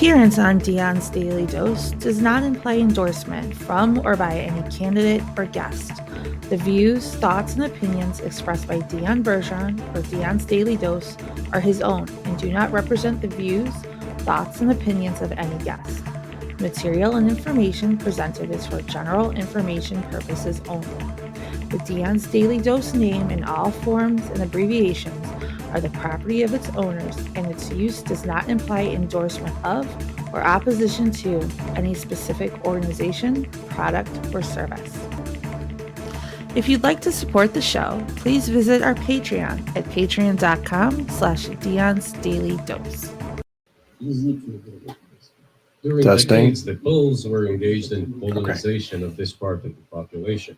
appearance on Dion's Daily Dose does not imply endorsement from or by any candidate or guest. The views, thoughts, and opinions expressed by Dion Bergeron or Dion's Daily Dose are his own and do not represent the views, thoughts, and opinions of any guest. Material and information presented is for general information purposes only. The Dion's Daily Dose name in all forms and abbreviations are the property of its owners, and its use does not imply endorsement of or opposition to any specific organization, product, or service. If you'd like to support the show, please visit our Patreon at patreon.com/Dion's Daily Dose. During decades, the Poles were engaged in colonization of this part of the population.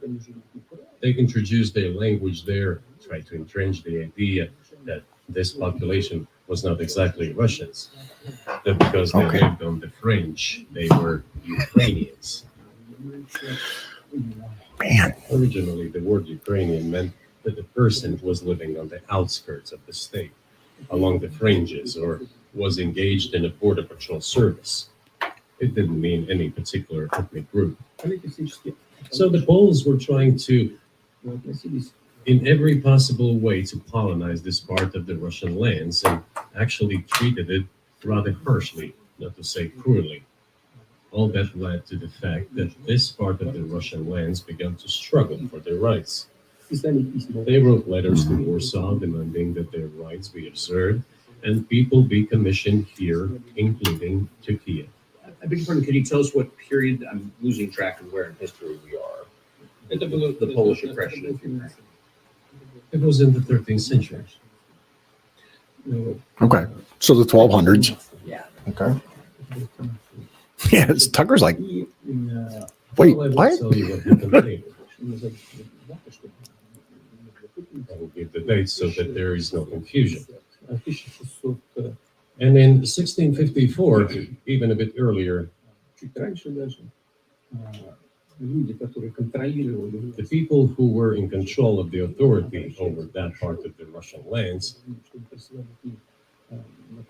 They introduced their language there, tried to entrench the idea that this population was not exactly Russians, that because they lived on the fringe, they were Ukrainians. Man. Originally, the word Ukrainian meant that the person was living on the outskirts of the state, along the fringes, or was engaged in a border patrol service. It didn't mean any particular ethnic group. So the Poles were trying to, in every possible way, to colonize this part of the Russian lands, and actually treated it rather harshly, not to say cruelly. All that led to the fact that this part of the Russian lands began to struggle for their rights. They wrote letters to Warsaw demanding that their rights be observed and people be commissioned here, including to Kiev. I beg your pardon, could you tell us what period, I'm losing track of where in history we are, the Polish oppression of Ukraine? It was in the 13th century. Okay. So the 1200s. Yeah. Okay. Yeah, Tucker's like, wait, Well, I will what? tell you what happened later. I will give the dates so that there is no confusion. And in 1654, even a bit earlier, the people who were in control of the authority over that part of the Russian lands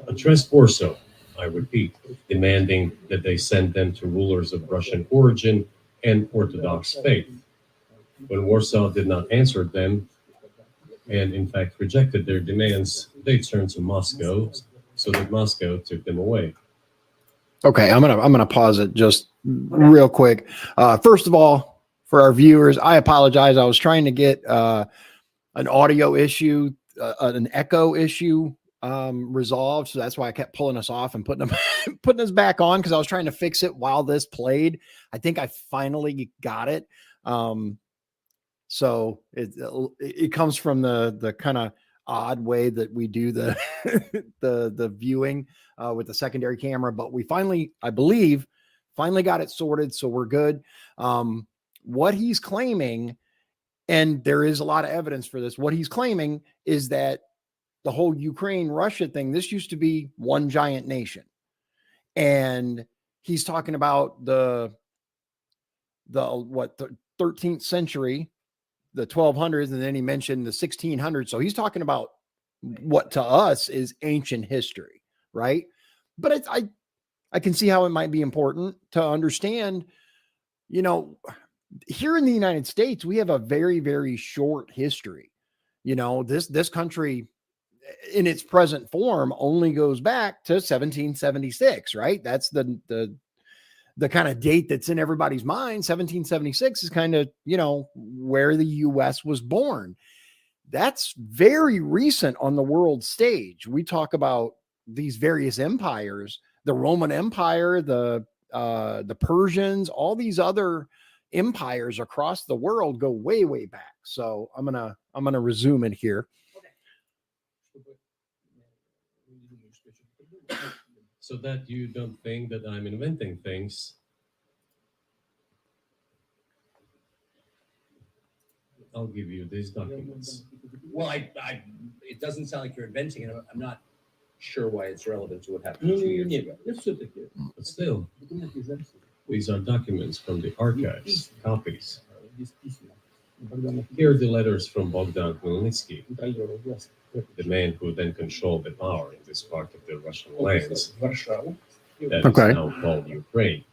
addressed Warsaw, I repeat, demanding that they send them to rulers of Russian origin and Orthodox faith. When Warsaw did not answer them, and in fact rejected their demands, they turned to Moscow, so that Moscow took them away. Okay, I'm gonna pause it just real quick. First of all, for our viewers, I apologize. I was trying to get an audio issue, an echo issue resolved, so that's why I kept pulling us off and putting us back on, because I was trying to fix it while this played. I think I finally got it. So it comes from the kind of odd way that we do the the viewing with the secondary camera, but we finally, I believe, got it sorted, so we're good. What he's claiming, and there is a lot of evidence for this, what he's claiming is that the whole Ukraine-Russia thing, this used to be one giant nation. And he's talking about the 13th century, the 1200s, and then he mentioned the 1600s. So he's talking about what to us is ancient history, right? But I can see how it might be important to understand, you know, here in the United States, we have a very, very short history. You know, this country in its present form only goes back to 1776, right? That's the kind of date that's in everybody's mind. 1776 is kind of, you know, where the US was born. That's very recent on the world stage. We talk about these various empires, the Roman Empire, the Persians, all these other empires across the world go way, way back. So I'm gonna resume it here. So that you don't think that I'm inventing things, I'll give you these documents. Well, it doesn't sound like you're inventing it. I'm not sure why it's relevant to what happened 2 years ago. But still, these are documents from the archives, copies. Here are the letters from Bogdan Khmelnytsky, the man who then controlled the power in this part of the Russian lands. that is Okay. now called Ukraine.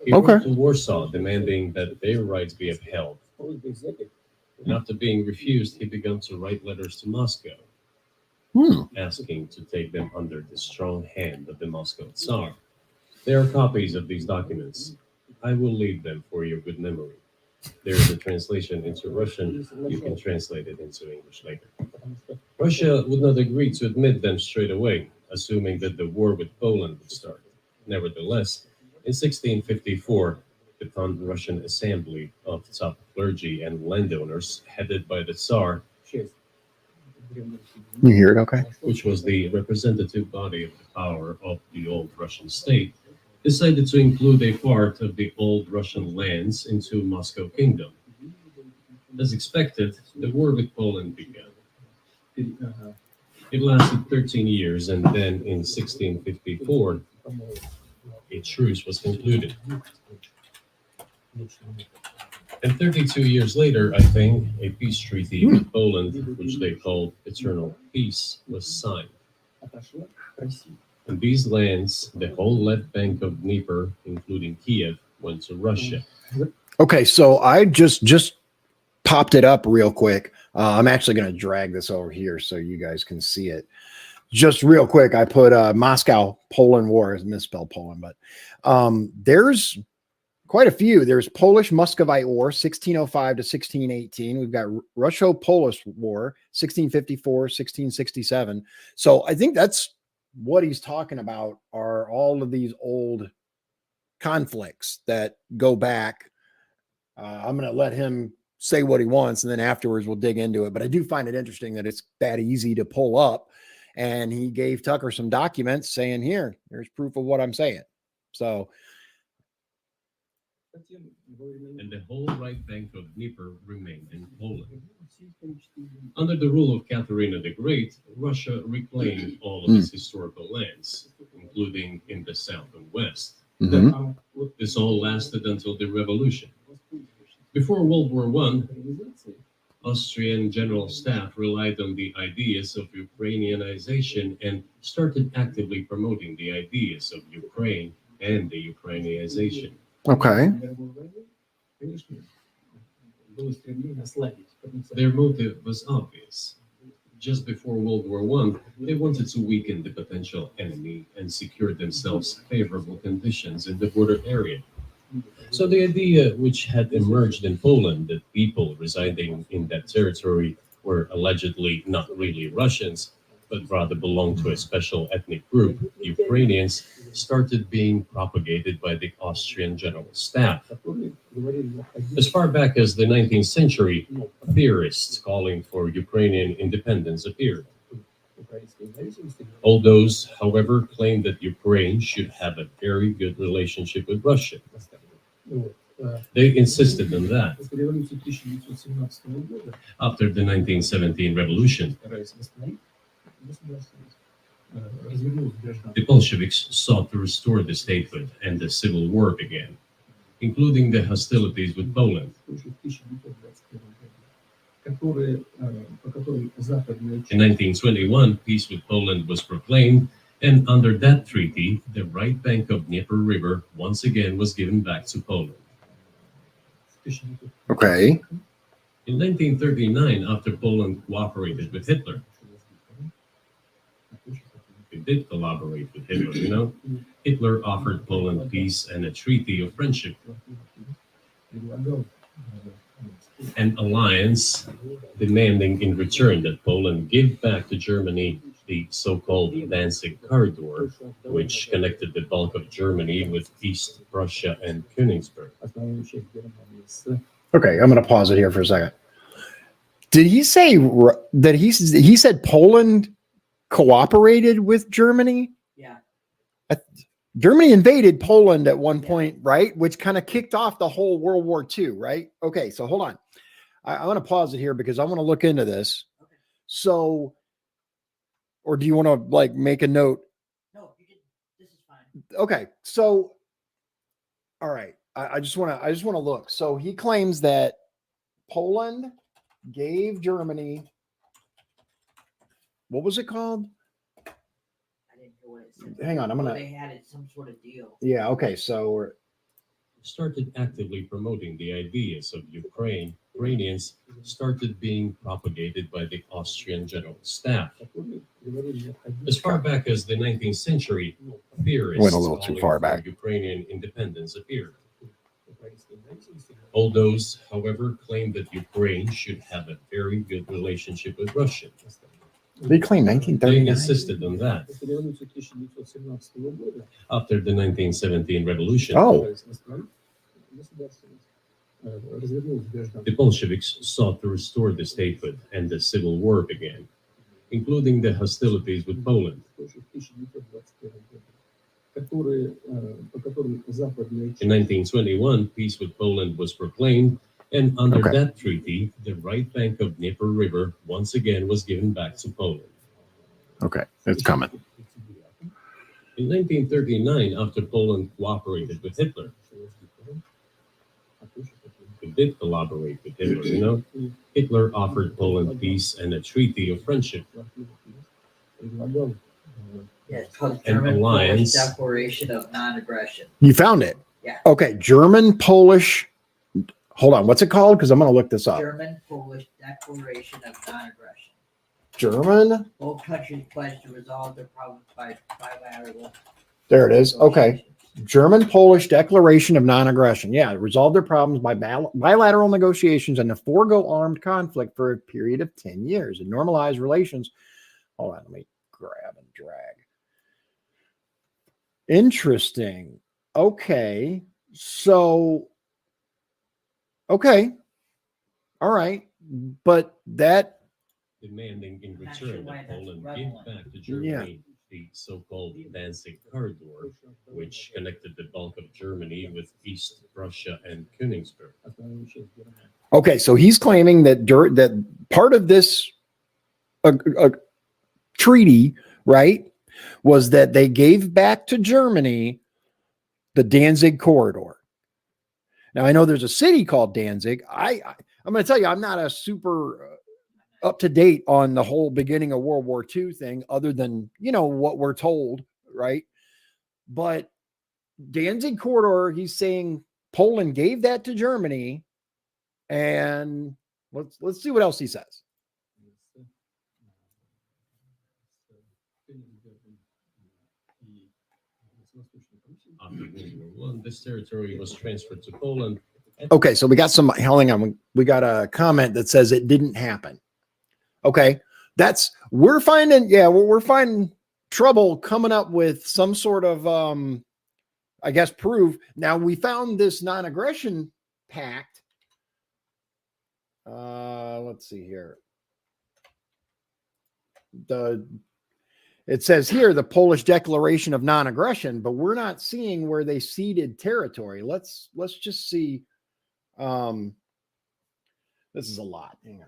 He Okay. wrote to Warsaw demanding that their rights be upheld. And after being refused, he began to write letters to Moscow, asking to take them under the strong hand of the Moscow Tsar. There are copies of these documents. I will leave them for your good memory. There is a translation into Russian. You can translate it into English later. Russia would not agree to admit them straight away, assuming that the war with Poland would start. Nevertheless, in 1654, the Pan-Russian Assembly of top clergy and landowners, headed by the Tsar, You hear it? Okay. which was the representative body of the power of the old Russian state, decided to include a part of the old Russian lands into Moscow Kingdom. As expected, the war with Poland began. It lasted 13 years, and then in 1654, a truce was concluded. And 32 years later, I think, a peace treaty with Poland, which they called Eternal Peace, was signed. In these lands, the whole left bank of Dnieper, including Kiev, went to Russia. Okay, so I just popped it up real quick. I'm actually going to drag this over here so you guys can see it. Just real quick, I put Moscow Poland War, is misspelled Poland, but there's quite a few. There's Polish Muscovite War, 1605 to 1618. We've got Russo-Polish War, 1654, 1667. So I think that's what he's talking about, are all of these old conflicts that go back. I'm going to let him say what he wants, and then afterwards we'll dig into it. But I do find it interesting that it's that easy to pull up. And he gave Tucker some documents saying, here's proof of what I'm saying. So, And the whole right bank of Dnieper remained in Poland. Under the rule of Catherine the Great, Russia reclaimed all of its historical lands, including in the south and west. This all lasted until the revolution. Before World War I, Austrian General Staff relied on the ideas of Ukrainianization and started actively promoting the ideas of Ukraine and the Ukrainianization. okay. Their motive was obvious. Just before World War I, they wanted to weaken the potential enemy and secure themselves favorable conditions in the border area. So the idea which had emerged in Poland that people residing in that territory were allegedly not really Russians, but rather belonged to a special ethnic group, Ukrainians, started being propagated by the Austrian General Staff. As far back as the 19th century, theorists calling for Ukrainian independence appeared. All those, however, claimed that Ukraine should have a very good relationship with Russia. They insisted on that. After the 1917 revolution, the Bolsheviks sought to restore the statehood, and the civil war began, including the hostilities with Poland. In 1921, peace with Poland was proclaimed, and under that treaty, the right bank of Dnieper River once again was given back to Poland. Okay. In 1939, after Poland cooperated with Hitler, it did collaborate with Hitler, you know? Hitler offered Poland peace and a treaty of friendship. An alliance demanding in return that Poland give back to Germany the so-called Danzig Corridor, which connected the bulk of Germany with East Prussia and Königsberg. Okay, I'm going to pause it here for a second. Did he say that he said Poland cooperated with Germany? Yeah. Germany invaded Poland at one point, right? Which kind of kicked off the whole World War II, right? Okay, so hold on. I want to pause it here because I want to look into this. Okay. So, or do you want to like make a note? No, you can, this is fine. Okay, so, all right. I just want to look. So he claims that Poland gave Germany, what was it called? I think what it said. Hang on, I'm gonna. They had some sort of deal. Yeah. Okay. So we're Started actively promoting the ideas of Ukrainians started being propagated by the Austrian General Staff. As far back as the 19th century, theorists Went a little too calling far for back. Ukrainian independence appeared. All those, however, claimed that Ukraine should have a very good relationship with Russia. they claim They 1939. insisted on that. After the 1917 revolution, Oh, the Bolsheviks sought to restore the statehood and the civil war began, including the hostilities with Poland. In 1921, peace with Poland was proclaimed, and under Okay. that treaty, the right bank of Dnieper River once again was given back to Poland. okay, it's coming. In 1939, after Poland cooperated with Hitler, who did collaborate with Hitler, Hitler offered Poland peace and a treaty of friendship. Yeah, it's called An German Polish alliance. Declaration of Non-Aggression. You found it. Yeah. Okay, German Polish. Hold on, what's it called? Because I'm going to look this up. German Polish Declaration of Non-Aggression. German. Both countries pledged to resolve their problems by bilateral. There it is. Okay. negotiations. German Polish Declaration of Non-Aggression. Yeah, resolve their problems by bilateral negotiations and the forego armed conflict for a period of 10 years and normalize relations. Hold on, let me grab and drag. Interesting. Okay. So, okay. All right. But that, demanding in Not sure return why that that's Poland relevant. give back to Germany the so-called Danzig corridor, which connected the bulk of Germany with East Prussia and Königsberg. okay. So he's claiming that that part of this treaty, right, was that they gave back to Germany the Danzig corridor. Now I know there's a city called Danzig. I'm going to tell you, I'm not a super up to date on the whole beginning of World War II thing, other than what we're told, right? But Danzig corridor, he's saying Poland gave that to Germany, and let's see what else he says. After World War I, this territory was transferred to Poland. Okay, so we got some. Hang on, we got a comment that says it didn't happen. Okay, we're finding trouble coming up with some sort of I guess proof. Now we found this non-aggression pact. Let's see here. It says here the Polish Declaration of Non-Aggression, but we're not seeing where they ceded territory. Let's just see. This is a lot. Hang on.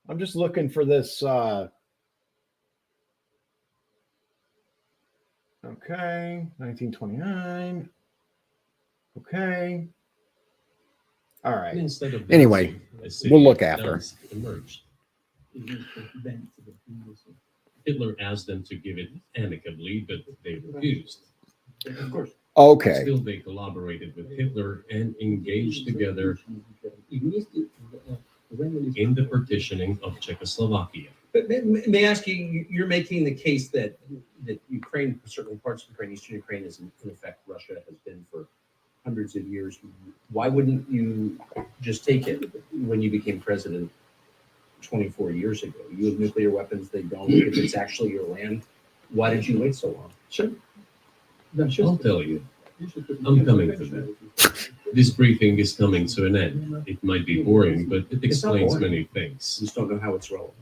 I'm just looking for this. Okay, 1929. Okay. All right. Instead of Anyway, Danzig, a city we'll look of after. Danzig emerged. Hitler asked them to give it amicably, but they refused. Of course. Okay. Still, they collaborated with Hitler and engaged together in the partitioning of Czechoslovakia. But may I ask you, you're making the case that Ukraine, certainly parts of Ukraine, Eastern Ukraine, is in effect Russia has been for hundreds of years. Why wouldn't you just take it when you became president 24 years ago? You have nuclear weapons, they don't. If it's actually your land, why did you wait so long? Sure. I'll tell you. I'm coming for that. This briefing is coming to an end. It might be boring, but it It's not explains boring. many things. Just don't know how it's relevant.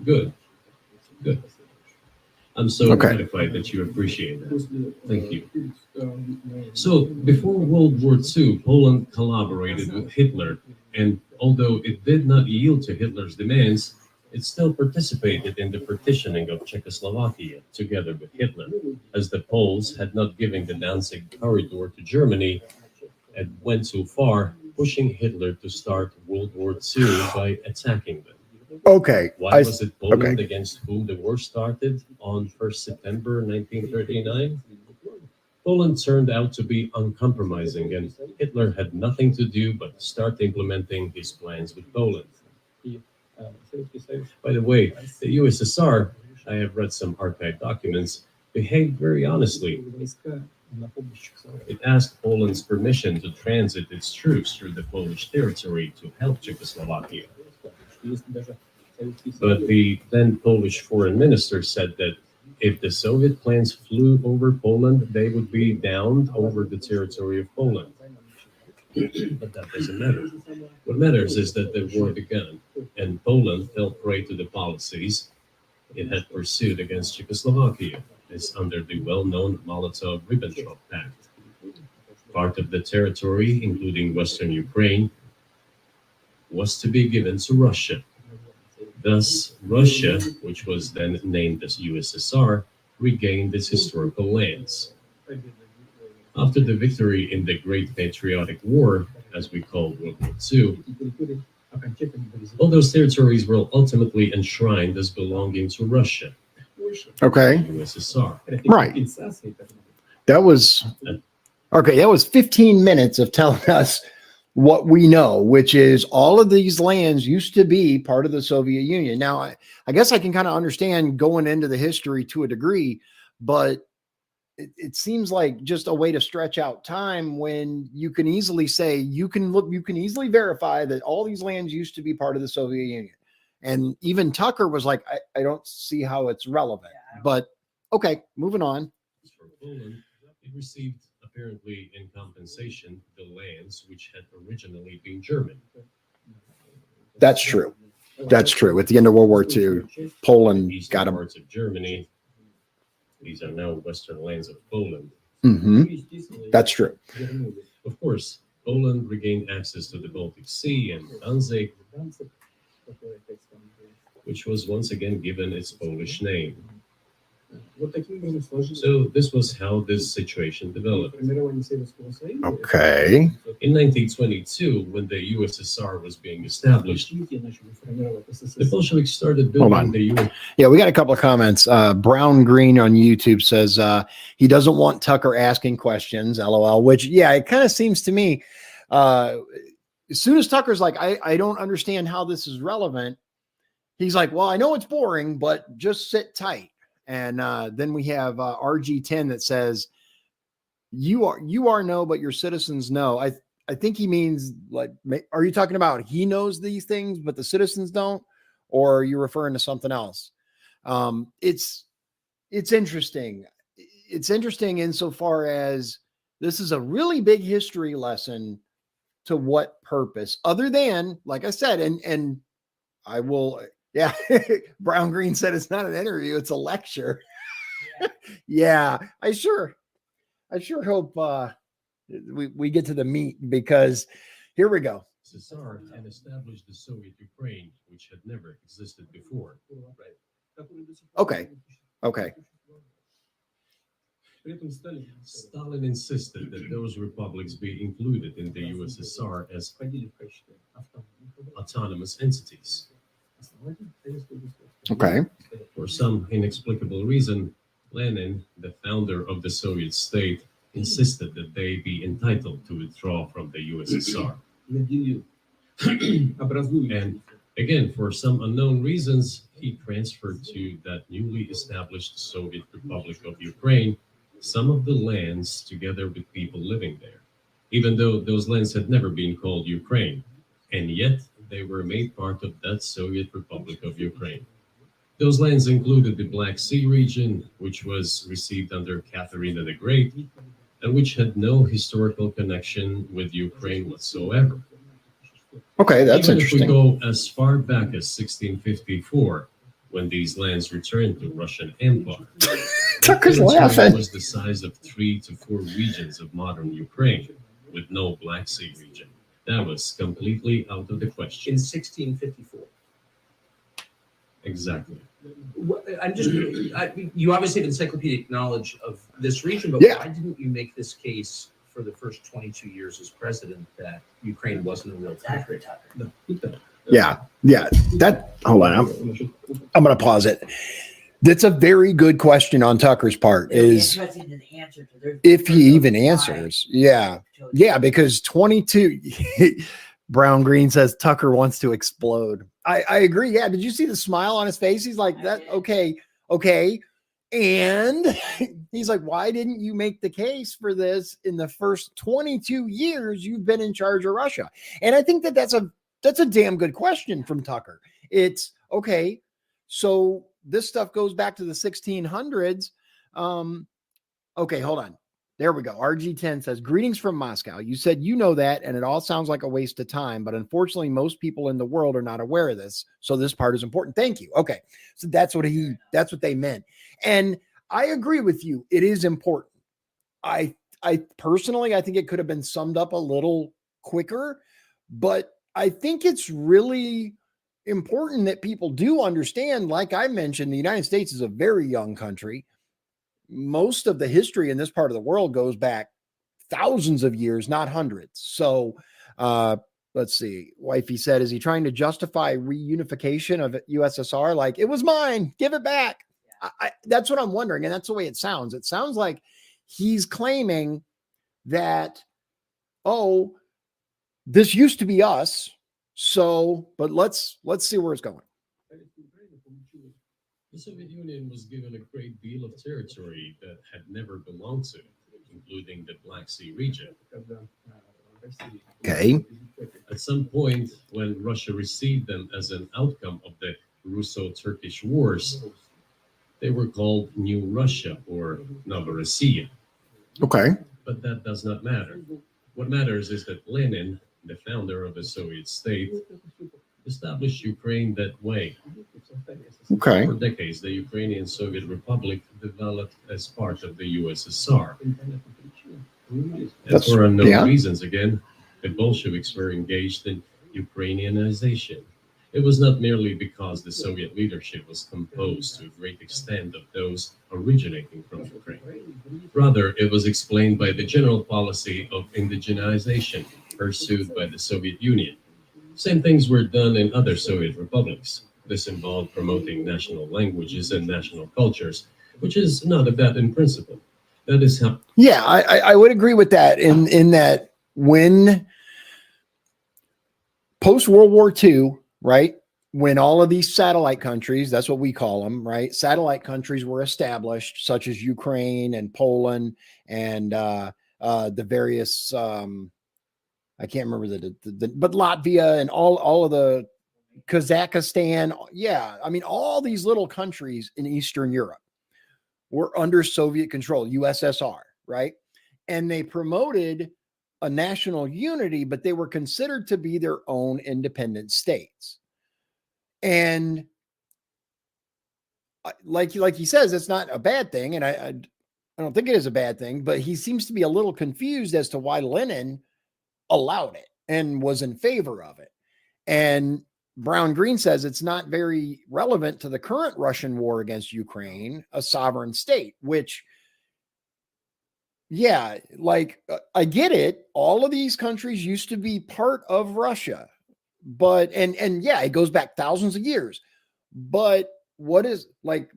Good. Good. I'm so Okay. gratified that you appreciate that. Thank you. So, before World War II, Poland collaborated with Hitler, and although it did not yield to Hitler's demands, it still participated in the partitioning of Czechoslovakia together with Hitler, as the Poles had not given the Danzig corridor to Germany and went too far pushing Hitler to start World War II by attacking them. Okay. Why was it Poland against whom the war started on 1st September 1939? Poland turned out to be uncompromising, and Hitler had nothing to do but start implementing his plans with Poland. By the way, the USSR, I have read some archived documents, behaved very honestly. It asked Poland's permission to transit its troops through the Polish territory to help Czechoslovakia. But the then Polish foreign minister said that if the Soviet planes flew over Poland, they would be downed over the territory of Poland. But that doesn't matter. What matters is that the war began, and Poland fell prey to the policies it had pursued against Czechoslovakia, as under the well-known Molotov-Ribbentrop Pact. Part of the territory, including Western Ukraine, was to be given to Russia. Thus, Russia, which was then named as USSR, regained its historical lands. After the victory in the Great Patriotic War, as we call World War II, all those territories were ultimately enshrined as belonging to Russia. Okay. USSR. Right. That was okay. That was 15 minutes of telling us what we know, which is all of these lands used to be part of the Soviet Union. Now, I guess I can kind of understand going into the history to a degree, but it seems like just a way to stretch out time when you can easily say, you can easily verify that all these lands used to be part of the Soviet Union. And even Tucker was like, I don't see how it's relevant, but okay, moving on. For Poland, it received, apparently in compensation, the lands which had originally been German. That's true. That's true. At the end of World War II, Poland Eastern got them. parts of Germany. These are now western lands of Poland. That's true. Of course, Poland regained access to the Baltic Sea and Danzig, which was once again given its Polish name. So this was how this situation developed. Okay. In 1922, when the USSR was being established, the Bolsheviks started building the US. Yeah, we got a couple of comments. Brown Green on YouTube says he doesn't want Tucker asking questions, LOL, which, yeah, it kind of seems to me, as soon as Tucker's like, I don't understand how this is relevant, he's like, well, I know it's boring, but just sit tight. And then we have RG10 that says, you are no, but your citizens know. I think he means, like, are you talking about he knows these things, but the citizens don't? Or are you referring to something else? It's interesting. It's interesting insofar as this is a really big history lesson. To what purpose? Other than, like I said, and I will... Yeah, Brown Green said it's not an interview, it's a lecture. Yeah, I sure hope we get to the meat, because here we go. USSR and established the Soviet Ukraine, which had never existed before. Okay. Stalin insisted that those republics be included in the USSR as autonomous entities. Okay. For some inexplicable reason, Lenin, the founder of the Soviet state, insisted that they be entitled to withdraw from the USSR. And again, for some unknown reasons, he transferred to that newly established Soviet Republic of Ukraine some of the lands together with people living there, even though those lands had never been called Ukraine. And yet, they were made part of that Soviet Republic of Ukraine. Those lands included the Black Sea region, which was received under Catherine the Great, and which had no historical connection with Ukraine whatsoever. Okay, that's Even interesting. If we go as far back as 1654, when these lands returned to Russian Empire, Tucker's the territory laughing. was the size of 3 to 4 regions of modern Ukraine, with no Black Sea region. That was completely out of the question. In 1654. Exactly. You obviously have encyclopedic knowledge of this region, but Yeah. why didn't you make this case for the first 22 years as president that Ukraine wasn't a real country. Yeah. Hold on. I'm going to pause it. That's a very good question on Tucker's part. Is interested in the answer to their if he even answers. Yeah. Yeah, because 22 Brown Green says Tucker wants to explode. I agree. Yeah. Did you see the smile on his face? He's like, that okay. And he's like, why didn't you make the case for this in the first 22 years you've been in charge of Russia? And I think that's a damn good question from Tucker. It's okay. So this stuff goes back to the 1600s. Okay, hold on. There we go. RG10 says, greetings from Moscow. You said you know that, and it all sounds like a waste of time, but unfortunately, most people in the world are not aware of this. So this part is important. Thank you. Okay. So that's what they meant. And I agree with you. It is important. I personally, I think it could have been summed up a little quicker, but I think it's really important that people do understand, like I mentioned, the United States is a very young country. Most of the history in this part of the world goes back thousands of years, not hundreds. So let's see. Wifey said, is he trying to justify reunification of USSR? Like, it was mine, give it back. That's what I'm wondering. And that's the way it sounds. It sounds like he's claiming that, oh, this used to be us. So, but let's see where it's going. The Soviet Union was given a great deal of territory that had never belonged to it, including the Black Sea region. Okay. At some point, when Russia received them as an outcome of the Russo-Turkish Wars, they were called New Russia or Novorossiya. Okay. But that does not matter. What matters is that Lenin, the founder of the Soviet state, established Ukraine that way. Okay. For decades, the Ukrainian Soviet Republic developed as part of the USSR. And for unknown reasons, again, the Bolsheviks were engaged in Ukrainianization. It was not merely because the Soviet leadership was composed to a great extent of those originating from Ukraine. Rather, it was explained by the general policy of indigenization pursued by the Soviet Union. Same things were done in other Soviet republics. This involved promoting national languages and national cultures, which is not a bad in principle. That is how. Yeah, I would agree with that. In that, when post World War II, right, when all of these satellite countries, that's what we call them, right? Satellite countries were established, such as Ukraine and Poland and the various, I can't remember but Latvia and all of the Kazakhstan. Yeah. I mean, all these little countries in Eastern Europe were under Soviet control, USSR, right? And they promoted a national unity, but they were considered to be their own independent states. And like he says, it's not a bad thing. And I don't think it is a bad thing, but he seems to be a little confused as to why Lenin allowed it and was in favor of it. And Brown Green says it's not very relevant to the current Russian war against Ukraine, a sovereign state, which, yeah, like I get it. All of these countries used to be part of Russia, but, and yeah, it goes back thousands of years, but what is like,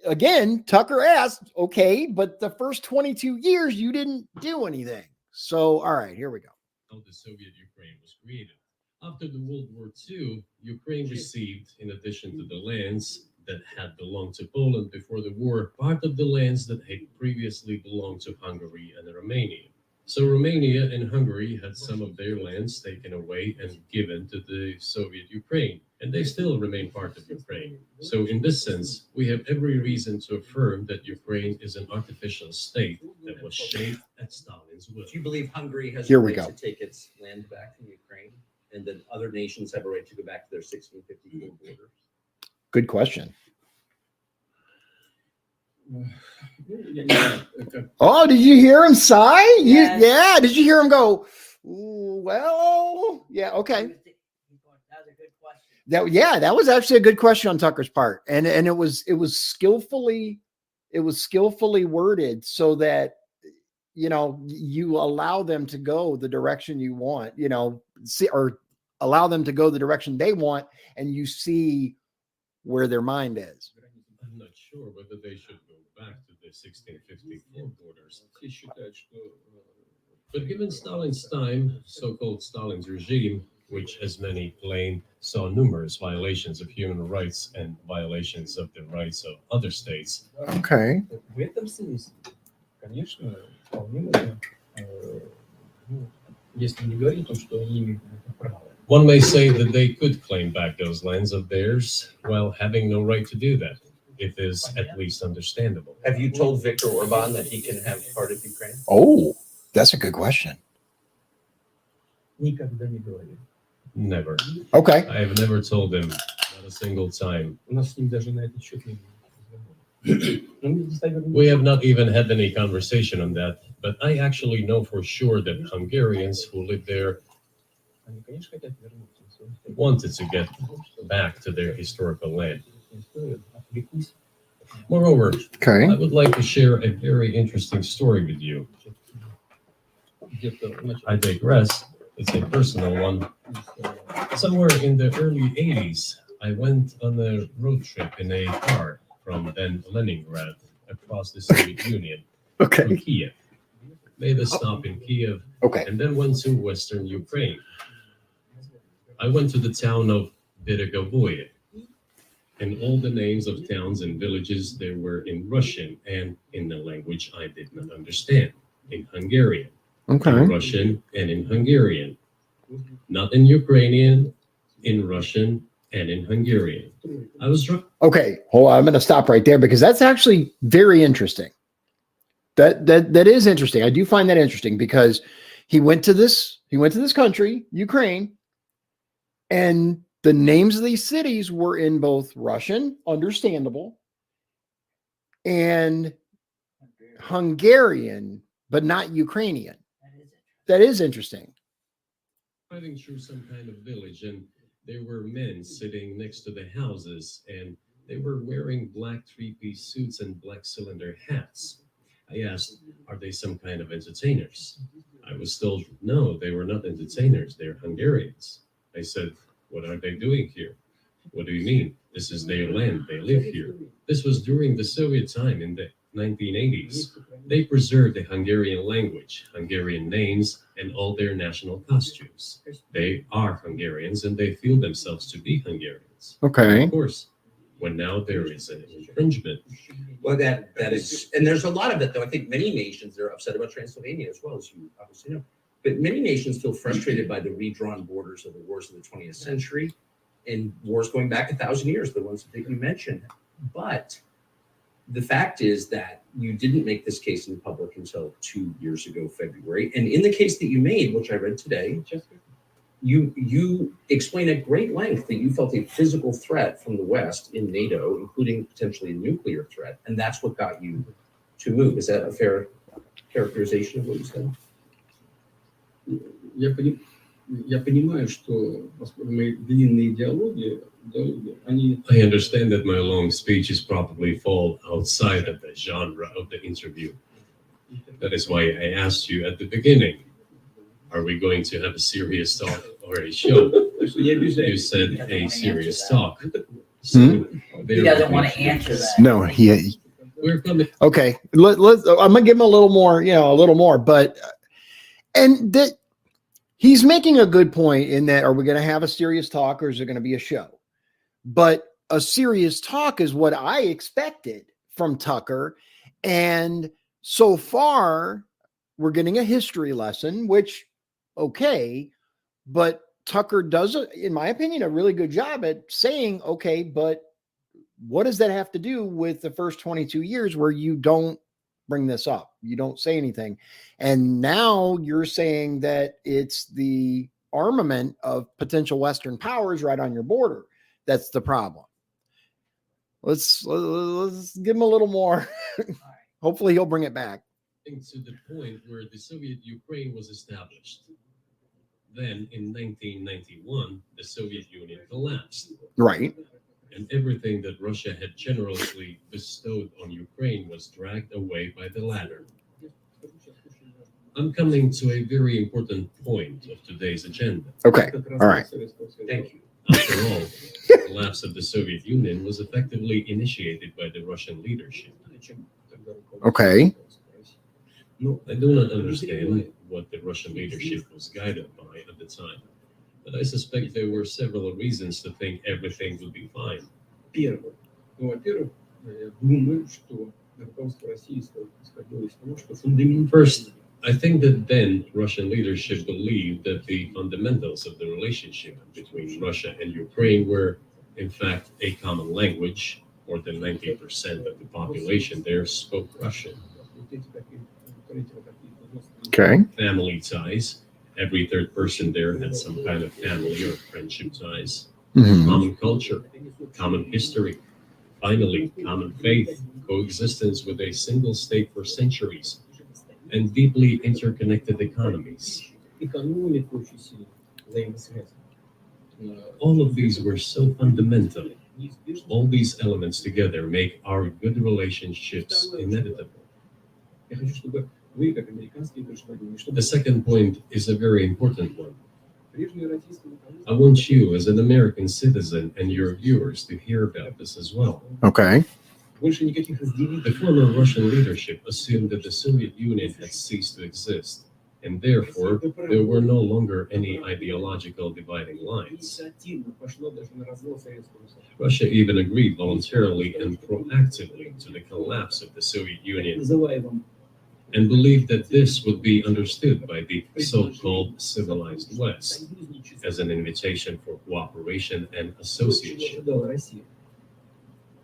again, Tucker asked, okay, but the first 22 years, you didn't do anything. So, all right, here we go. How the Soviet Ukraine was created. After the World War II, Ukraine received, in addition to the lands that had belonged to Poland before the war, part of the lands that had previously belonged to Hungary and Romania. So Romania and Hungary had some of their lands taken away and given to the Soviet Ukraine, and they still remain part of Ukraine. So in this sense, we have every reason to affirm that Ukraine is an artificial state that was shaped at Stalin's will. Do you believe Hungary has Here a we right go. to take its land back from Ukraine, and that other nations have a right to go back to their 1654 borders? Good question. Oh, did you hear him sigh? Yes. Yeah. Did you hear him go, "Ooh, well, yeah, okay." That was a good question. That was actually a good question on Tucker's part. And it was skillfully worded so that, you allow them to go the direction you want, or allow them to go the direction they want, and you see where their mind is. I'm not sure whether they should go back to the 1654 borders. But given Stalin's time, so-called Stalin's regime, which, as many claim, saw numerous violations of human rights and violations of the rights of other states. Okay. В этом смысле, конечно, вполне можно, если не говорить о том, что они имеют право. One may say that they could claim back those lands of theirs while having no right to do that. It is at least understandable. Have you told Viktor Orban that he can have part of Ukraine? Oh, that's a good question. Никогда не говорили. Never. Okay. I have never told him, not a single time. У нас с ним даже на этот счет не было. We have not even had any conversation on that, but I actually know for sure that Hungarians who live there Они, конечно, хотят вернуться на свою историю. wanted to get back to their historical land. Историю, отвлекусь. Moreover, Okay. I would like to share a very interesting story with you. Где-то в начале I digress. It's a personal one. Somewhere in the early 80s, I went on a road trip in a car from then Leningrad across the Soviet Union to Okay. Kiev. Made a stop in Kiev Okay. and then went to Western Ukraine. I went to the town of Beregovoye, and all the names of towns and villages they were in Russian and in a language I did not understand, in Hungarian. Okay. In Russian and in Hungarian. Not in Ukrainian, in Russian and in Hungarian. I was drunk. Okay. Hold on. I'm going to stop right there because that's actually very interesting. That is interesting. I do find that interesting because he went to this country, Ukraine, and the names of these cities were in both Russian, understandable, and Hungarian, but not Ukrainian. That is interesting. Driving through some kind of village, and there were men sitting next to the houses, and they were wearing black three-piece suits and black cylinder hats. I asked, are they some kind of entertainers? I was told, no, they were not entertainers, they're Hungarians. I said, what are they doing here? What do you mean? This is their land, they live here. This was during the Soviet time in the 1980s. They preserved the Hungarian language, Hungarian names, and all their national costumes. They are Hungarians and they feel themselves to be Hungarians. Okay. Of course, when now there is an infringement. Well, that is, and there's a lot of it, though. I think many nations are upset about Transylvania as well, as you obviously know. But many nations feel frustrated by the redrawn borders of the wars of the 20th century and wars going back 1,000 years, the ones that you mentioned. But the fact is that you didn't make this case in public until 2 years ago, February. And in the case that you made, which I read today, you explain at great length that you felt a physical threat from the West in NATO, including potentially a nuclear threat. And that's what got you to move. Is that a fair characterization of what you said? Я понимаю, что мои длинные диалоги, они... I understand that my long speeches probably fall outside of the genre of the interview. That is why I asked you at the beginning, are we going to have a serious talk or a show? You said a serious talk. So He doesn't want to answer that. No, he. We're coming. Okay. Let's. I'm gonna give him a little more, but and that he's making a good point in that. Are we going to have a serious talk or is it going to be a show? But a serious talk is what I expected from Tucker, and so far we're getting a history lesson, which okay, but Tucker does, in my opinion, a really good job at saying, okay, but what does that have to do with the first 22 years where you don't bring this up? You don't say anything. And now you're saying that it's the armament of potential Western powers right on your border. That's the problem. Let's give him a little more. Hopefully he'll bring it back. To the point where the Soviet Ukraine was established. Then in 1991, the Soviet Union collapsed. Right. And everything that Russia had generously bestowed on Ukraine was dragged away by the latter. I'm coming to a very important point of today's agenda. Okay. All right. Thank you. After all, the collapse of the Soviet Union was effectively initiated by the Russian leadership. Okay. I do not understand what the Russian leadership was guided by at the time, but I suspect there were several reasons to think everything would be fine. Первое. Ну, во-первых, я думаю, что руководство российского исходило из того, что First, I think that then Russian leadership believed that the fundamentals of the relationship between Russia and Ukraine were, in fact, a common language. More than 90% of the population there spoke Russian. Okay. Family ties. Every third person there had some kind of family or friendship ties. Mhm. Common culture, common history, finally, common faith, coexistence with a single state for centuries, and deeply interconnected economies. экономика очень сильно взаимосвязана. All of these were so fundamental. All these elements together make our good relationships inevitable. Я хочу, чтобы вы, как американские граждане, чтобы The second point is a very important one. прежнее российское I want you, as an American citizen, and your viewers to hear about this as well. Okay. больше никаких разделений. The former Russian leadership assumed that the Soviet Union had ceased to exist, and therefore there were no longer any ideological dividing lines. Инициативно пошло даже на развал Советского Союза. Russia even agreed voluntarily and proactively to the collapse of the Soviet Union Называемым and believed that this would be understood by the so-called civilized West союзничеством, as an invitation for cooperation and чего association. ожидала Россия.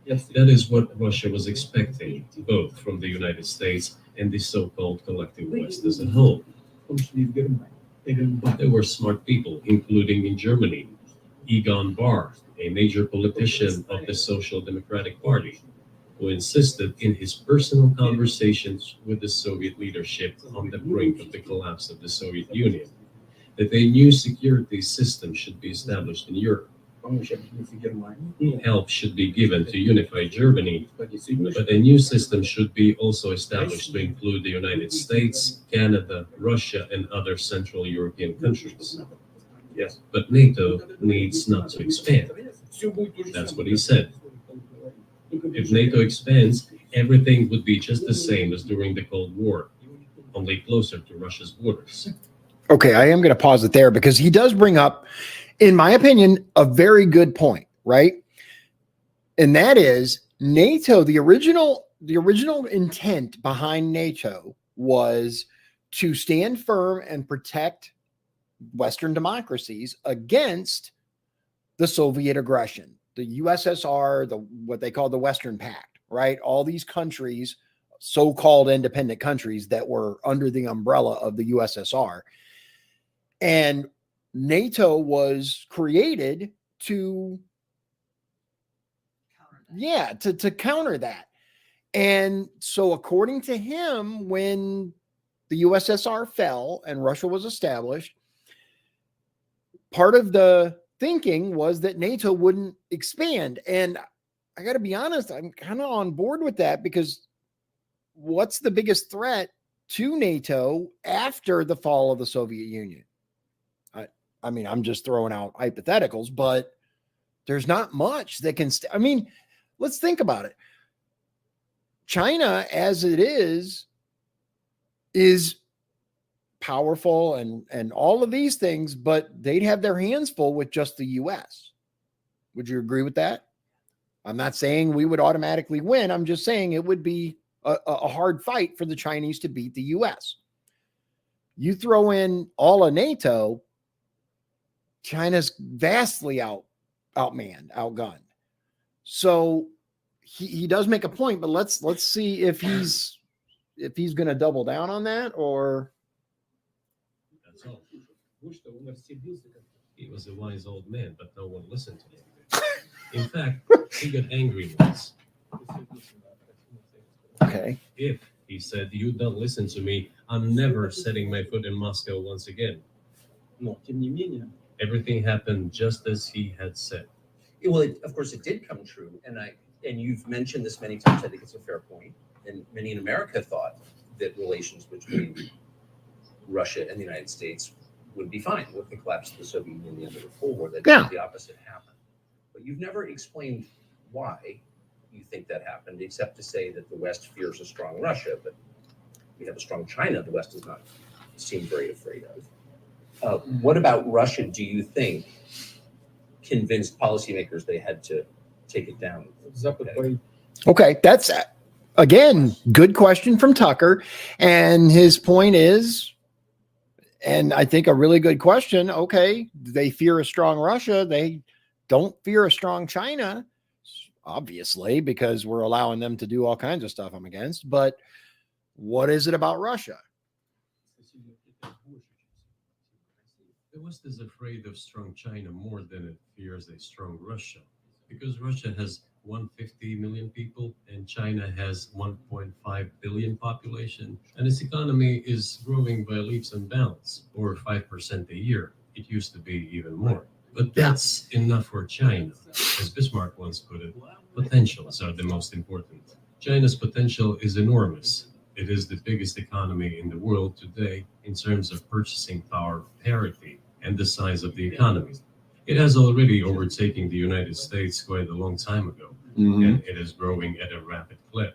That is what Russia was expecting, both from the United States and the so-called collective West as a whole. В том числе и в Германии. Эвен Бах. There were smart people, including in Germany, Egon Bahr, a major politician of the Social Democratic Party, who insisted in his personal conversations with the Soviet leadership on the brink of the collapse of the Soviet Union that a new security system should be established in Europe. Помочь объединиться Германии. Но Help should be given to unify Germany, кстати, Соединенные but a new system should be also established to include the United States, Canada, Russia, and other Central European countries. Yes. But NATO needs not to expand. Всё будет то же That's самое. what he said. If NATO expands, everything would be just the same as during the Cold War, only closer to Russia's borders. Okay. I am going to pause it there because he does bring up, in my opinion, a very good point, right? And that is NATO, the original intent behind NATO was to stand firm and protect Western democracies against the Soviet aggression, the USSR, what they call the Western Pact, right? All these countries, so-called independent countries that were under the umbrella of the USSR. And NATO was created to counter that. And so according to him, when the USSR fell and Russia was established, part of the thinking was that NATO wouldn't expand. And I got to be honest, I'm kind of on board with that because what's the biggest threat to NATO after the fall of the Soviet Union? I mean, I'm just throwing out hypotheticals, but there's not much that can, let's think about it. China, as it is powerful and all of these things, but they'd have their hands full with just the US. Would you agree with that? I'm not saying we would automatically win. I'm just saying it would be a hard fight for the Chinese to beat the US. You throw in all of NATO, China's vastly outmanned, outgunned. So he does make a point, but let's see if he's going to double down on that or. That's all. He was a wise old man, but no one listened to him. In fact, he got angry once. Okay. If, he said, you don't listen to me, I'm never setting my foot in Moscow once again. Но, тем не менее, Everything happened just as he had said. Well, of course, it did come true, and you've mentioned this many times. I think it's a fair point, and many in America thought that relations between Russia and the United States would be fine with the collapse of the Soviet Union and the end of the Cold War, that Yeah. the opposite happened. But you've never explained why you think that happened, except to say that the West fears a strong Russia, but we have a strong China the West does not seem very afraid of. What about Russia do you think convinced policymakers they had to take it down? Запад боится. Okay, that's again good question from Tucker, and his point is, and I think a really good question. Okay, they fear a strong Russia. They don't fear a strong China, obviously, because we're allowing them to do all kinds of stuff I'm against. But what is it about Russia? The West is afraid of strong China more than it fears a strong Russia, because Russia has 150 million people and China has 1.5 billion population, and its economy is growing by leaps and bounds, or 5% a year. It used to be even more. But that's enough for China. As Bismarck once put it, potentials are the most important. China's potential is enormous. It is the biggest economy in the world today in terms of purchasing power parity and the size of the economy. It has already overtaken the United States quite a long time ago, and it is growing at a rapid clip.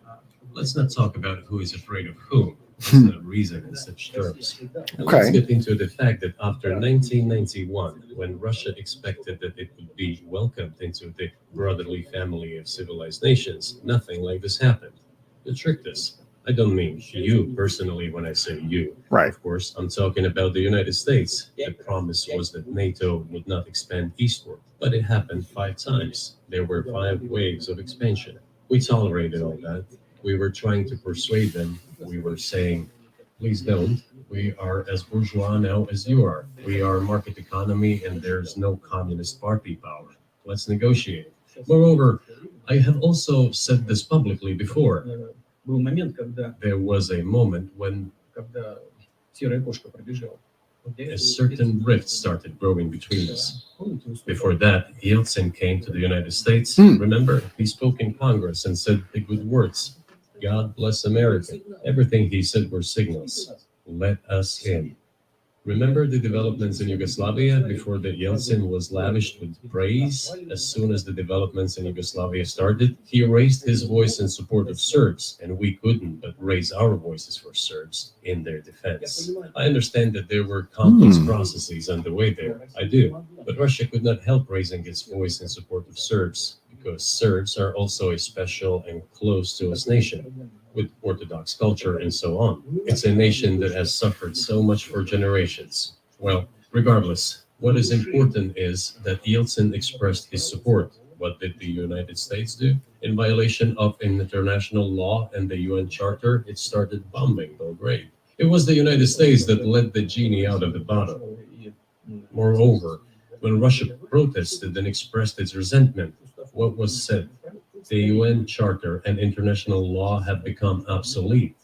Let's not talk about who is afraid of whom. Let's not reason in such terms. And let's Okay. get into the fact that after 1991, when Russia expected that it would be welcomed into the brotherly family of civilized nations, nothing like this happened. You tricked us. I don't mean you personally when I say you. Right. Of course, I'm talking about the United States. The promise was that NATO would not expand eastward, but it happened 5 times. There were 5 waves of expansion. We tolerated all that. We were trying to persuade them. We were saying, please don't. We are as bourgeois now as you are. We are a market economy and there's no communist party power. Let's negotiate. Moreover, I have also said this publicly before. Был момент, когда There was a moment when серая кошка пробежала. a certain rift started growing between us. Before that, Yeltsin came to the United States. Remember, he spoke in Congress and said the good words. God bless America. Everything he said were signals. Let us in. Remember the developments in Yugoslavia before the Yeltsin was lavished with praise? As soon as the developments in Yugoslavia started, he raised his voice in support of Serbs, and we couldn't but raise our voices for Serbs in their defense. I understand that there were complex processes underway there. I do. But Russia could not help raising its voice in support of Serbs, because Serbs are also a special and close to us nation, with Orthodox culture and so on. It's a nation that has suffered so much for generations. Well, regardless, what is important is that Yeltsin expressed his support. What did the United States do? In violation of international law and the UN Charter, it started bombing Belgrade. It was the United States that let the genie out of the bottle. Moreover, when Russia protested and expressed its resentment, what was said? The UN Charter and international law have become obsolete.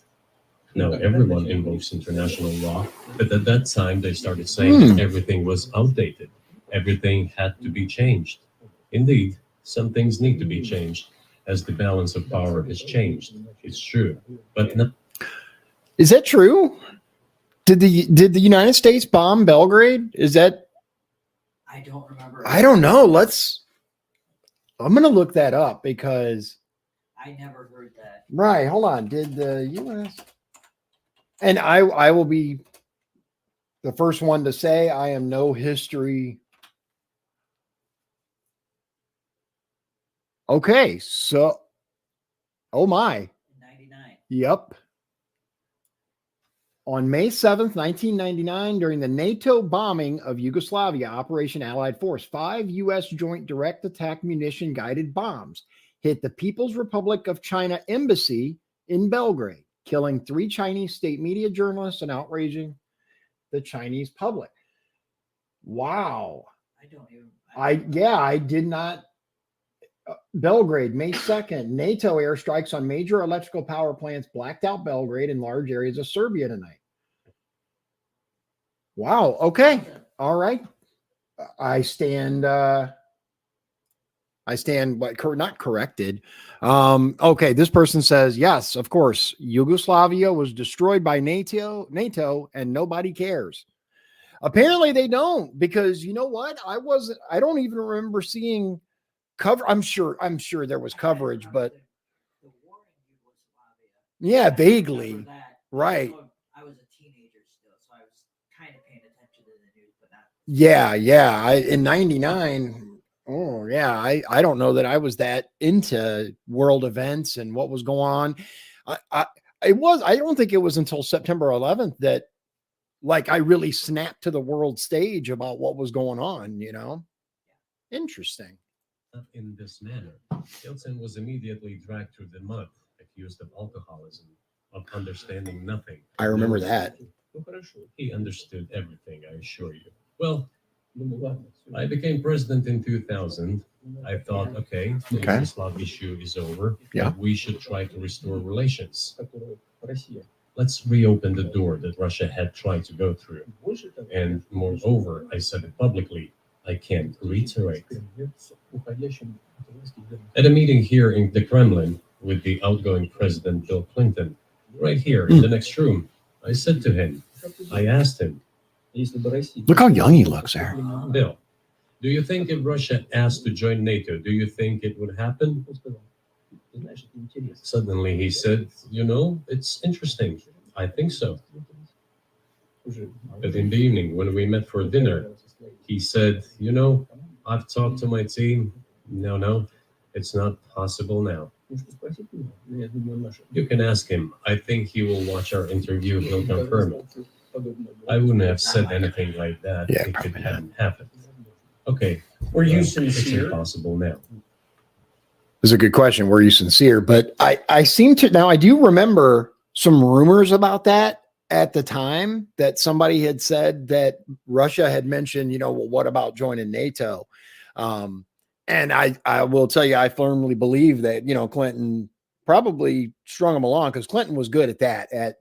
Now everyone invokes international law, but at that time they started saying that everything was outdated. Everything had to be changed. Indeed, some things need to be changed as the balance of power has changed. It's true, but not. Is that true? Did the United States bomb Belgrade? Is that? I don't remember. I don't know. I'm going to look that up because. I never heard that. Right. Hold on. Did the U.S. And I will be the first one to say I am no history. Okay. So, oh my. 99. Yep. On May 7th, 1999, during the NATO bombing of Yugoslavia, Operation Allied Force, 5 U.S. joint direct attack munition guided bombs hit the People's Republic of China embassy in Belgrade, killing 3 Chinese state media journalists and outraging the Chinese public. Wow. I don't even. I did not. Belgrade, May 2nd, NATO airstrikes on major electrical power plants blacked out Belgrade and large areas of Serbia tonight. Wow. Okay. All right. I stand I stand, but not corrected. Okay, this person says, yes, of course, Yugoslavia was destroyed by NATO, and nobody cares. Apparently they don't, because you know what? I don't even remember seeing cover. I'm sure there was coverage, but The war in Yugoslavia. yeah, I vaguely. remember that. Right. I was a teenager still, so I was kind of paying attention to the news, but not. Yeah. In 99. Oh yeah. I don't know that I was that into world events and what was going on. I don't think it was until September 11th that like I really snapped to the world stage about what was going on, Interesting. In this manner, Yeltsin was immediately dragged through the mud, accused of alcoholism, of understanding nothing. I remember that. Ну хорошо. He understood everything, I assure you. Well, Думаю, ладно. всё. I became president in 2000. I thought, okay, the Okay. Yugoslav issue is over. Yeah. But we should try to restore relations. Которую Россия. Let's reopen the door that Russia had tried to go through. Больше того, And moreover, I said it publicly, I can't reiterate. с уходящим от власти Германией. At a meeting here in the Kremlin with the outgoing President Bill Clinton, right here in the next room, I said to him, I asked him, Если бы Россия... Look how young he looks there. Bill, do you think if Russia asked to join NATO, do you think it would happen? Он сказал, ты знаешь, это интересно. Suddenly he said, it's interesting. I think so. Уже But in the evening, when we met for dinner, he said, I've talked to my team. No, it's not possible now. Можете спросить меня, но я думаю, наша... You can ask him. I think he will watch our interview. He'll confirm it. Подобное было. I wouldn't have said anything like that Yeah, if it probably not. hadn't happened. Okay. Were you well, It's sincere? impossible now. This is a good question. Were you sincere? But I seem to now, I do remember some rumors about that at the time, that somebody had said that Russia had mentioned, well, what about joining NATO? And I will tell you, I firmly believe that, Clinton probably strung him along, because Clinton was good at that, at,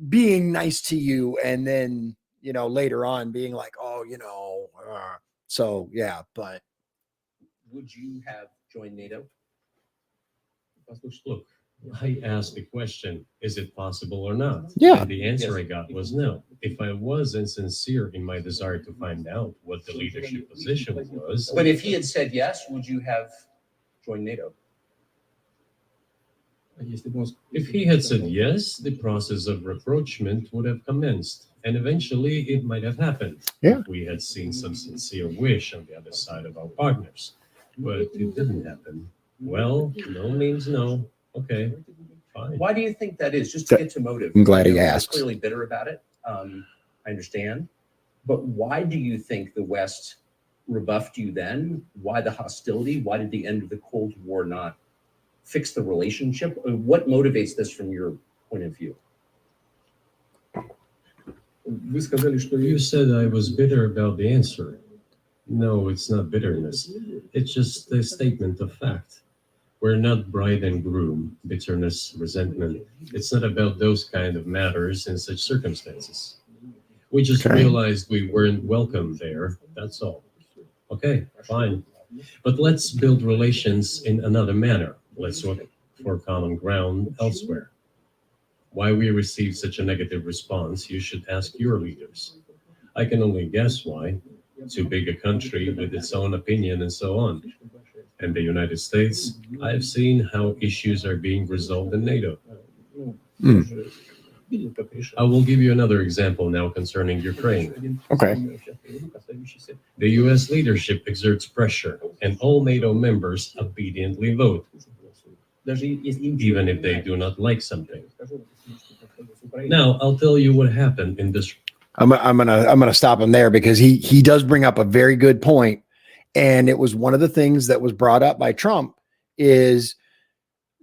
being nice to you. And then, later on being like, so yeah, but Would you have joined NATO? Look, I asked the question, is it possible or not? Yeah. And the answer Yes. I got was no. If I was insincere in my desire to find out what the leadership position was, But if he had said yes, would you have joined NATO? Если бы он... if he had said yes, the process of rapprochement would have commenced. And eventually it might have happened. Yeah. If we had seen some sincere wish on the other side of our partners. But it didn't happen. Well, no means no. Okay, fine. Why do you think that is? Just to get to motive. I'm glad he You're asked. Clearly bitter about it. I understand. But why do you think the West rebuffed you then? Why the hostility? Why did the end of the Cold War not fix the relationship? What motivates this from your point of view? Вы сказали, что... You said I was bitter about the answer. No, it's not bitterness. It's just a statement of fact. We're not bride and groom, bitterness, resentment. It's not about those kind of matters in such circumstances. We just Okay. realized we weren't welcome there. That's all. Okay, fine. But let's build relations in another manner. Let's look for common ground elsewhere. Why we received such a negative response, you should ask your leaders. I can only guess why. Too big a country with its own opinion and so on. And the United States, I've seen how issues are being resolved in NATO. Ну, уже видел, как решают. I will give you another example now concerning Ukraine. Okay. Касающийся... The US leadership exerts pressure, and all NATO members obediently vote, Даже если им even if they do not like something. скажу, с Украиной. Now, I'll tell you what happened in this. I'm gonna stop him there, because he does bring up a very good point. And it was one of the things that was brought up by Trump is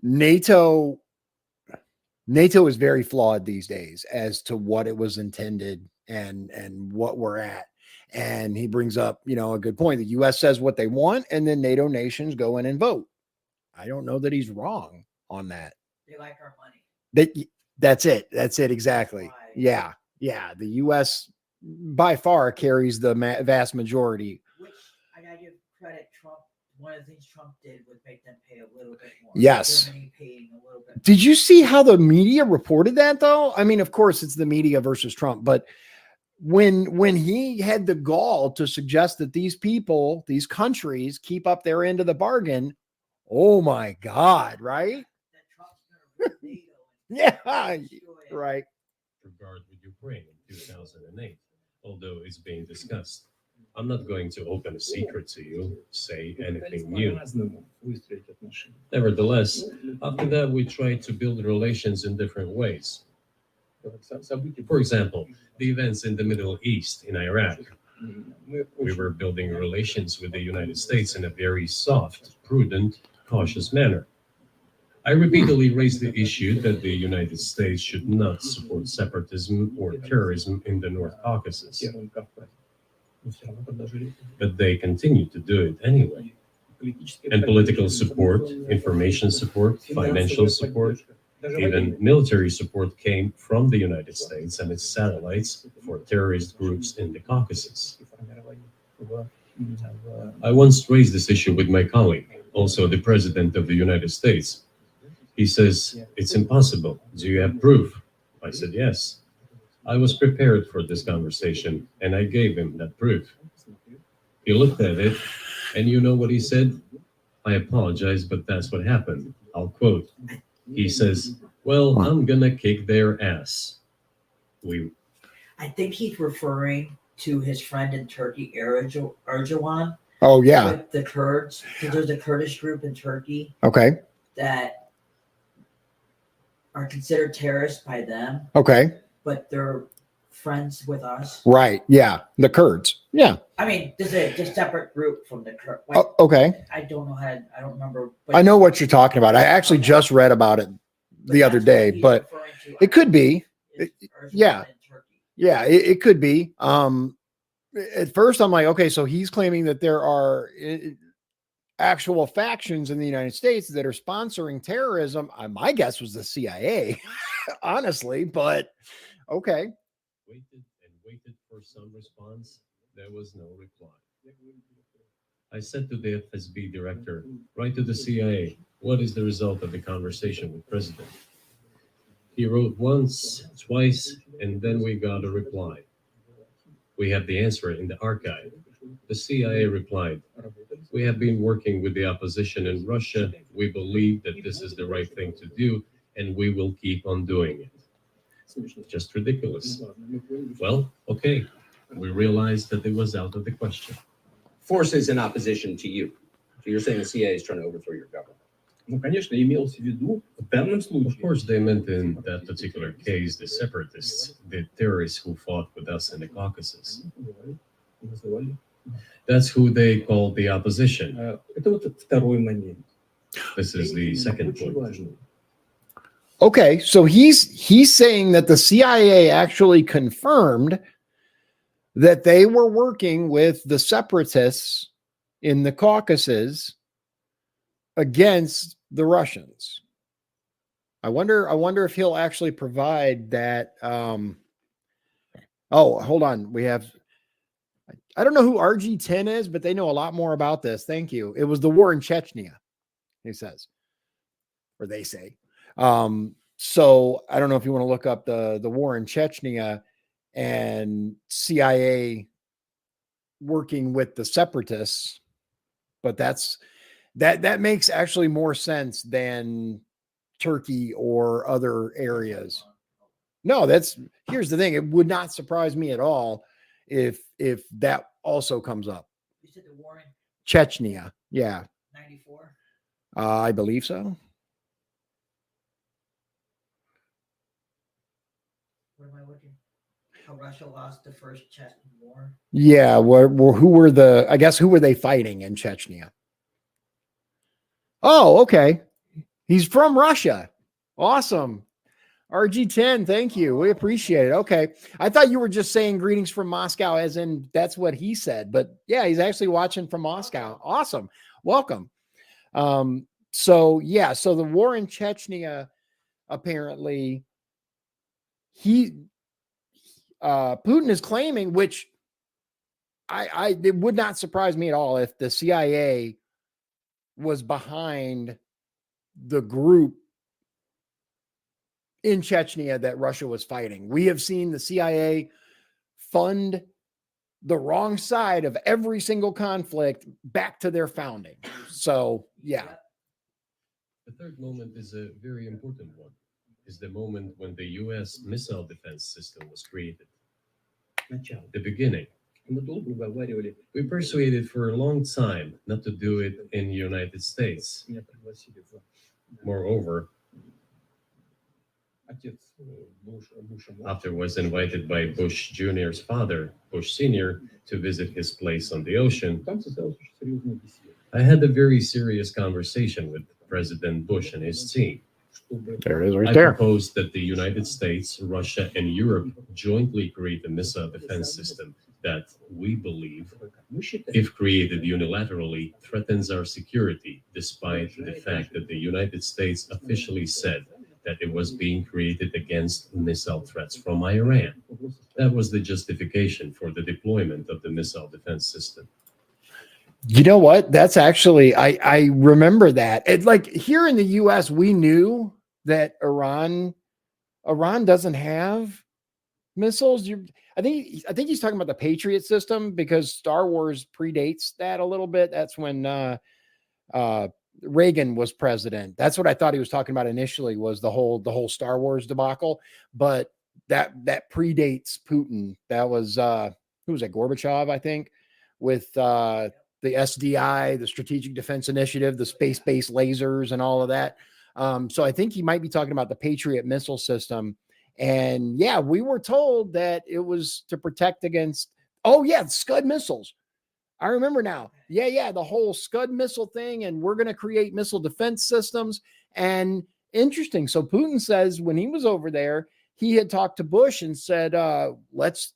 NATO is very flawed these days as to what it was intended and what we're at. And he brings up, a good point. The US says what they want, and then NATO nations go in and vote. I don't know that he's wrong on that. They like our money. That's it. Exactly. Right. Yeah. The US by far carries the vast majority. Which I gotta give credit. Trump one of the things Trump did was make them pay a little bit more. Yes. Germany paying a little bit. Did you see how the media reported that though? I mean, of course it's the media versus Trump, but when he had the gall to suggest that these people, these countries keep up their end of the bargain, oh my God, right? That Trump's gonna ruin NATO and Yeah, destroy it. right. regard with Ukraine in 2008, although it's being discussed. I'm not going to open a secret to you, say anything new. По-разному выстроить отношения. Nevertheless, after that, we tried to build relations in different ways. События For example, the events in the Middle East, in Iraq, мы we очень were building relations with the United States in a very soft, prudent, cautious manner. I repeatedly raised the issue that the United States should not support separatism or terrorism in the North Caucasus, Северном Кавказе. Но всё равно продолжили. but they continued to do it anyway. Политическая And political поддержка, support, информационная information support, financial финансовая support, поддержка, даже even военная. military support came from the United States and its satellites for terrorist groups in the Caucasus. I once raised this issue with my colleague, also the President of the United States. He says, "It's impossible. Do you have proof?" I said, "Yes." I was prepared for this conversation, and I gave him that proof. He looked at it, and you know what he said? "I apologize, but that's what happened." I'll quote. He says, "Well, I'm gonna kick their ass." I think he's referring to his friend in Turkey, Erdogan, Oh yeah. with the Kurds. Because there's a Kurdish group in Turkey Okay. that are considered terrorists by them, Okay. but they're friends with us. Right. Yeah. The Kurds. Yeah. I mean, this is a separate group from the Kurds. Like, Oh, okay. I don't know how. I don't remember. But I know what you're talking about. I actually just read about it the other that's what day, he's but referring to, it could be. is Erdogan yeah. in Turkey. Yeah, it could be. At first, I'm like, okay, so he's claiming that there are actual factions in the United States that are sponsoring terrorism. My guess was the CIA, honestly, but okay. Waited and waited for some response. There was no reply. I said to the FSB director, "Write to the CIA. What is the result of the conversation with President?" He wrote once, twice, and then we got a reply. We have the answer in the archive. The CIA replied, "We have been working with the opposition in Russia. We believe that this is the right thing to do, and we will keep on doing it." Just ridiculous. Well, okay. We realized that it was out of the question. Forces in opposition to you. So you're saying the CIA is trying to overthrow your government. Ну, конечно, имелось в виду в данном Of случае. course, they meant in that particular case the separatists, the terrorists who fought with us in the Caucasus. Называли. That's who they called the opposition. Это вот второй момент. This is the second Очень point. важный. Okay, so he's saying that the CIA actually confirmed that they were working with the separatists in the Caucasus against the Russians. I wonder if he'll actually provide that. Oh, hold on. I don't know who RG10 is, but they know a lot more about this. Thank you. It was the war in Chechnya, he says, or they say. So I don't know if you want to look up the war in Chechnya and CIA working with the separatists, but that makes actually more sense than Turkey or other areas. No, here's the thing. It would not surprise me at all if that also comes up. You said the war in Chechnya. Yeah. 94. I believe so. What am I looking? How Russia lost the first Chechen war. Yeah. Who were they fighting in Chechnya? Oh, okay. He's from Russia. Awesome. RG10, thank you. We appreciate it. Okay. I thought you were just saying greetings from Moscow, as in that's what he said. But yeah, he's actually watching from Moscow. Awesome. Welcome. So the war in Chechnya, apparently, Putin is claiming, which it would not surprise me at all if the CIA was behind the group in Chechnya that Russia was fighting. We have seen the CIA fund the wrong side of every single conflict back to their founding. So, yeah. The third moment is a very important one. Is the moment when the U.S. missile defense system was created. Начало. The beginning. Мы долго уговаривали. We persuaded for a long time not to do it in the United States. Меня пригласили в Moreover, отец Буша. after was invited by Bush Jr.'s father, Bush Sr., to visit his place on the ocean, Там состоялась очень серьезная беседа. I had a very serious conversation with President Bush and his team. Чтобы There it is right I there. proposed that the United States, Russia, and Europe jointly create a missile defense system that we believe, мы считаем, if created unilaterally, threatens our security, despite the fact that the United States officially said that it was being created against missile threats from Iran. That was the justification for the deployment of the missile defense system. You know what? That's actually, I remember that. It, like here in the US, we knew that Iran doesn't have missiles. I think he's talking about the Patriot system because Star Wars predates that a little bit. That's when Reagan was president. That's what I thought he was talking about initially, was the whole Star Wars debacle. But that predates Putin. That was who was that? Gorbachev, I think, with the SDI, the Strategic Defense Initiative, the space-based lasers and all of that. So I think he might be talking about the Patriot missile system. And yeah, we were told that it was to protect against, Scud missiles. I remember now. Yeah, the whole Scud missile thing. And we're going to create missile defense systems. And interesting. So Putin says when he was over there, he had talked to Bush and said, let's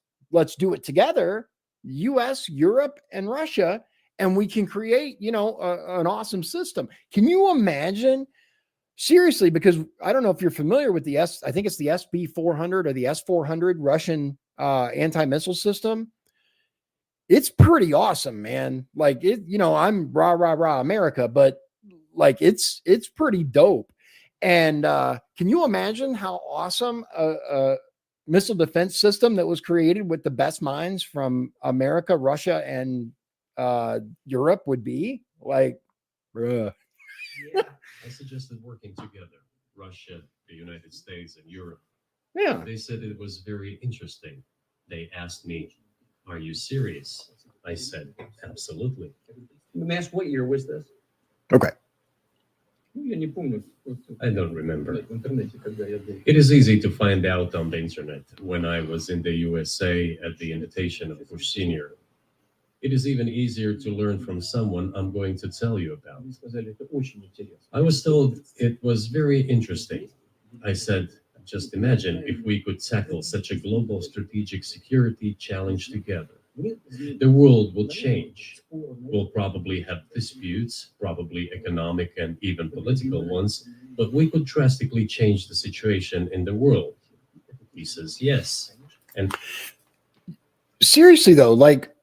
do it together, US, Europe, and Russia. And we can create, an awesome system. Can you imagine? Seriously, because I don't know if you're familiar with I think it's the SB-400 or the S-400 Russian anti-missile system. It's pretty awesome, man. Like it, I'm rah America, but like it's pretty dope. And can you imagine how awesome a missile defense system that was created with the best minds from America, Russia, and Europe would be? Like, bruh. Yeah. I suggested working together, Russia, the United States, and Europe. Yeah. They said it was very interesting. They asked me, "Are you serious?" I said, "Absolutely." Let me ask, what year was this? Okay. Ну, я не помню. I don't remember. В интернете, когда я был. It is easy to find out on the internet. When I was in the USA at the invitation of Bush Sr., it is even easier to learn from someone I'm going to tell you about. Вы сказали, это очень интересно. I was told it was very interesting. I said, just imagine if we could tackle such a global strategic security challenge together. The world will change. We'll probably have disputes, probably economic and even political ones, but we could drastically change the situation in the world. He says, yes. And Seriously, though, like,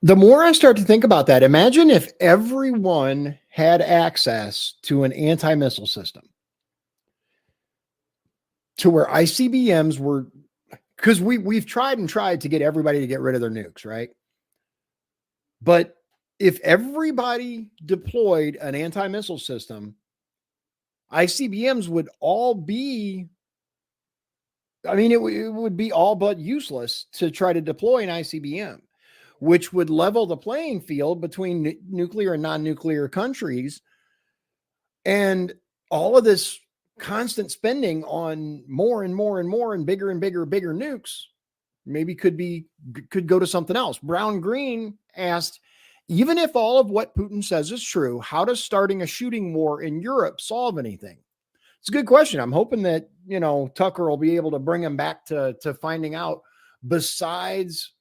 the more I start to think about that, imagine if everyone had access to an anti-missile system, to where ICBMs were, because we've tried to get everybody to get rid of their nukes, right? But if everybody deployed an anti-missile system, ICBMs would all be, it would be all but useless to try to deploy an ICBM, which would level the playing field between nuclear and non-nuclear countries. And all of this constant spending on more and more and more and bigger nukes maybe could go to something else. Brown Green asked, even if all of what Putin says is true, how does starting a shooting war in Europe solve anything? It's a good question. I'm hoping that, Tucker will be able to bring him back to finding out, besides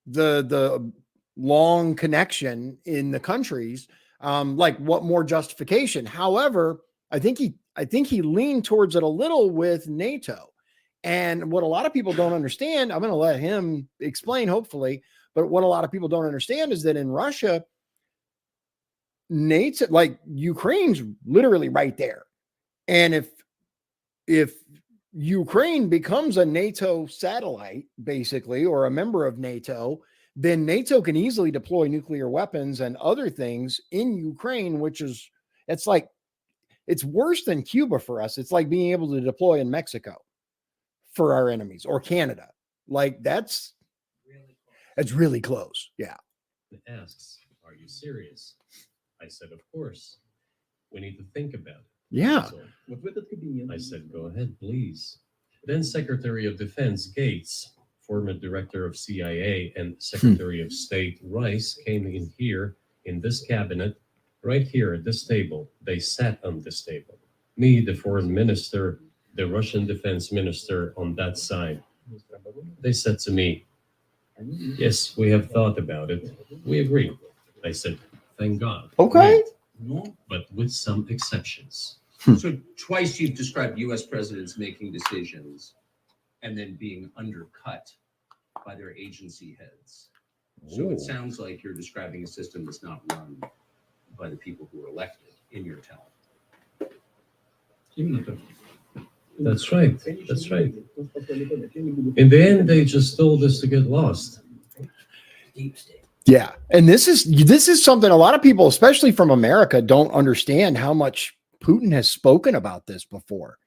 the long connection in the countries, like what more justification. However, I think he leaned towards it a little with NATO. And what a lot of people don't understand, I'm going to let him explain, hopefully, but what a lot of people don't understand is that in Russia, NATO, like Ukraine's literally right there. And if Ukraine becomes a NATO satellite, basically, or a member of NATO, then NATO can easily deploy nuclear weapons and other things in Ukraine, it's worse than Cuba for us. It's like being able to deploy in Mexico for our enemies, or Canada. Like that's really close. Yeah. It asks, "Are you serious?" I said, "Of course. We need to think about it." Yeah. So Вот в этот кабинет. I said, "Go ahead, please." Then Secretary of Defense Gates, former director of CIA, and Secretary of State Rice came in here in this cabinet, right here at this table. They sat on this table. Me, the foreign minister, the Russian defense minister on that side. They said to me, "Yes, we have thought about it. We agree." I said, "Thank God." Okay. No. But with some exceptions. So twice you've described U.S. presidents making decisions and then being undercut by their agency heads. So Ooh. it sounds like you're describing a system that's not run by the people who were elected in your town. Именно так. That's right. Конечно, That's не right. буду. Нас послали туда. Я не буду. In the end, they just told us to get lost. Deep state. Yeah. And this is something a lot of people, especially from America, don't understand how much Putin has spoken about this before.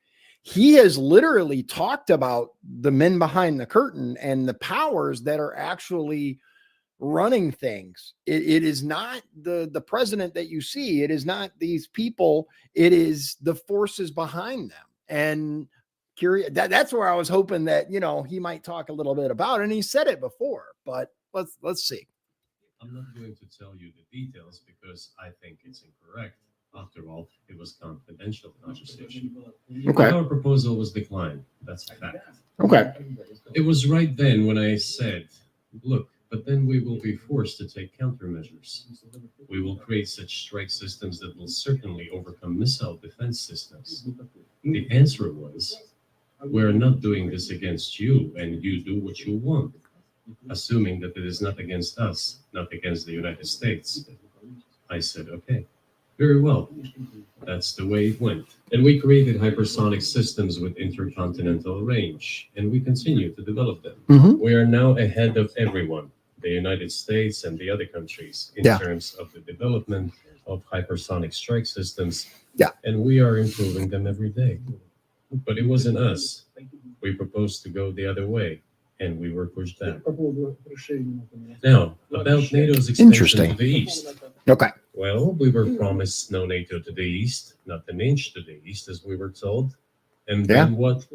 He has literally talked about the men behind the curtain and the powers that are actually running things. It is not the president that you see. It is not these people. It is the forces behind them. And curious, that's where I was hoping that, he might talk a little bit about it. And he said it before, but let's see. I'm not going to tell you the details because I think it's incorrect. After all, it was confidential conversation. Okay. Our proposal was declined. That's a fact. Okay. It was right then when I said, "Look, but then we will be forced to take countermeasures. We will create such strike systems that will certainly overcome missile defense systems." The answer was, "We're not doing this against you, and you do what you want," assuming that it is not against us, not against the United States. I said, "Okay, very well." That's the way it went. And we created hypersonic systems with intercontinental range, and we continue to develop them. Mhm. We are now ahead of everyone, the United States and the other countries, in Yeah. terms of the development of hypersonic strike systems. Yeah. And we are improving them every day. But it wasn't us. We proposed to go the other way, and we were pushed back. По поводу расширения, например. Now, about NATO's expansion Interesting. to the east. Okay. Well, we were promised no NATO to the east, not an inch to the east, as we were told. And then what?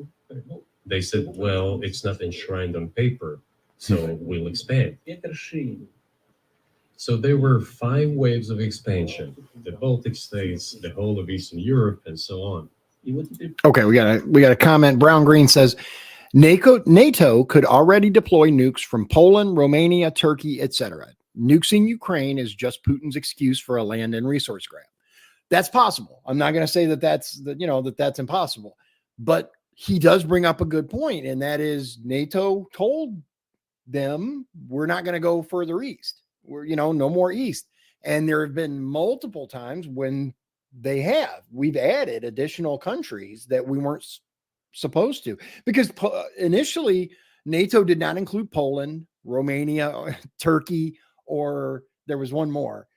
They said, "Well, it's not enshrined on paper, so we'll expand." Это расширение. So there were 5 waves of expansion: the Baltic states, the whole of Eastern Europe, and so on. И вот теперь Okay. We got a comment. Brown Green says NATO could already deploy nukes from Poland, Romania, Turkey, etc. Nukes in Ukraine is just Putin's excuse for a land and resource grab. That's possible. I'm not going to say that that's impossible, but he does bring up a good point, and that is NATO told them we're not going to go further east. We're no more east, and there have been multiple times when we've added additional countries that we weren't supposed to, because initially NATO did not include Poland, Romania, Turkey, or there was one more.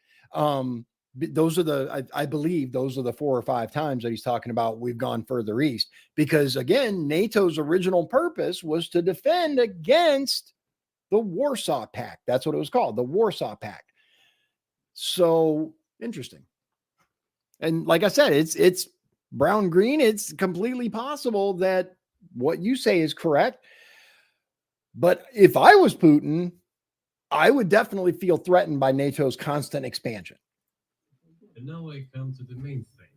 Those are I believe those are the 4 or 5 times that he's talking about we've gone further east, because again, NATO's original purpose was to defend against the Warsaw Pact. That's what it was called, the Warsaw Pact. So interesting. And like I said, it's Brown Green. It's completely possible that what you say is correct. But if I was Putin, I would definitely feel threatened by NATO's constant expansion. And now I come to the main thing.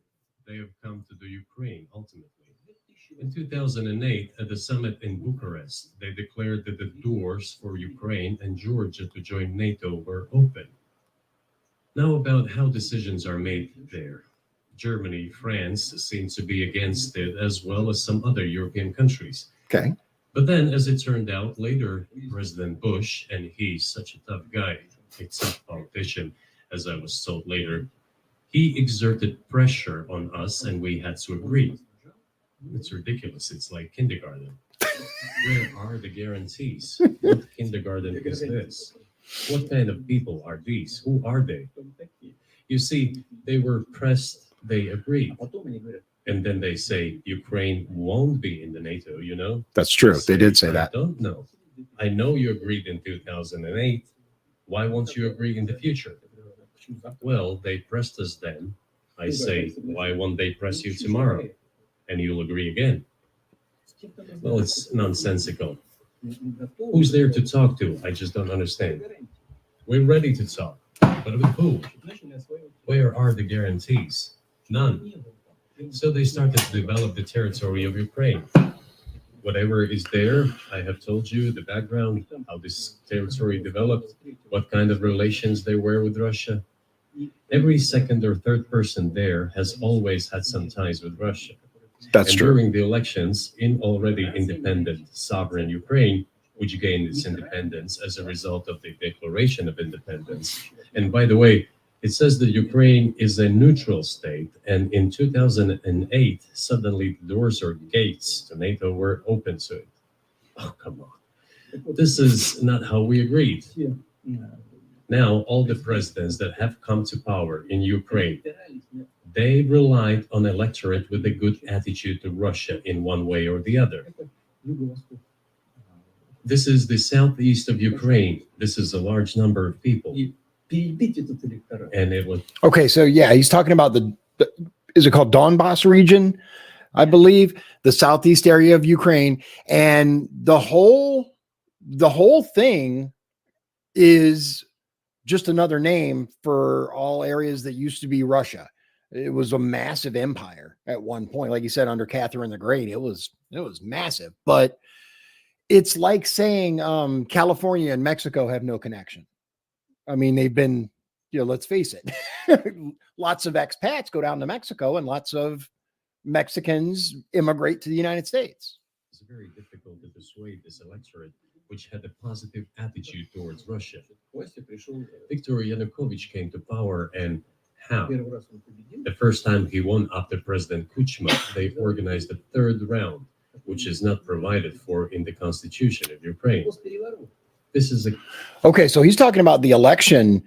They have come to the Ukraine, ultimately. In 2008, at the summit in Bucharest, they declared that the doors for Ukraine and Georgia to join NATO were open. Now about how decisions are made there. Germany, France seem to be against it, as well as some other European countries. Okay. But then, as it turned out, later, President Bush, and he's such a tough guy, a tough politician, as I was told later, He exerted pressure on us and we had to agree. It's ridiculous. It's like kindergarten. Where are the guarantees? What kindergarten is this? What kind of people are these? Who are they? You see, they were pressed, they agreed. And then they say, Ukraine won't be in the NATO, you know? That's true. They did say I that. don't know. I know you agreed in 2008. Why won't you agree in the future? Well, they pressed us then. I say, why won't they press you tomorrow? And you'll agree again. Well, it's nonsensical. Who's there to talk to? I just don't understand. We're ready to talk. But with who? Where are the guarantees? None. So they started to develop the territory of Ukraine. Whatever is there, I have told you the background, how this territory developed, what kind of relations they were with Russia. Every second or third person there has always had some ties with Russia. That's And true. during the elections in already independent, sovereign Ukraine, which gained its independence as a result of the Declaration of Independence. And by the way, it says that Ukraine is a neutral state, and in 2008, suddenly the doors or gates to NATO were open to it. Oh, come on. This is not how we agreed. Now, all the presidents that have come to power in Ukraine, they relied on electorate with a good attitude to Russia in one way or the other. This is the southeast of Ukraine. This is a large number of people. And it was Okay, so yeah, he's talking about the is it called Donbass region, I believe, the southeast area of Ukraine, and the whole thing is just another name for all areas that used to be Russia. It was a massive empire at one point, like you said, under Catherine the Great. It was massive, but it's like saying California and Mexico have no connection. I mean, they've been, let's face it, lots of expats go down to Mexico and lots of Mexicans immigrate to the United States. it's very difficult to persuade this electorate, which had a positive attitude towards Russia. Viktor Yanukovych came to power, and how? The first time he won after President Kuchma, they organized a third round, which is not provided for in the constitution of Ukraine. This is a Okay, so he's talking about the election,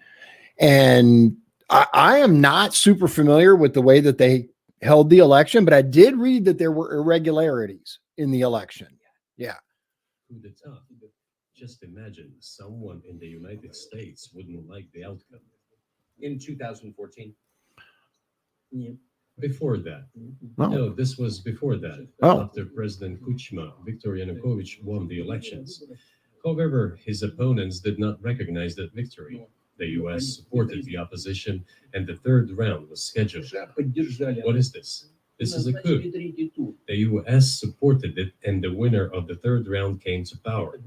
and I am not super familiar with the way that they held the election, but I did read that there were irregularities in the election. Yeah. coup d'etat. Just imagine someone in the United States wouldn't like the outcome. In 2014. Before that, Oh. no, this was before that. Oh. After President Kuchma, Viktor Yanukovych won the elections. However, his opponents did not recognize that victory. The U.S. supported the opposition, and the third round was scheduled. What is this? This is a coup. The U.S. supported it, and the winner of the third round came to power.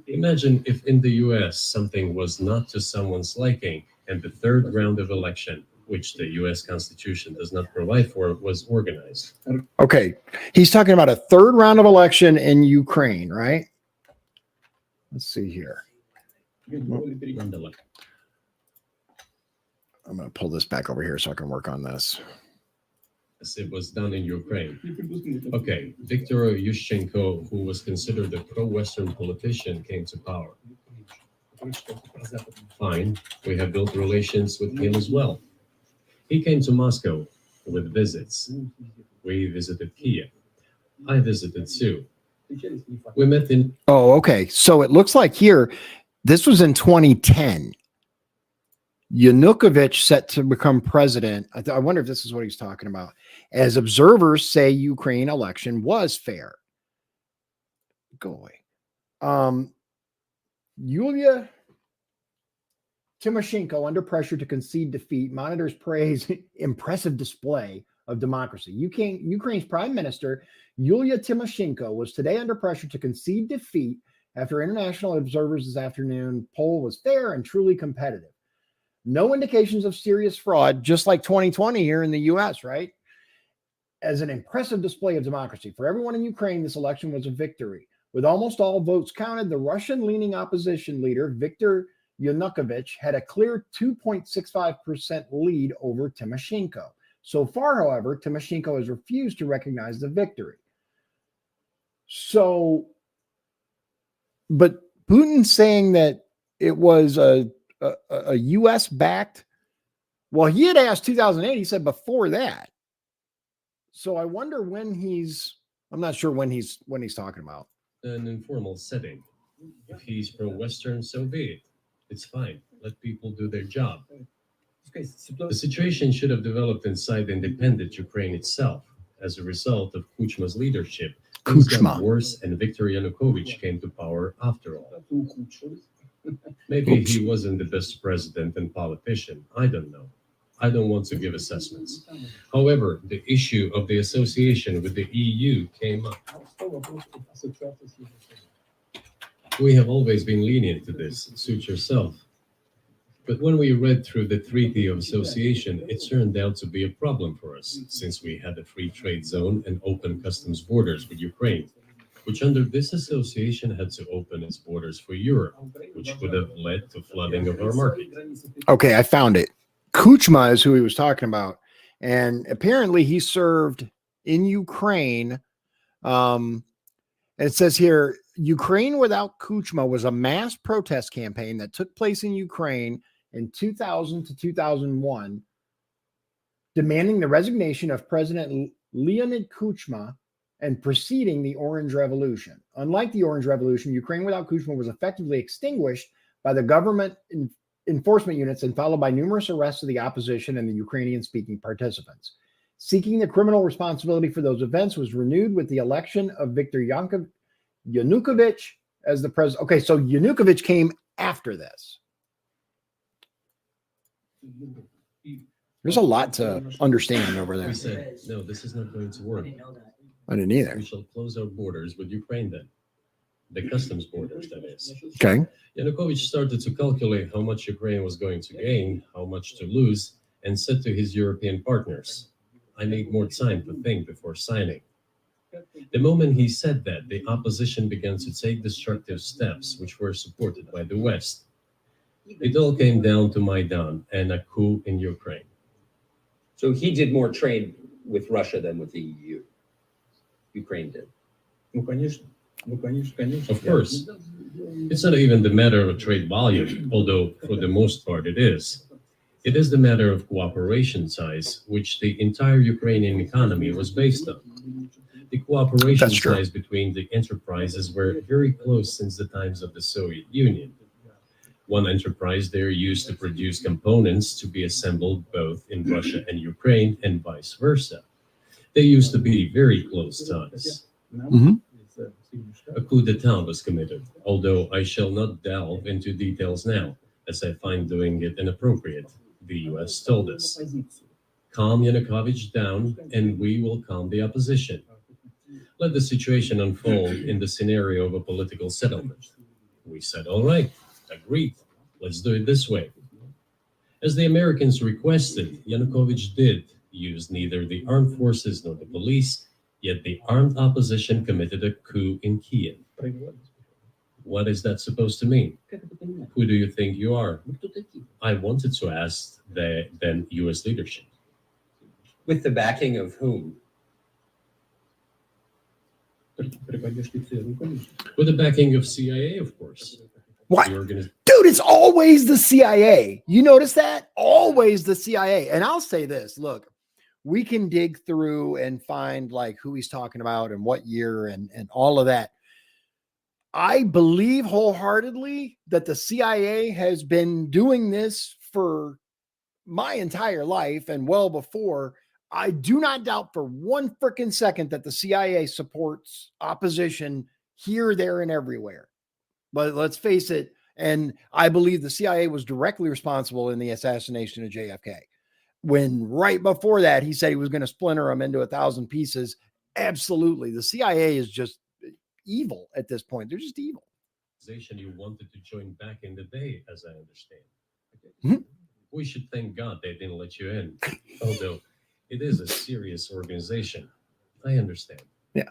Imagine if in the U.S. something was not to someone's liking, and the third round of election, which the U.S. Constitution does not provide for, was organized. Okay. He's talking about a third round of election in Ukraine, right? Let's see here. Nonetheless, I'm going to pull this back over here so I can work on this. it was done in Ukraine. Okay, Viktor Yushchenko, who was considered a pro-Western politician, came to power. Fine, we have built relations with him as well. He came to Moscow with visits. We visited Kiev. I visited too. We met in Oh, okay. So it looks like here, this was in 2010. Yanukovych set to become president. I wonder if this is what he's talking about. As observers say, Ukraine election was fair. Go away. Yulia Tymoshenko, under pressure to concede defeat, monitors praise impressive display of democracy. Ukraine's prime minister, Yulia Tymoshenko, was today under pressure to concede defeat after international observers this afternoon poll was fair and truly competitive. No indications of serious fraud, just like 2020 here in the U.S., right? As an impressive display of democracy. For everyone in Ukraine, this election was a victory. With almost all votes counted, the Russian-leaning opposition leader, Viktor Yanukovych had a clear 2.65% lead over Tymoshenko. So far, however, Tymoshenko has refused to recognize the victory. So, but Putin saying that it was a U.S. backed. Well, he had asked 2008. He said before that. So I wonder when I'm not sure when he's talking about. An informal setting. If he's pro-Western, so be it. It's fine. Let people do their job. The situation should have developed inside independent Ukraine itself. As a result of Kuchma's leadership, things got worse and Viktor Yanukovych came to power after all. Maybe he wasn't the best president and politician. I don't know. I don't want to give assessments. However, the issue of the association with the EU came up. We have always been lenient to this. Suit yourself. But when we read through the Treaty of Association, it turned out to be a problem for us, since we had a free trade zone and open customs borders with Ukraine, which under this association had to open its borders for Europe, which could have led to flooding of our market. Okay, I found it. Kuchma is who he was talking about. And apparently he served in Ukraine. And it says here, Ukraine without Kuchma was a mass protest campaign that took place in Ukraine in 2000 to 2001, demanding the resignation of President Leonid Kuchma and preceding the Orange Revolution. Unlike the Orange Revolution, Ukraine without Kuchma was effectively extinguished by the government enforcement units and followed by numerous arrests of the opposition and the Ukrainian-speaking participants. Seeking the criminal responsibility for those events was renewed with the election of Viktor Yanukovych as the president. Okay, so Yanukovych came after this. There's a lot to understand over there. We said, no, this is not going to work. I didn't either. We shall close our borders with Ukraine then. The customs borders, that is. Okay. Yanukovych started to calculate how much Ukraine was going to gain, how much to lose, and said to his European partners, I need more time to think before signing. The moment he said that, the opposition began to take destructive steps, which were supported by the West. It all came down to Maidan and a coup in Ukraine. So he did more trade with Russia than with the EU. Ukraine did. Of course. It's not even the matter of trade volume, although for the most part it is. It is the matter of cooperation ties, which the entire Ukrainian economy was based on. The cooperation ties between the enterprises were very close since the times of the Soviet Union. One enterprise there used to produce components to be assembled both in Russia and Ukraine and vice versa. They used to be very close ties. Mm-hmm. A coup d'etat was committed, although I shall not delve into details now, as I find doing it inappropriate, the US told us. Calm Yanukovych down, and we will calm the opposition. Let the situation unfold in the scenario of a political settlement. We said, all right, agreed, let's do it this way. As the Americans requested, Yanukovych did use neither the armed forces nor the police, yet the armed opposition committed a coup in Kiev. What is that supposed to mean? Who do you think you are? I wanted to ask the then US leadership. With the backing of whom? With the backing of CIA, of course. What? Dude, it's always the CIA. You notice that? Always the CIA. And I'll say this, look, we can dig through and find like who he's talking about and what year and all of that. I believe wholeheartedly that the CIA has been doing this for my entire life and well before. I do not doubt for one freaking second that the CIA supports opposition here, there, and everywhere. But let's face it, and I believe the CIA was directly responsible in the assassination of JFK. When right before that, he said he was going to splinter them into 1,000 pieces. Absolutely. The CIA is just evil at this point. They're just evil. You wanted to join back in the day, as I understand. Mm-hmm. We should thank God they didn't let you in, although it is a serious organization. I understand. Yeah.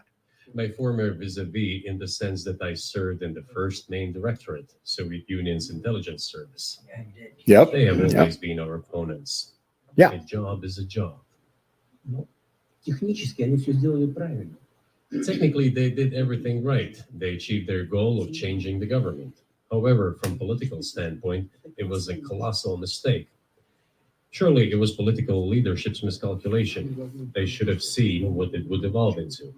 My former vis-a-vis in the sense that I served in the first main directorate, Soviet Union's intelligence service. Yeah, he did. Yep. They have always been our opponents. Yeah. A job is a job. Но технически они все сделали правильно. Technically, they did everything right. They achieved their goal of changing the government. However, from political standpoint, it was a colossal mistake. Surely it was political leadership's miscalculation. They should have seen what it would evolve into.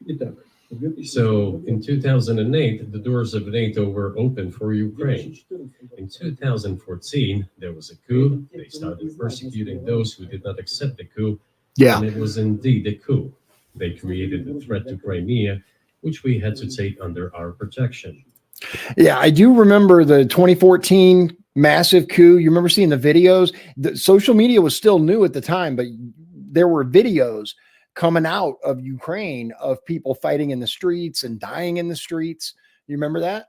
Итак, в 2014 So, in 2008, the doors of NATO were open for Ukraine. In 2014, there was a coup. They started persecuting those who did not accept the coup. Yeah. And it was indeed a coup. They created a threat to Crimea, which we had to take under our protection. Yeah, I do remember the 2014 massive coup. You remember seeing the videos? The social media was still new at the time, but there were videos coming out of Ukraine of people fighting in the streets and dying in the streets. You remember that?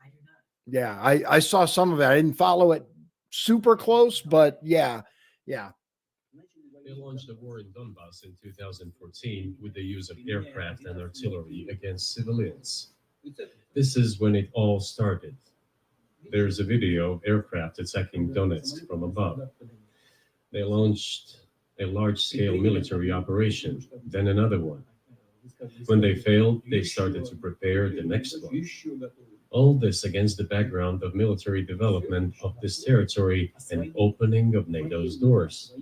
I do not. Yeah, I saw some of it. I didn't follow it super close, but yeah. They launched a war in Donbass in 2014 with the use of aircraft and artillery against civilians. This is when it all started. There's a video of aircraft attacking Donetsk from above. They launched a large-scale military operation, then another one. When they failed, they started to prepare the next one. All this against the background of military development of this territory and opening of NATO's doors.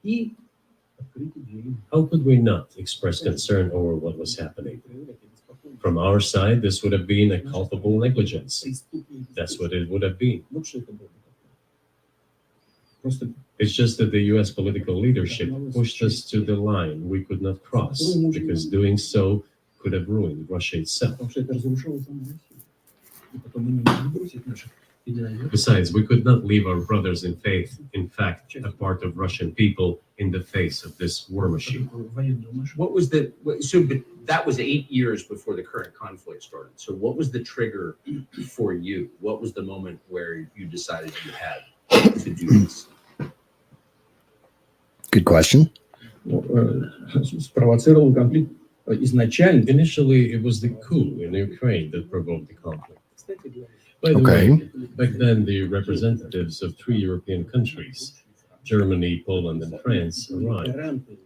И открытие двери. How could we not express concern over what was happening? From our side, this would have been a culpable negligence. That's what it would have been. Вот что это было. Просто It's just that the US political leadership pushed us to the line we could not cross, because doing so could have ruined Russia itself. потому что это разрушало саму Россию. И потом мы не можем бросить наших федеральных. Besides, we could not leave our brothers in faith, in fact, a part of Russian people, in the face of this war machine. Военную машину. But that was 8 years before the current conflict started. So what was the trigger for you? What was the moment where you decided you had to do this? Good question. Ну, спровоцировал конфликт изначально. Initially, it was the coup in Ukraine that provoked the conflict. Кстати говоря, By the Okay. way, back then the representatives of 3 European countries, Germany, Poland, and France, arrived. гаранты.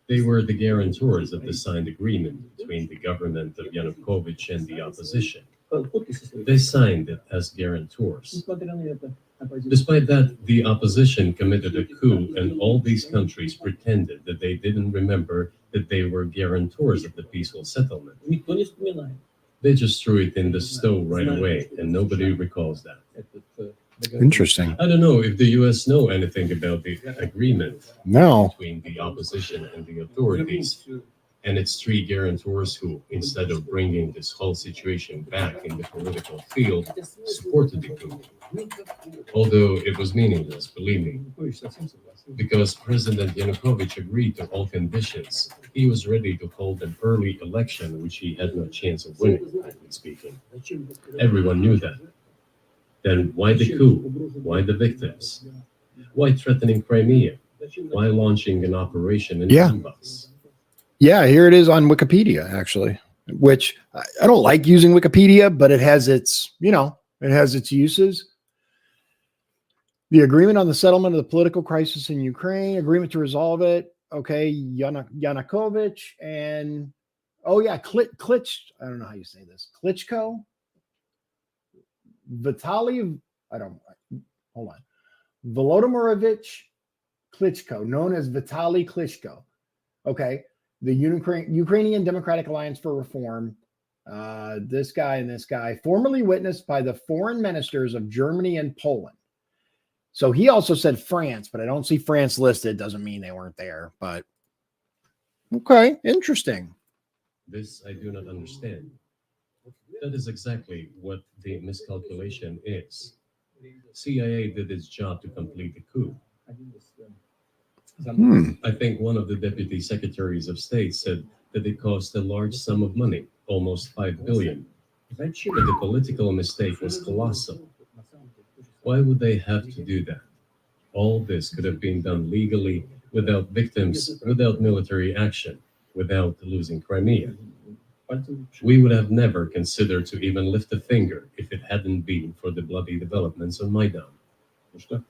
They were the guarantors of the signed agreement between the government of Yanukovych and the opposition. Подписи свои. They signed it as guarantors. Несмотря на это, оппозиция. Despite that, the opposition committed a coup, and all these countries pretended that they didn't remember that they were guarantors of the peaceful settlement. Никто не вспоминает They just threw it in the stove right away, and nobody recalls that. этот договор. Interesting. I don't know if the US know anything about the agreement No. between the opposition and the authorities, and its 3 guarantors who, instead of bringing this whole situation back in the political field, supported the coup. Although it was meaningless, believe me, Ой, совсем согласен. because President Yanukovych agreed to all conditions. He was ready to hold an early election, which he had no chance of winning, frankly speaking. Зачем это сказать? Everyone knew that. Then why the coup? Why the victims? Why threatening Crimea? Зачем Why launching an operation in Yeah. Donbass? Yeah, here it is on Wikipedia, actually, which I don't like using Wikipedia, but it has its, it has its uses. The agreement on the settlement of the political crisis in Ukraine, agreement to resolve it. Okay, Yanukovych and Klitsch. I don't know how you say this. Klitschko, Vitaly. Hold on. Volodymyrovich Klitschko, known as Vitaly Klitschko. Okay, the Ukrainian Democratic Alliance for Reform. This guy and this guy, formerly witnessed by the foreign ministers of Germany and Poland. So he also said France, but I don't see France listed. Doesn't mean they weren't there, but okay, interesting. This I do not understand. That is exactly what the miscalculation is. CIA did its job to complete the coup. I think one of the deputy secretaries of state said that it cost a large sum of money, almost 5 billion. But the political mistake was colossal. Why would they have to do that? All this could have been done legally without victims, without military action, without losing Crimea. We would have never considered to even lift a finger if it hadn't been for the bloody developments on Maidan.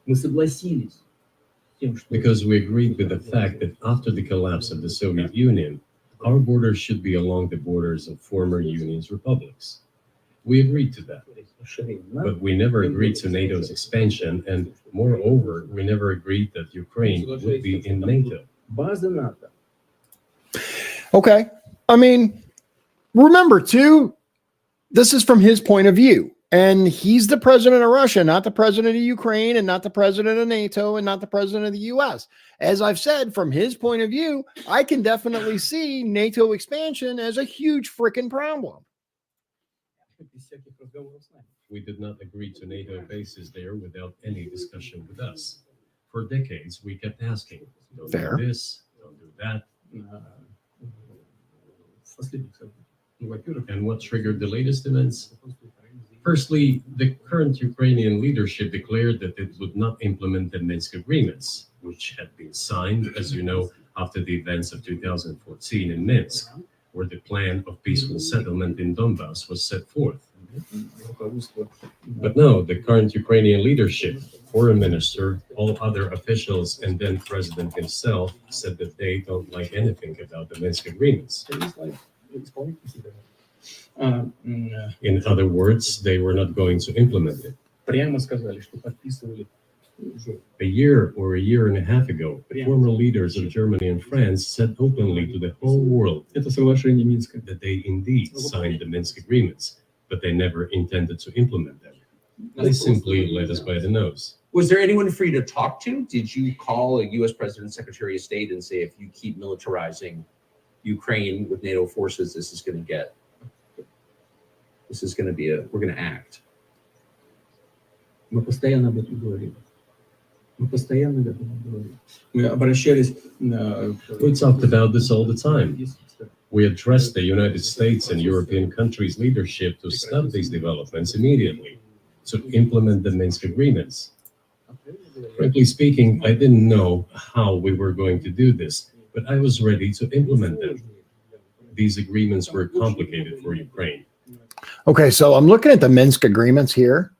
Мы согласились с тем, что Because we agreed with the fact that after the collapse of the Soviet Union, our borders should be along the borders of former Union's republics. We agreed to that. But we never agreed to NATO's expansion, and moreover, we never agreed that Ukraine would be in NATO. база НАТО. Okay. I mean, remember too, this is from his point of view. And he's the president of Russia, not the president of Ukraine, and not the president of NATO, and not the president of the US. As I've said, from his point of view, I can definitely see NATO expansion as a huge freaking problem. Без всяких разговоров с нами. We did not agree to NATO bases there without any discussion with us. For decades, we kept asking, don't Fair. do this, don't do that. С последних событий. Ну, во-первых, And what triggered the latest events? Firstly, the current Ukrainian leadership declared that it would not implement the Minsk agreements, which had been signed, as you know, after the events of 2014 in Minsk, where the plan of peaceful settlement in Donbass was set forth. руководство But no, the current Ukrainian leadership, foreign minister, all other officials, and then president himself said that they don't like anything about the Minsk agreements. In other words, they were not going to implement it. прямо сказали, что подписывали уже A year or a year and a half ago, former leaders of Germany and France said openly to the whole world это соглашение Минска. that they indeed signed the Minsk agreements, but they never intended to implement them. They simply led us by the nose. Was there anyone for you to talk to? Did you call a U.S. President, Secretary of State, and say, if you keep militarizing Ukraine with NATO forces, this is going to be we're going to act? Мы постоянно об этом говорили. Мы постоянно об этом говорили. Мы обращались на... We talked about this all the time. We addressed the United States and European countries' leadership to stop these developments immediately, to implement the Minsk agreements. Frankly speaking, I didn't know how we were going to do this, but I was ready to implement them. These agreements were complicated for Ukraine. Okay, so I'm looking at the Minsk agreements here,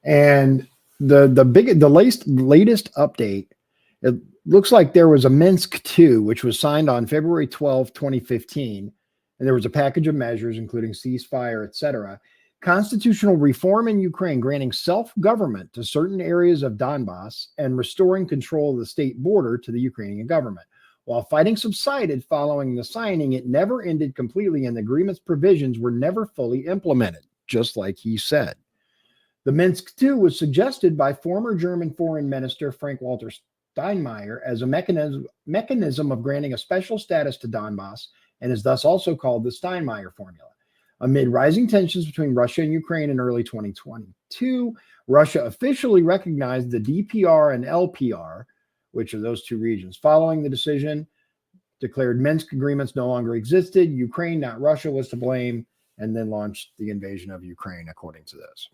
and the latest update, it looks like there was a Minsk 2, which was signed on February 12, 2015, and there was a package of measures, including ceasefire, etc., constitutional reform in Ukraine, granting self-government to certain areas of Donbass and restoring control of the state border to the Ukrainian government. While fighting subsided following the signing, it never ended completely, and the agreement's provisions were never fully implemented, just like he said. The Minsk 2 was suggested by former German Foreign Minister Frank-Walter Steinmeier as a mechanism of granting a special status to Donbass, and is thus also called the Steinmeier formula. Amid rising tensions between Russia and Ukraine in early 2022, Russia officially recognized the DPR and LPR, which are those two regions. Following the decision, declared Minsk agreements no longer existed. Ukraine, not Russia, was to blame, and then launched the invasion of Ukraine, according to this.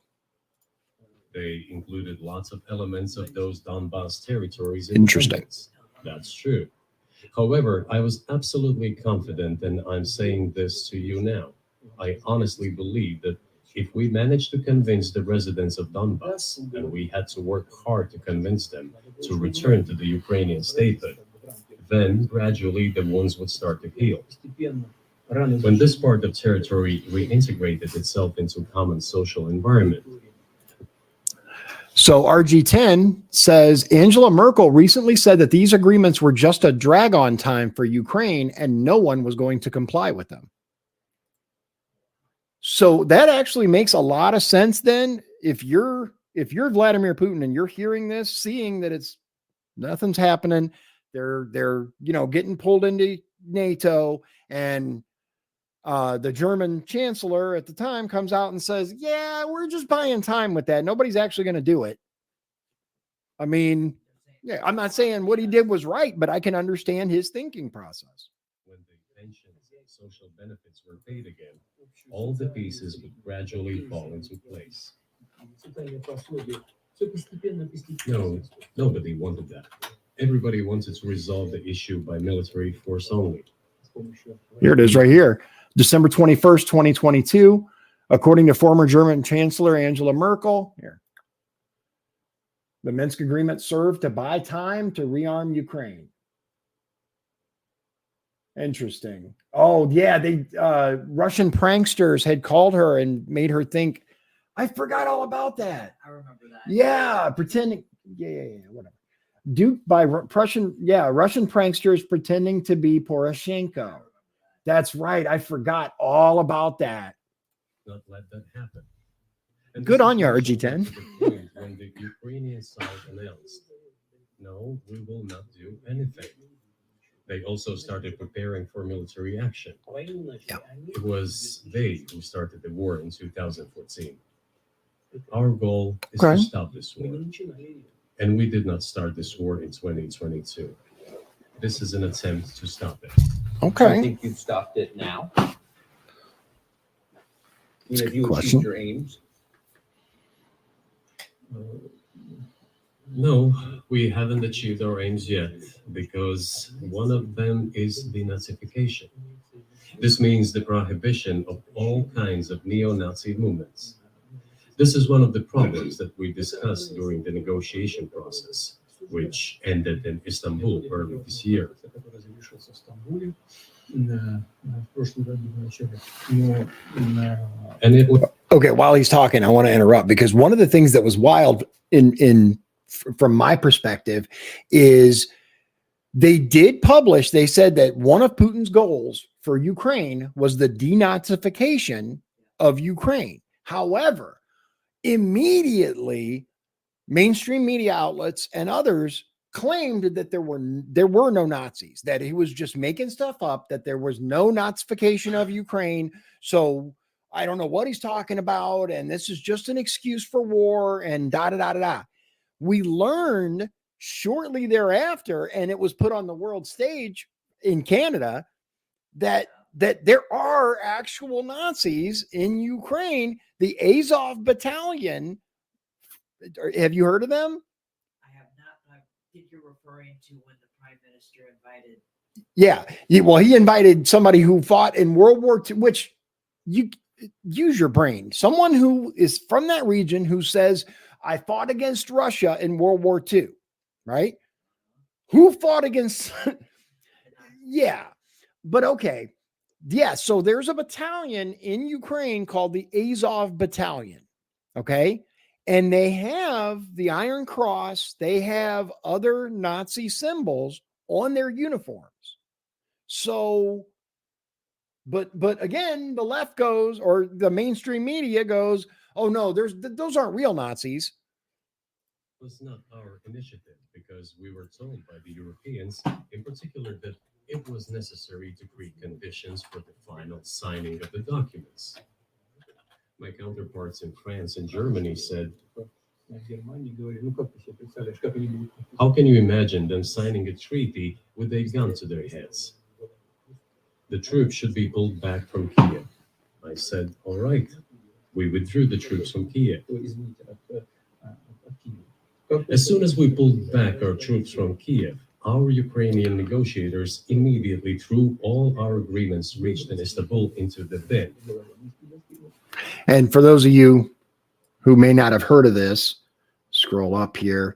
They included lots of elements of those Donbass territories. Interesting. That's true. However, I was absolutely confident, and I'm saying this to you now. I honestly believe that if we managed to convince the residents of Donbass, and we had to work hard to convince them to return to the Ukrainian statehood, then gradually the wounds would start to heal. When this part of territory reintegrated itself into a common social environment. So RG10 says Angela Merkel recently said that these agreements were just a drag-on time for Ukraine and no one was going to comply with them. So that actually makes a lot of sense then. If you're Vladimir Putin and you're hearing this, seeing that nothing's happening, they're getting pulled into NATO, and the German chancellor at the time comes out and says, yeah, we're just buying time with that. Nobody's actually going to do it. I mean, yeah, I'm not saying what he did was right, but I can understand his thinking process. When the pensions and social benefits were paid again, all the pieces would gradually fall into place. No, nobody wanted that. Everybody wanted to resolve the issue by military force only. Here it is right here. December 21st, 2022. According to former German Chancellor Angela Merkel, here. The Minsk agreement served to buy time to rearm Ukraine. Interesting. Oh, yeah. They Russian pranksters had called her and made her think, I forgot all about that. I remember that. Yeah, pretending. Yeah, whatever. Duped by Russian pranksters pretending to be Poroshenko. That's right. I forgot all about that. Not let that happen. And Good this on is you, actually RG10. to the point when the Ukrainian side announced, no, we will not do anything. They also started preparing for military action. Yeah. It was they who started the war in 2014. Our goal is Okay. to stop this war. And we did not start this war in 2022. This is an attempt to stop it. I Okay. think you've stopped it now. Have you question. achieved your aims? No, we haven't achieved our aims yet because one of them is denazification. This means the prohibition of all kinds of neo-Nazi movements. This is one of the problems that we discussed during the negotiation process, which ended in Istanbul early this year. And it was Okay, while he's talking, I want to interrupt because one of the things that was wild from my perspective is they did publish, they said that one of Putin's goals for Ukraine was the denazification of Ukraine. However, immediately mainstream media outlets and others claimed that there were no Nazis, that he was just making stuff up, that there was no Nazification of Ukraine. So I don't know what he's talking about, and this is just an excuse for war and da da da da da. We learned shortly thereafter, and it was put on the world stage in Canada, that there are actual Nazis in Ukraine. The Azov Battalion. Have you heard of them? I have not. I think you're referring to when the Prime Minister invited. Yeah. Well, he invited somebody who fought in World War II, which you use your brain. Someone who is from that region who says, I fought against Russia in World War II, right? Who fought against? Yeah. But okay. Yeah. So there's a battalion in Ukraine called the Azov Battalion. Okay. And they have the Iron Cross. They have other Nazi symbols on their uniforms. So, but again, the left goes, or the mainstream media goes, oh no, those aren't real Nazis. It was not our initiative because we were told by the Europeans, in particular, that it was necessary to create conditions for the final signing of the documents. My counterparts in France and Germany said, how can you imagine them signing a treaty with a gun to their heads? The troops should be pulled back from Kiev. I said, all right. We withdrew the troops from Kiev. As soon as we pulled back our troops from Kiev, our Ukrainian negotiators immediately threw all our agreements reached in Istanbul into the bin. And for those of you who may not have heard of this, scroll up here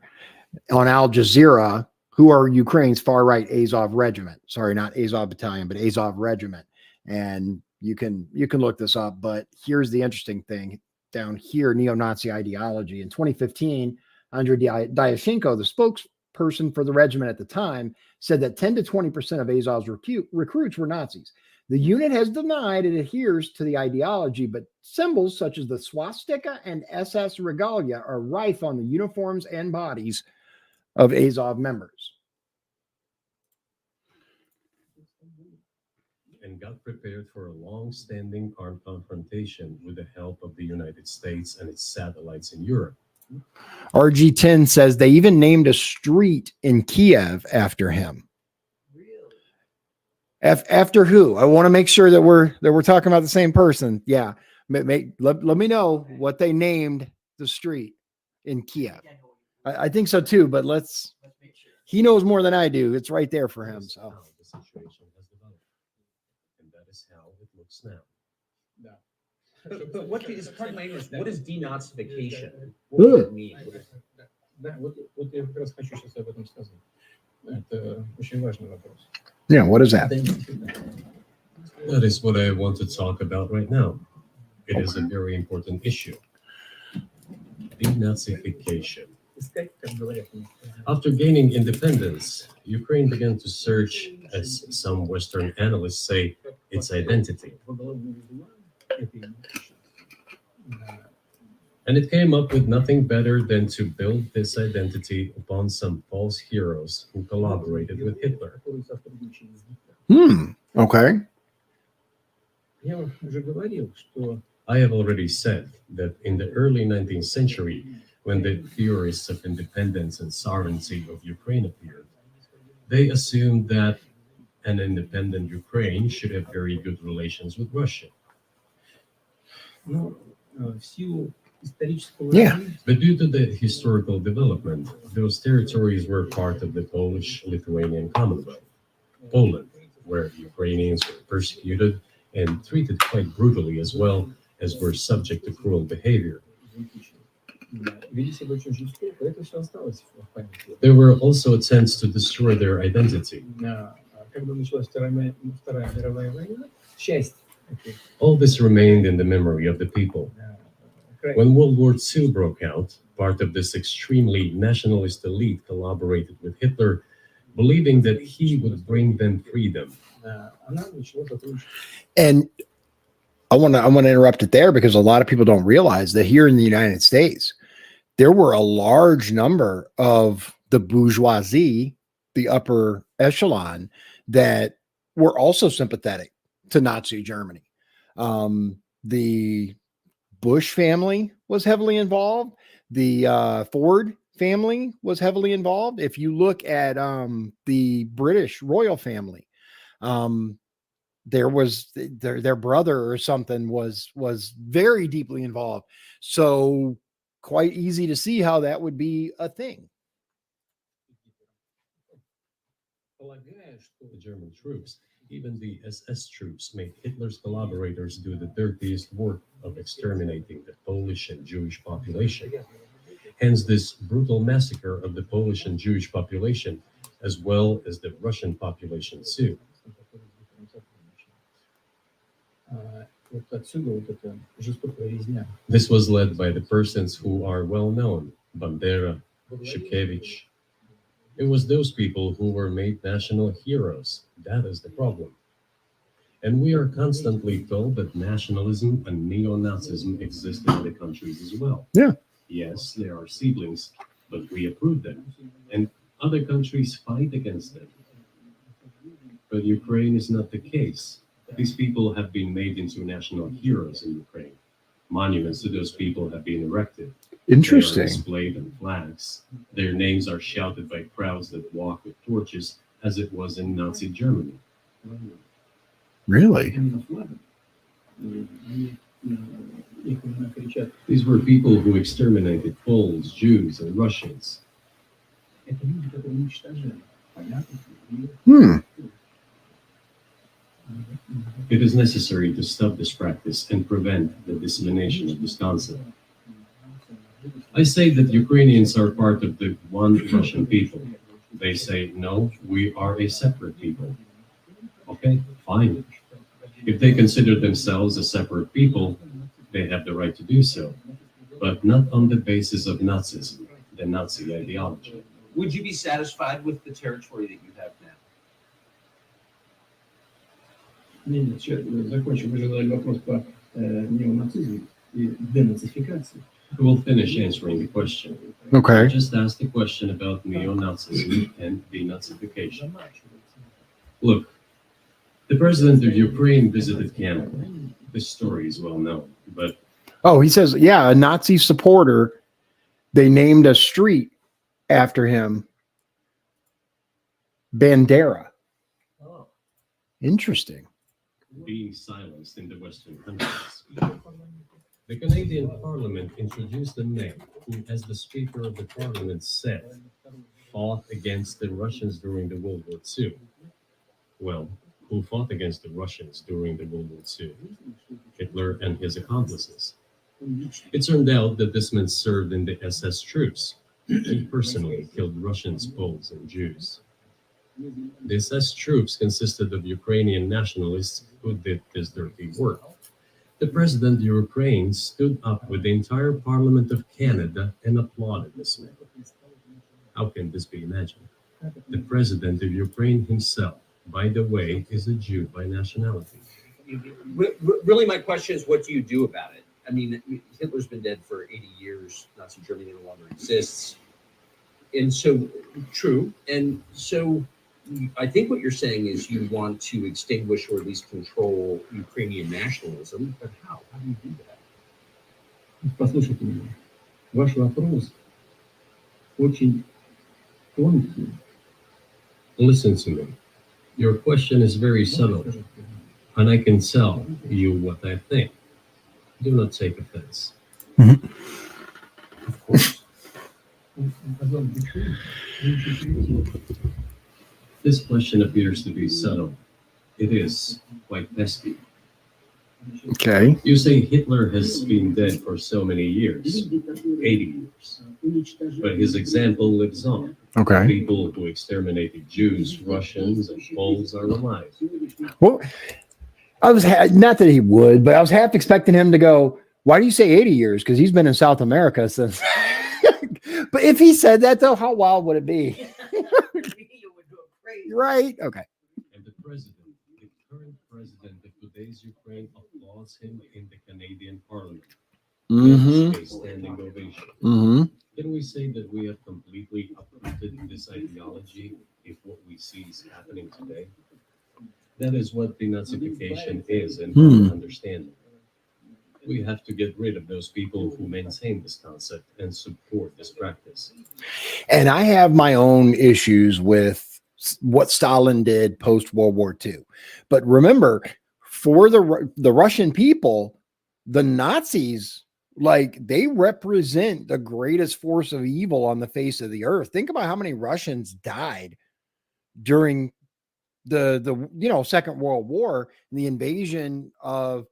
on Al Jazeera, who are Ukraine's far-right Azov regiment. Sorry, not Azov battalion, but Azov regiment. And you can look this up, but here's the interesting thing down here, neo-Nazi ideology. In 2015, Andrei Dyashenko, the spokesperson for the regiment at the time, said that 10 to 20% of Azov's recruits were Nazis. The unit has denied it adheres to the ideology, but symbols such as the swastika and SS regalia are rife on the uniforms and bodies of Azov members. And got prepared for a long-standing armed confrontation with the help of the United States and its satellites in Europe. RG10 says they even named a street in Kiev after him. After who? I want to make sure that we're talking about the same person. Yeah. Let me know what they named the street in Kiev. I think so too, but let's make sure. he knows more than I do. It's right there for him. That's So how the situation has developed. And that is how it looks now. But what is, pardon my English, what is denazification? What does it mean? What is- Да, вот я как раз хочу сейчас об этом сказать. Это очень важный вопрос. yeah, what is that? That is what I want to talk about right now. It is a very important issue. Denazification. Искать, как говорят. After gaining independence, Ukraine began to search, as some Western analysts say, its identity. And it came up with nothing better than to build this identity upon some false heroes who collaborated with Hitler. Okay. Я уже говорил, что I have already said that in the early 19th century, when the theorists of independence and sovereignty of Ukraine appeared, they assumed that an independent Ukraine should have very good relations with Russia. ну, в силу исторического Yeah. развития, But due to the historical development, those territories were part of the Polish-Lithuanian Commonwealth, Poland, where Ukrainians were persecuted and treated quite brutally, as well as were subject to cruel behavior. вели себя очень жестоко, это все осталось в памяти. There were also attempts to destroy their identity. Когда началась Вторая мировая война, часть этих, All this remained in the memory of the people. край- When World War II broke out, part of this extremely nationalist elite collaborated with Hitler, believing that he would bring them freedom. она начала сотрудничать. And I want to interrupt it there because a lot of people don't realize that here in the United States, there were a large number of the bourgeoisie, the upper echelon, that were also sympathetic to Nazi Germany. The Bush family was heavily involved. The Ford family was heavily involved. If you look at the British royal family, there was their brother or something was very deeply involved. So quite easy to see how that would be a thing. The German troops, even the SS troops, made Hitler's collaborators do the dirtiest work of exterminating the Polish and Jewish population. Hence, this brutal massacre of the Polish and Jewish population, as well as the Russian population too. Вот отсюда вот эта жестокая резня. This was led by the persons who are well known, Bandera, Shukevich. It was those people who were made national heroes. That is the problem. And we are constantly told that nationalism and neo-Nazism exist in other countries as well. Yeah. Yes, there are seedlings, but we approve them. And other countries fight against them. But Ukraine is not the case. These people have been made into national heroes in Ukraine. Monuments to those people have been erected. They are Interesting. displayed on flags. Their names are shouted by crowds that walk with torches, as it was in Nazi Germany. Really? Именно флагом. Они их именно кричат. These were people who exterminated Poles, Jews, and Russians. Это люди, которые уничтожали. Понятно? It is necessary to stop this practice and prevent the dissemination of this concept. I say that Ukrainians are part of the one Russian people. They say, no, we are a separate people. Okay, fine. If they consider themselves a separate people, they have the right to do so, but not on the basis of Nazism, the Nazi ideology. Would you be satisfied with the territory that you have now? Нет, сейчас закончим. Вы задали вопрос по неонацизму и денацификации. I will finish answering the question. I Okay. just asked the question about neo-Nazism and denazification. Look, the president of Ukraine visited Canada. This story is well known, but Oh, he says, yeah, a Nazi supporter. They named a street after him. Bandera. Interesting. being silenced in the Western countries. The Canadian Parliament introduced a man who, as the Speaker of the Parliament said, fought against the Russians during the World War II. Well, who fought against the Russians during the World War II? Hitler and his accomplices. It turned out that this man served in the SS troops. He personally killed Russians, Poles, and Jews. The SS troops consisted of Ukrainian nationalists who did this dirty work. The president of Ukraine stood up with the entire Parliament of Canada and applauded this man. How can this be imagined? The president of Ukraine himself, by the way, is a Jew by nationality. Really, my question is, what do you do about it? I mean, Hitler's been dead for 80 years. Nazi Germany no longer exists. And so, true. And so, I think what you're saying is you want to extinguish or at least control Ukrainian nationalism. But how? How do you do that? Послушайте меня. Ваш вопрос очень тонкий. Listen to me. Your question is very subtle, and I can tell you what I think. Do not take offense. Of course. This question appears to be subtle. It is quite pesky. Okay. You say Hitler has been dead for so many years, 80 years. But his example lives on. Okay. People who exterminated Jews, Russians, and Poles are alive. Well, I was not that he would, but I was half expecting him to go, why do you say 80 years? Because he's been in South America since. But if he said that, though, how wild would it be? You would go crazy. Right. Okay. And the current president of today's Ukraine applauds him in the Canadian Parliament. Mm-hmm. Gives a standing ovation. Mm-hmm. Can we say that we have completely uprooted this ideology if what we see is happening today? That is what denazification is and how to understand it. We have to get rid of those people who maintain this concept and support this practice. And I have my own issues with what Stalin did post World War II. But remember, for the Russian people, the Nazis, like, they represent the greatest force of evil on the face of the earth. Think about how many Russians died during the Second World War, and the invasion of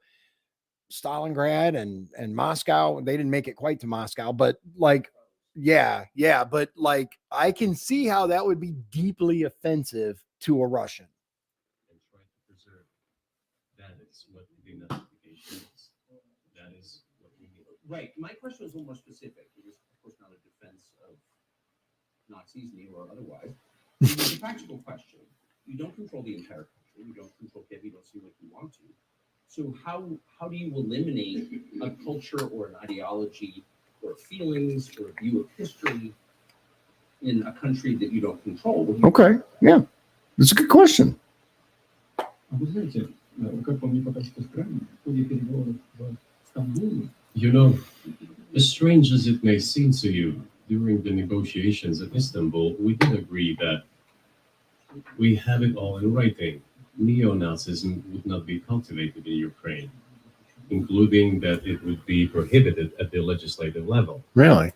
Stalingrad and Moscow. They didn't make it quite to Moscow, but like, yeah. But like, I can see how that would be deeply offensive to a Russian. And try to preserve. That is what denazification is. That is what we need. Right. My question was a little more specific. It was, of course, not a defense of Nazis, neo or otherwise. It was a practical question. You don't control the entire country. You don't control Kiev. You don't seem like you want to. So how do you eliminate a culture or an ideology or feelings or a view of history in a country that you don't control? Okay. Yeah. That's a good question. А вы знаете, как по мне покажется странно, в ходе переговоров в Стамбуле. You know, as strange as it may seem to you, during the negotiations at Istanbul, we did agree that we have it all in writing. Neo-Nazism would not be cultivated in Ukraine, including that it would be prohibited at the legislative level. Really?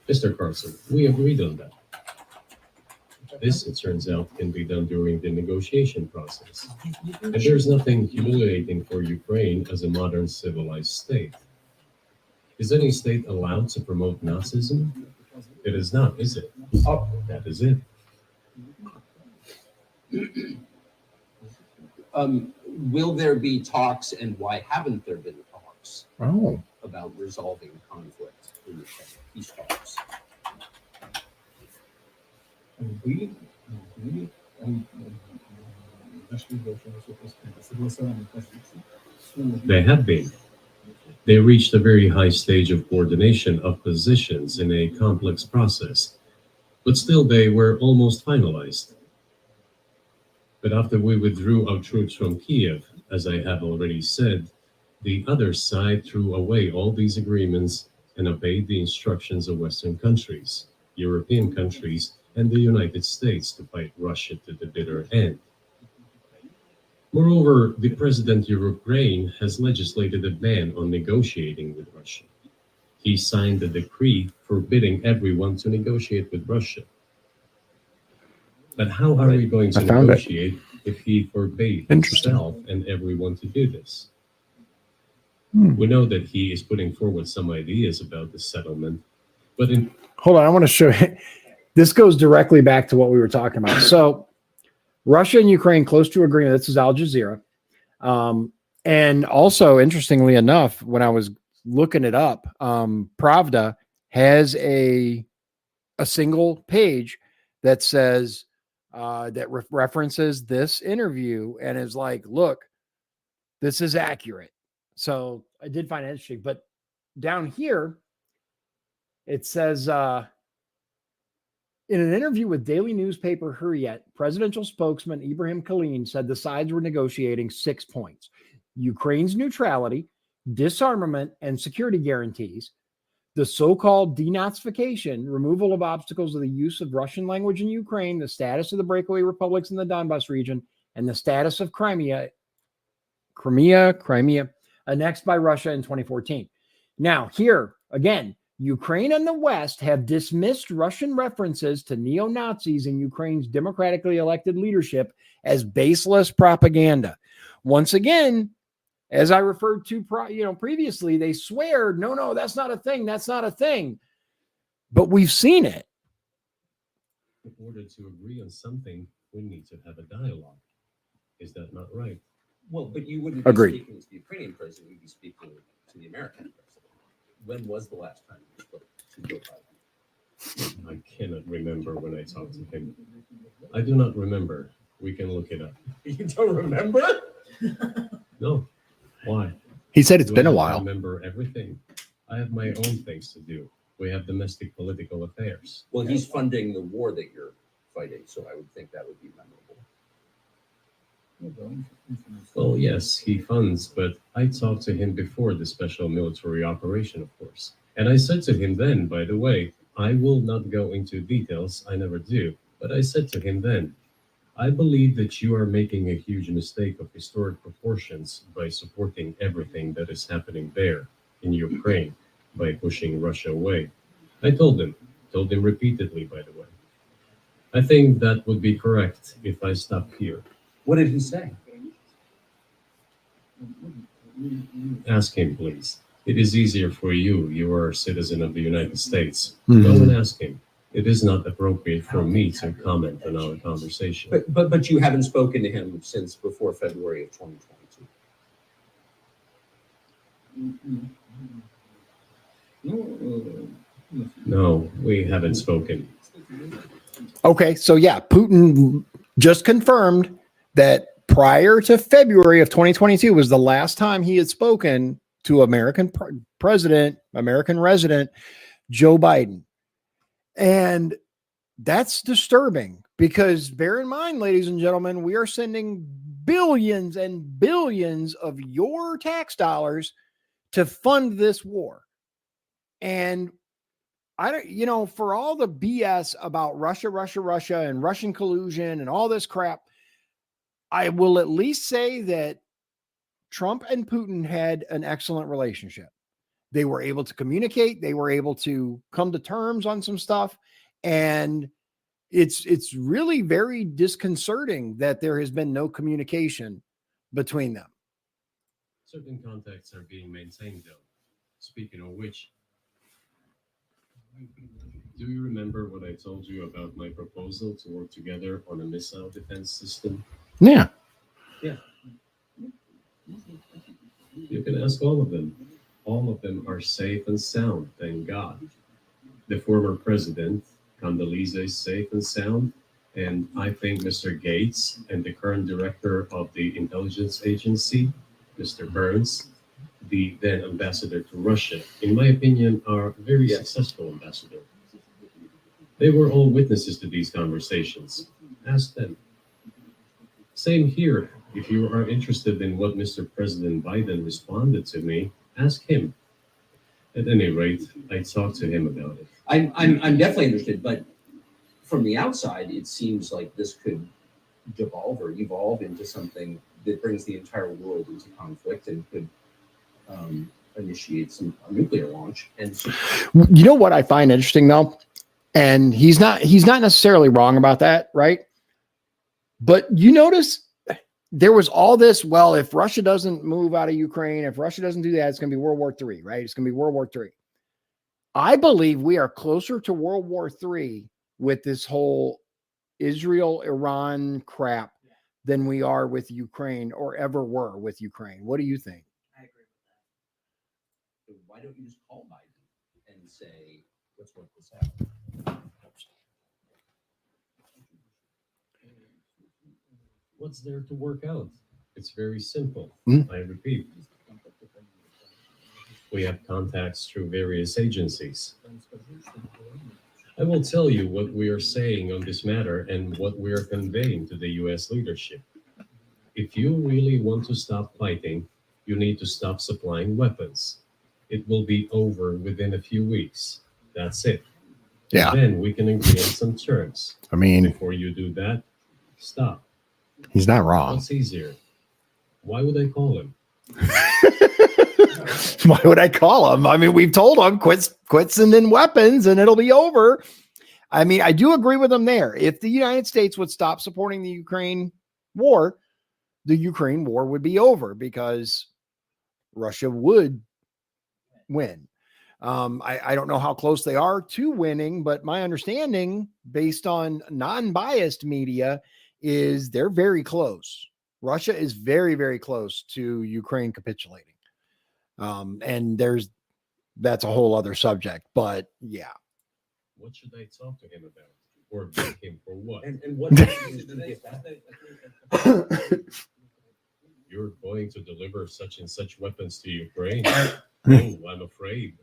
Mr. Carlson, we agreed on that. This, it turns out, can be done during the negotiation process. And there's nothing humiliating for Ukraine as a modern civilized state. Is any state allowed to promote Nazism? It is not, is it? Oh, that is it. Will there be talks, and why haven't there been talks about resolving conflict in the peace talks? Были дошли до согласования позиций. They have been. They reached a very high stage of coordination of positions in a complex process, but still they were almost finalized. But after we withdrew our troops from Kiev, as I have already said, the other side threw away all these agreements and obeyed the instructions of Western countries, European countries, and the United States to fight Russia to the bitter end. Moreover, the president of Ukraine has legislated a ban on negotiating with Russia. He signed a decree forbidding everyone to negotiate with Russia. But how are we going to I found it. negotiate if he forbade Interesting. himself and everyone to do this? Hmm. We know that he is putting forward some ideas about the settlement, but in Hold on, I want to show you. This goes directly back to what we were talking about. So, Russia and Ukraine close to agreement. This is Al Jazeera. And also, interestingly enough, when I was looking it up, Pravda has a single page that says that references this interview and is like, look, this is accurate. So I did find it interesting. But down here, it says, in an interview with daily newspaper Hurriyet, presidential spokesman Ibrahim Kalin said the sides were negotiating 6 points: Ukraine's neutrality, disarmament and security guarantees, the so-called denazification, removal of obstacles of the use of Russian language in Ukraine, the status of the breakaway republics in the Donbas region, and the status of Crimea annexed by Russia in 2014. Now, here again, Ukraine and the West have dismissed Russian references to neo-Nazis in Ukraine's democratically elected leadership as baseless propaganda. Once again, as I referred to previously, they swear, no, that's not a thing. That's not a thing. But we've seen it. in order to agree on something, we need to have a dialogue. Is that not right? Well, but you wouldn't be Agreed. speaking to the Ukrainian president, you'd be speaking to the American president. When was the last time you spoke to Joe Biden? I cannot remember when I talked to him. I do not remember. We can look it up. You don't remember? No. Why? He said it's Do been I a have to while. remember everything. I have my own things to do. We have domestic political affairs. Well, he's funding the war that you're fighting, so I would think that would be memorable. Well, yes, he funds, but I talked to him before the special military operation, of course. And I said to him then, by the way, I will not go into details, I never do, but I said to him then, I believe that you are making a huge mistake of historic proportions by supporting everything that is happening there in Ukraine by pushing Russia away. I told him repeatedly, by the way. I think that would be correct if I stop here. What did he say? Ask him, please. It is easier for you. You are a citizen of the United States. Mhm. Go and ask him. It is not appropriate for me to comment on our conversation. But you haven't spoken to him since before February of 2022. No, we haven't spoken. Okay, so yeah, Putin just confirmed that prior to February of 2022 was the last time he had spoken to American American resident Joe Biden. And that's disturbing because bear in mind, ladies and gentlemen, we are sending billions and billions of your tax dollars to fund this war. And I don't, for all the BS about Russia, and Russian collusion and all this crap, I will at least say that Trump and Putin had an excellent relationship. They were able to communicate. They were able to come to terms on some stuff. And it's really very disconcerting that there has been no communication between them. Certain contacts are being maintained, though. Speaking of which, do you remember what I told you about my proposal to work together on a missile defense system? Yeah. You can ask all of them. All of them are safe and sound, thank God. The former president, Condoleezza, is safe and sound. And I think Mr. Gates and the current director of the intelligence agency, Mr. Burns, the then ambassador to Russia, in my opinion, are very successful ambassador. They were all witnesses to these conversations. Ask them. Same here. If you are interested in what Mr. President Biden responded to me, ask him. At any rate, I talked to him about it. I'm definitely interested, but from the outside, it seems like this could devolve or evolve into something that brings the entire world into conflict and could initiate a nuclear launch. And so, You know what I find interesting though, and he's not necessarily wrong about that, right? But you notice there was all this, well, if Russia doesn't move out of Ukraine, if Russia doesn't do that, it's going to be World War III, right? It's going to be World War III. I believe we are closer to World War III with this whole Israel-Iran crap than we are with Ukraine or ever were with Ukraine. What do you think? I agree with that. So why don't you just call Biden and say, let's work this out? What's there to work out? It's very simple. Hmm. I repeat. We have contacts through various agencies. I will tell you what we are saying on this matter and what we are conveying to the U.S. leadership. If you really want to stop fighting, you need to stop supplying weapons. It will be over within a few weeks. That's it. Yeah. Then we can agree on some terms. I mean, Before you do that, stop. he's not wrong. What's easier? Why would I call him? Why would I call him? I mean, we've told him quit sending weapons and it'll be over. I mean, I do agree with him there. If the United States would stop supporting the Ukraine war would be over because Russia would win. I don't know how close they are to winning, but my understanding, based on non-biased media, is they're very close. Russia is very, very close to Ukraine capitulating. And that's a whole other subject, but yeah. What should I talk to him about? Or beg him for what? And what is to get that? You're going to deliver such and such weapons to Ukraine? Oh, I'm afraid.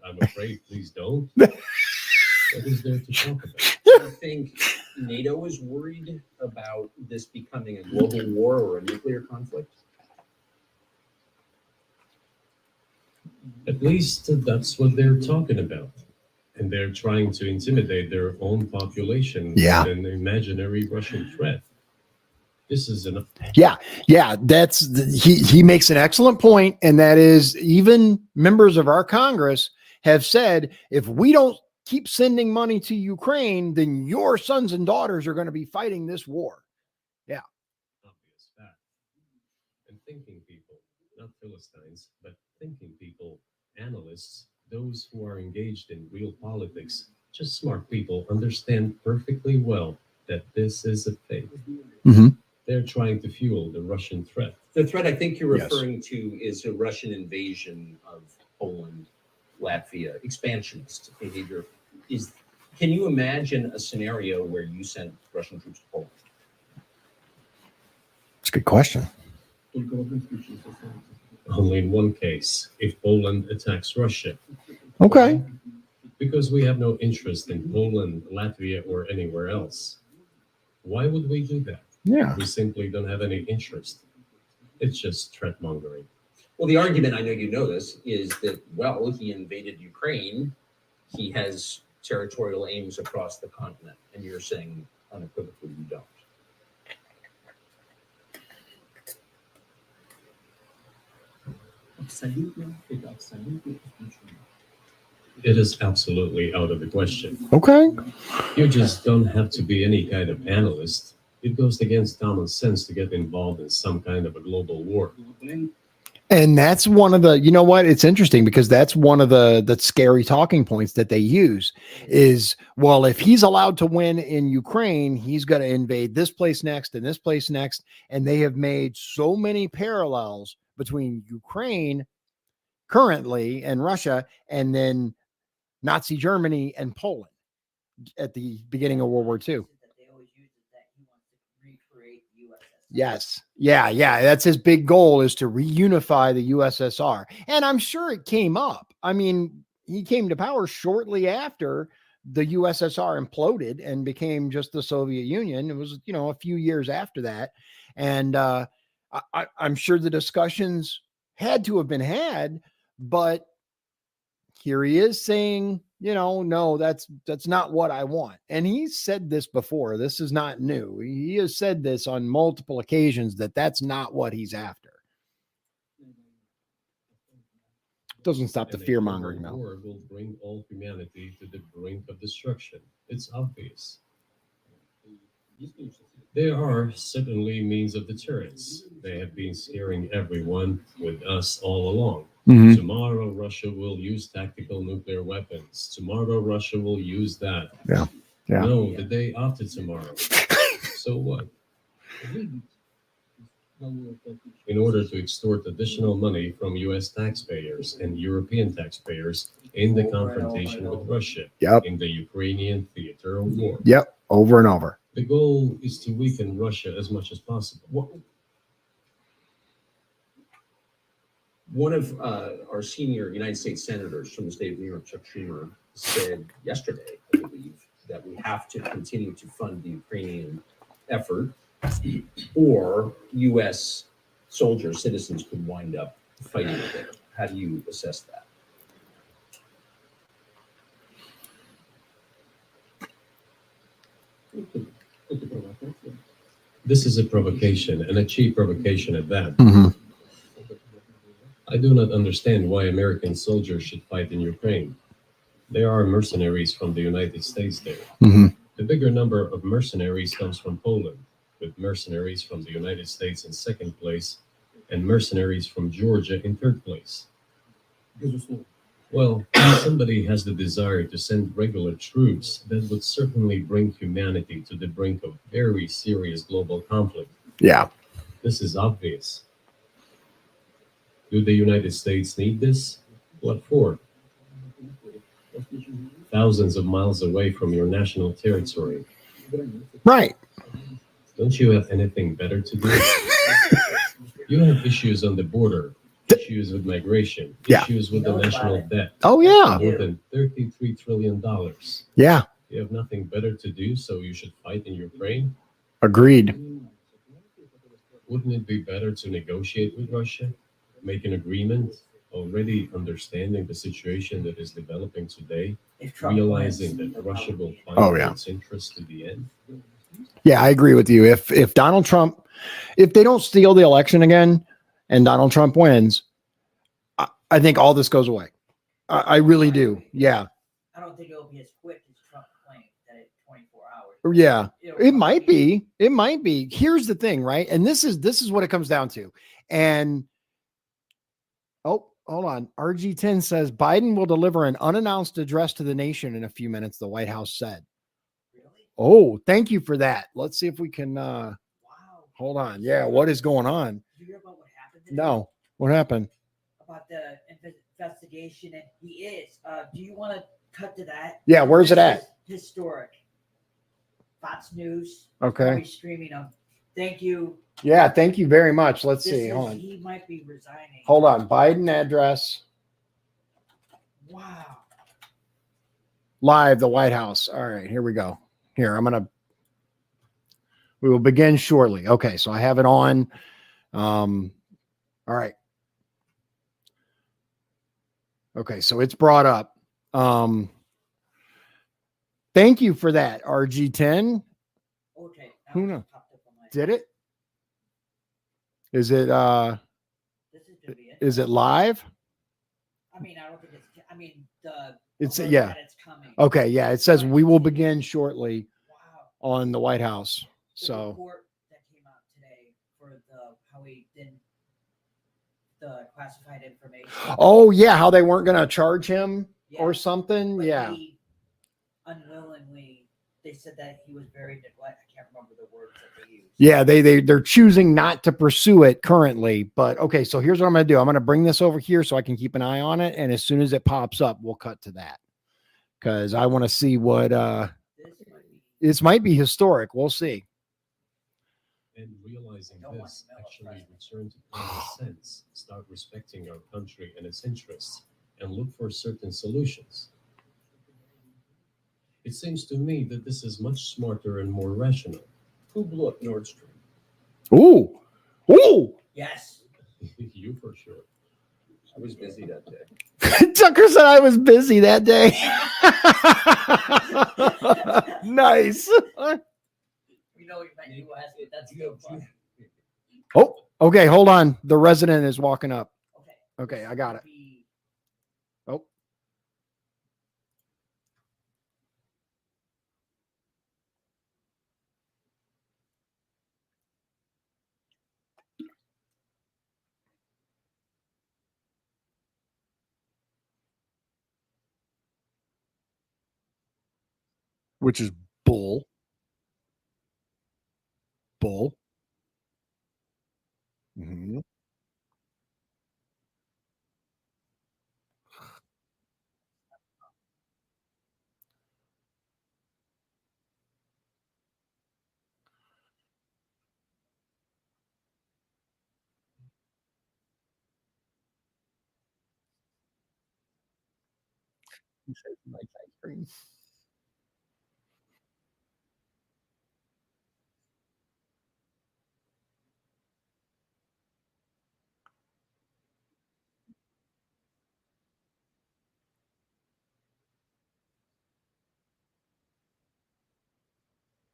Please don't. What is there to talk about? Do you think NATO is worried about this becoming a global war or a nuclear conflict? At least that's what they're talking about. And they're trying to intimidate their own population with an imaginary Russian threat. This is enough. Yeah. He makes an excellent point, and that is even members of our Congress have said, if we don't keep sending money to Ukraine, then your sons and daughters are going to be fighting this war. Yeah. Obvious fact. And thinking people, not Philistines, but thinking people, analysts, those who are engaged in real politics, just smart people, understand perfectly well that this is a fake. Mm-hmm. They're trying to fuel the Russian threat. The threat I think you're referring to is a Russian invasion of Poland, Latvia, expansionist behavior. Can you imagine a scenario where you sent Russian troops to Poland? It's a good question. Only in one case, if Poland attacks Russia. Okay. Because we have no interest in Poland, Latvia, or anywhere else. Why would we do that? Yeah. We simply don't have any interest. It's just threat mongering. Well, the argument, I know you know this, is that, well, he invaded Ukraine. He has territorial aims across the continent. And you're saying unequivocally you don't. It is absolutely out of the question. Okay. You just don't have to be any kind of analyst. It goes against common sense to get involved in some kind of a global war. And that's one of the, you know what, it's interesting because that's one of the scary talking points that they use is, well, if he's allowed to win in Ukraine, he's going to invade this place next and this place next. And they have made so many parallels between Ukraine currently and Russia, and then Nazi Germany and Poland at the beginning of World War II. Yes. Yeah. That's his big goal, is to reunify the USSR. And I'm sure it came up. I mean, he came to power shortly after the USSR imploded and became just the Soviet Union. It was, a few years after that. And I'm sure the discussions had to have been had, but here he is saying, no, that's not what I want. And he's said this before. This is not new. He has said this on multiple occasions that that's not what he's after. Doesn't stop the fear mongering, though. War will bring all humanity to the brink of destruction. It's obvious. There are certainly means of deterrence. They have been scaring everyone with us all along. Mhm. Tomorrow, Russia will use tactical nuclear weapons. Tomorrow, Russia will use that. Yeah. Yeah. No, the day after tomorrow. So what? In order to extort additional money from US taxpayers and European taxpayers in the confrontation with Russia Yep. in the Ukrainian theater of war. Yep. Over and over. The goal is to weaken Russia as much as possible. One of our senior United States senators from the state of New York, Chuck Schumer, said yesterday, I believe, that we have to continue to fund the Ukrainian effort, or U.S. soldiers, citizens could wind up fighting there. How do you assess that? This is a provocation, and a cheap provocation at that. Mhm. I do not understand why American soldiers should fight in Ukraine. There are mercenaries from the United States there. Mhm. The bigger number of mercenaries comes from Poland, with mercenaries from the United States in second place, and mercenaries from Georgia in third place. Well, if somebody has the desire to send regular troops, that would certainly bring humanity to the brink of very serious global conflict. Yeah. This is obvious. Do the United States need this? What for? Thousands of miles away from your national territory. Right. Don't you have anything better to do? You have issues on the border, issues with migration, Yeah. issues with the national debt. Oh yeah. More than $33 trillion. Yeah. You have nothing better to do, so you should fight in Ukraine? Agreed. Wouldn't it be better to negotiate with Russia? Make an agreement, already understanding the situation that is developing today, If Trump realizing wins, that Russia will fight Oh, for yeah. its interests to the end? Yeah, I agree with you. If Donald Trump, if they don't steal the election again and Donald Trump wins, I think all this goes away. I really do. Yeah. I don't think it'll be as quick as Trump claimed that it's 24 hours. Yeah. It'll It probably might be. It might be. Here's the thing, right? And this is what it comes down to. And oh, hold on. RG10 says Biden will deliver an unannounced address to the nation in a few minutes, the White House said. Really? Oh, thank you for that. Let's see if we can Wow. hold on. Yeah, what is going on? Did you hear about what happened today? No. What happened? About the investigation, and he is. Do you want to cut to that? Yeah, where's it This at? is historic. Fox News. Okay. Probably streaming them. Thank you. Yeah, thank you very much. Let's This see. is, Hold on. he might be resigning. Hold on. Biden address Wow. live, the White House. All right, here we go. Here, we will begin shortly. Okay, so I have it on. All right. Okay, so it's brought up. Thank you for that, RG10. Okay. now Who it's knows? popped up on my- Did it? Is it This is gonna be is it live? I mean, I don't think it's. I mean, the. It's alert yeah. that It's coming. Okay, yeah. It says we will begin shortly Wow. on the White House. The So report that came out today for how he didn't the classified information. oh yeah, how they weren't gonna charge him Yeah, or something. but Yeah. he unwillingly, they said that he was very neglect. I can't remember the words that they used. Yeah, they're choosing not to pursue it currently. But okay, so here's what I'm gonna do. I'm gonna bring this over here so I can keep an eye on it. And as soon as it pops up, we'll cut to that. Because I want to see what this might be historic. We'll see. And realizing Don't want this, to know, actually trust me. return to common sense, start respecting our country and its interests, and look for certain solutions. It seems to me that this is much smarter and more rational. Who blew up Nord Stream? Ooh. Ooh. Yes. You for sure. I was busy that day. Tucker said I was busy that day. Nice. We know you meant U.S., but that's good fun. Oh, okay. Hold on. The resident is walking up. Okay. Okay, I got it. Oh. which is bull. Bull. Mm-hmm. He says he likes ice cream.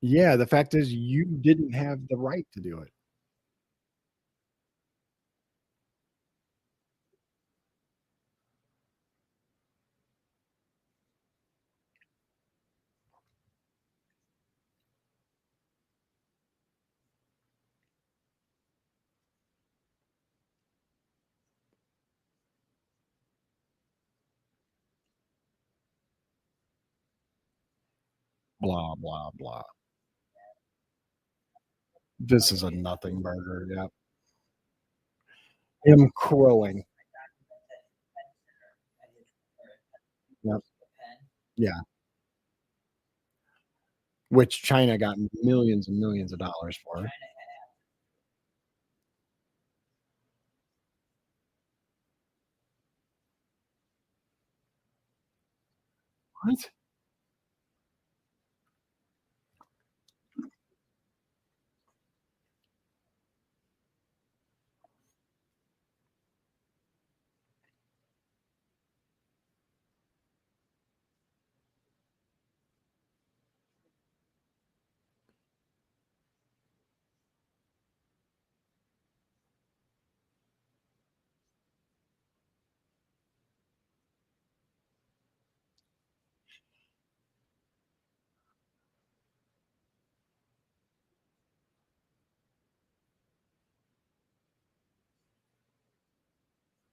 Yeah, the fact is you didn't have the right to do it. Blah, blah, blah. This is a nothing burger. Yeah. Him crowing. Yep. Yeah. Which China got millions and millions of dollars for. What?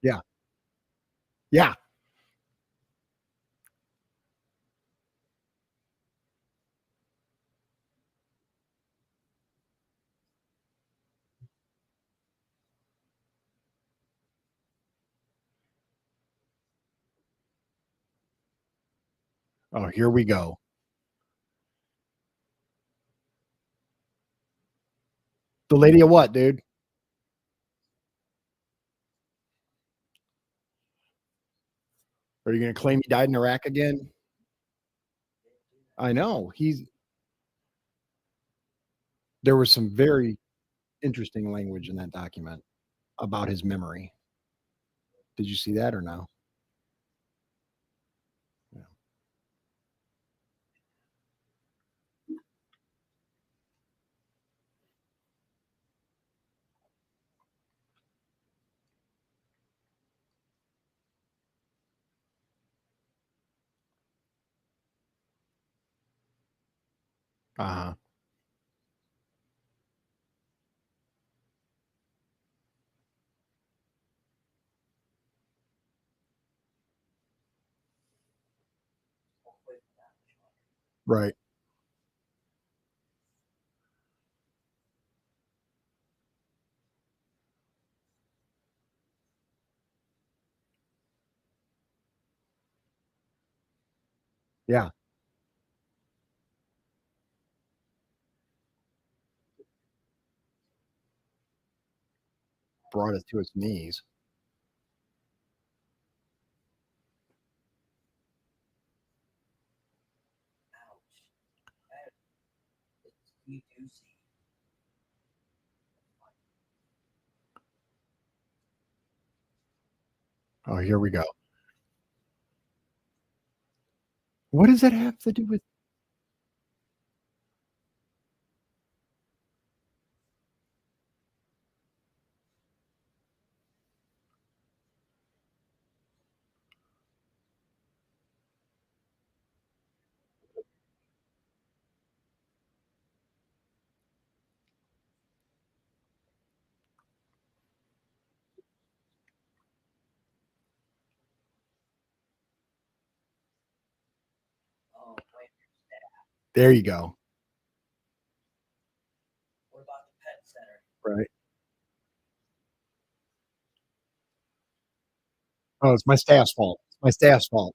Yeah. Yeah. Oh, here we go. The lady of what, dude? Are you going to claim he died in Iraq again? I know. There was some very interesting language in that document about his memory. Did you see that or no? Yeah. Uh-huh. Right. Yeah. Brought it to its knees. You do see. Oh, here we go. What does that have to do with? Oh, wait. There you go. What about the pet center? Right. Oh, it's my staff's fault. It's my staff's fault.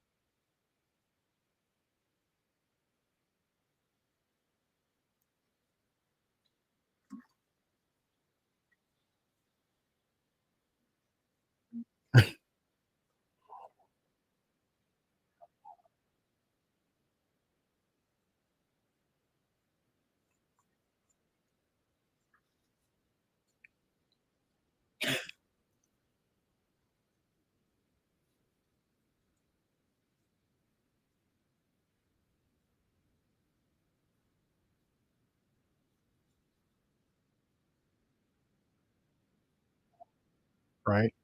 Right.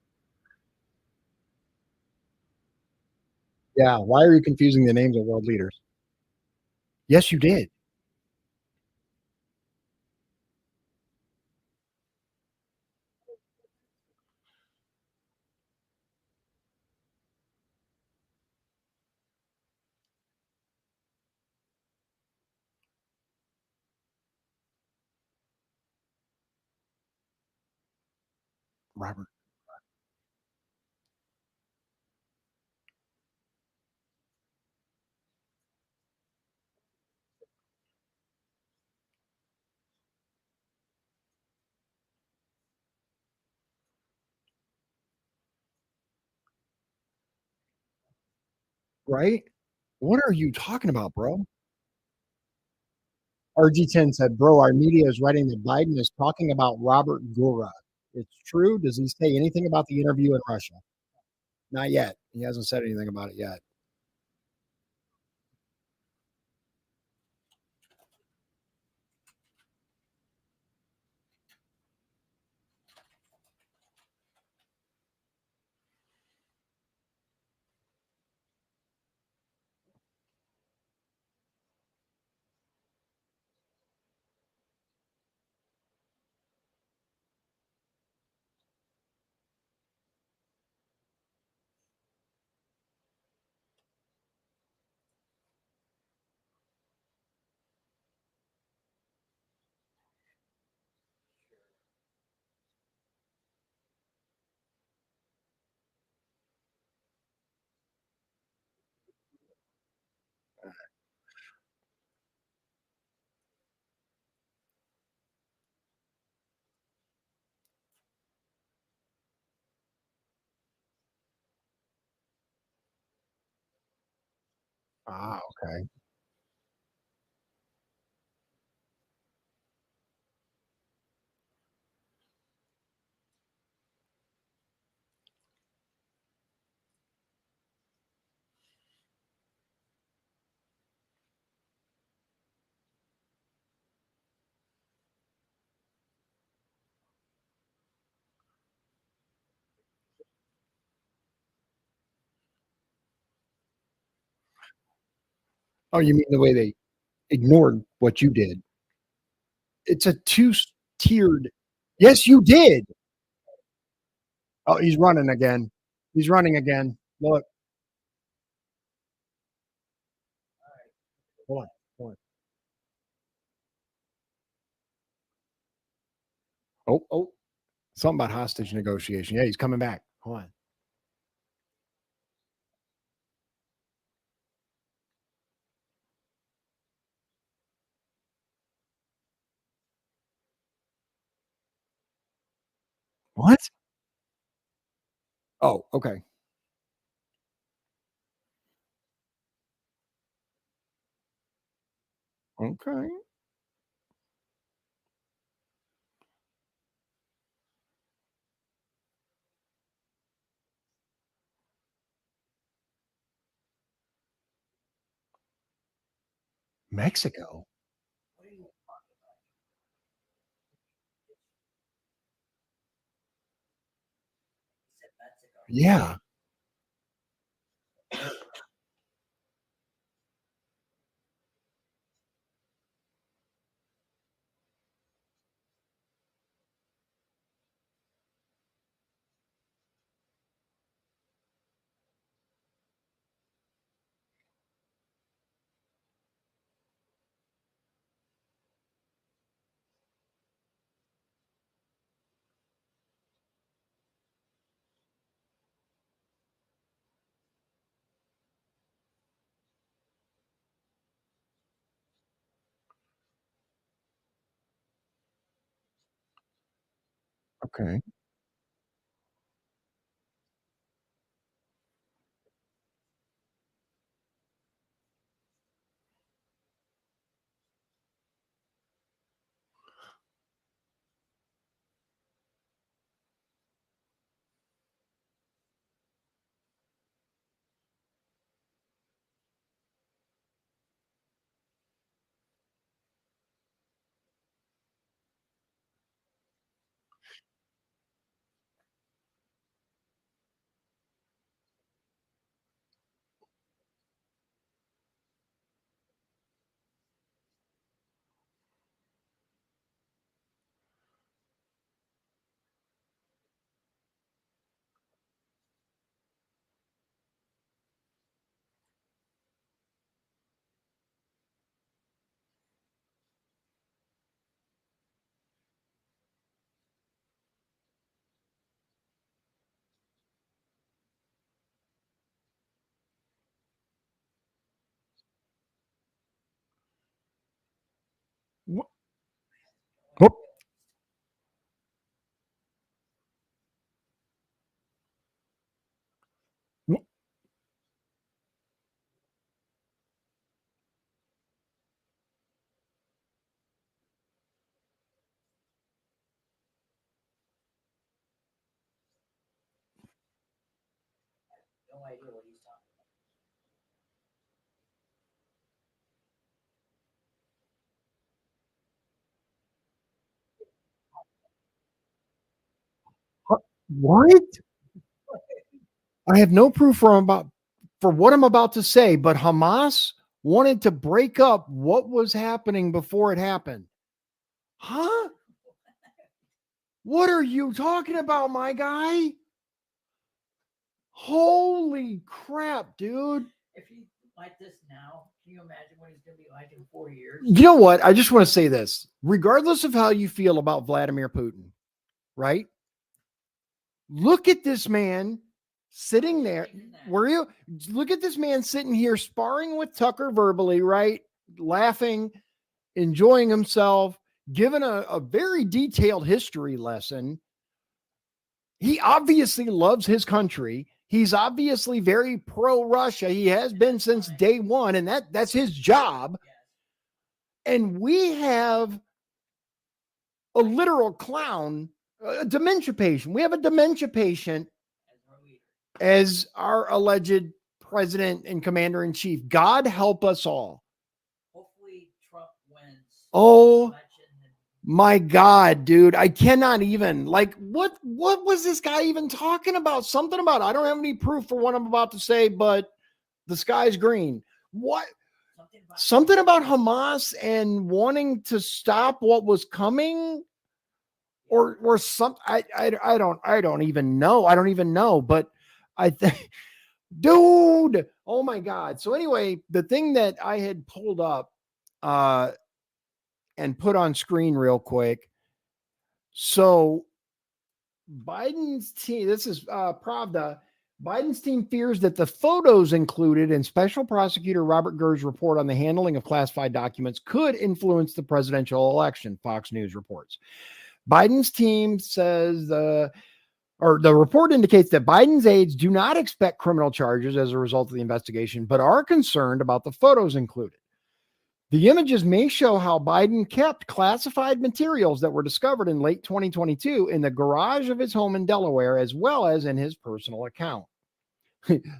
Yeah. Why are you confusing the names of world leaders? Yes, you did. Robert. Right. What are you talking about, bro? RG10 said, bro, our media is writing that Biden is talking about Robert Gura. It's true. Does he say anything about the interview in Russia? Not yet. He hasn't said anything about it yet. Ah, okay. Oh, you mean the way they ignored what you did? It's a two-tiered. Yes, you did. Oh, he's running again. He's running again. Look. Hold on. Hold on. Oh. Something about hostage negotiation. Yeah, he's coming back. Hold on. What? Oh, okay. Okay. Mexico. What are you talking about? He said Mexico. Yeah. Okay. Wh- Oh, wh- No idea what he's talking what? I have no proof for what I'm about to say, but Hamas wanted to break up what was happening before it happened. Huh? What are you talking about, my guy? Holy crap, dude. If he's like this now, can you imagine what he's going to be like in 4 years? You know what? I just want to say this. Regardless of how you feel about Vladimir Putin, right? Look at this man sitting there. Were you look at this man sitting here sparring with Tucker verbally, right? Laughing, enjoying himself, giving a very detailed history lesson. He obviously loves his country. He's obviously very pro-Russia. He has been since day one, and that's his job. And we have a literal clown, a dementia patient. We have a dementia patient as our alleged president and commander in chief. God help us all. Hopefully Trump wins. Oh my God, dude. I cannot even what was this guy even talking about? Something about, I don't have any proof for what I'm about to say, but the sky's green. What? Something about Hamas and wanting to stop what was coming, or some. I don't even know. I don't even know. But I think, dude. Oh my God. So anyway, the thing that I had pulled up, and put on screen real quick. So Biden's team. This is Pravda. Biden's team fears that the photos included in Special Prosecutor Robert Gur's report on the handling of classified documents could influence the presidential election, Fox News reports. Biden's team says the report indicates that Biden's aides do not expect criminal charges as a result of the investigation, but are concerned about the photos included. The images may show how Biden kept classified materials that were discovered in late 2022 in the garage of his home in Delaware, as well as in his personal account.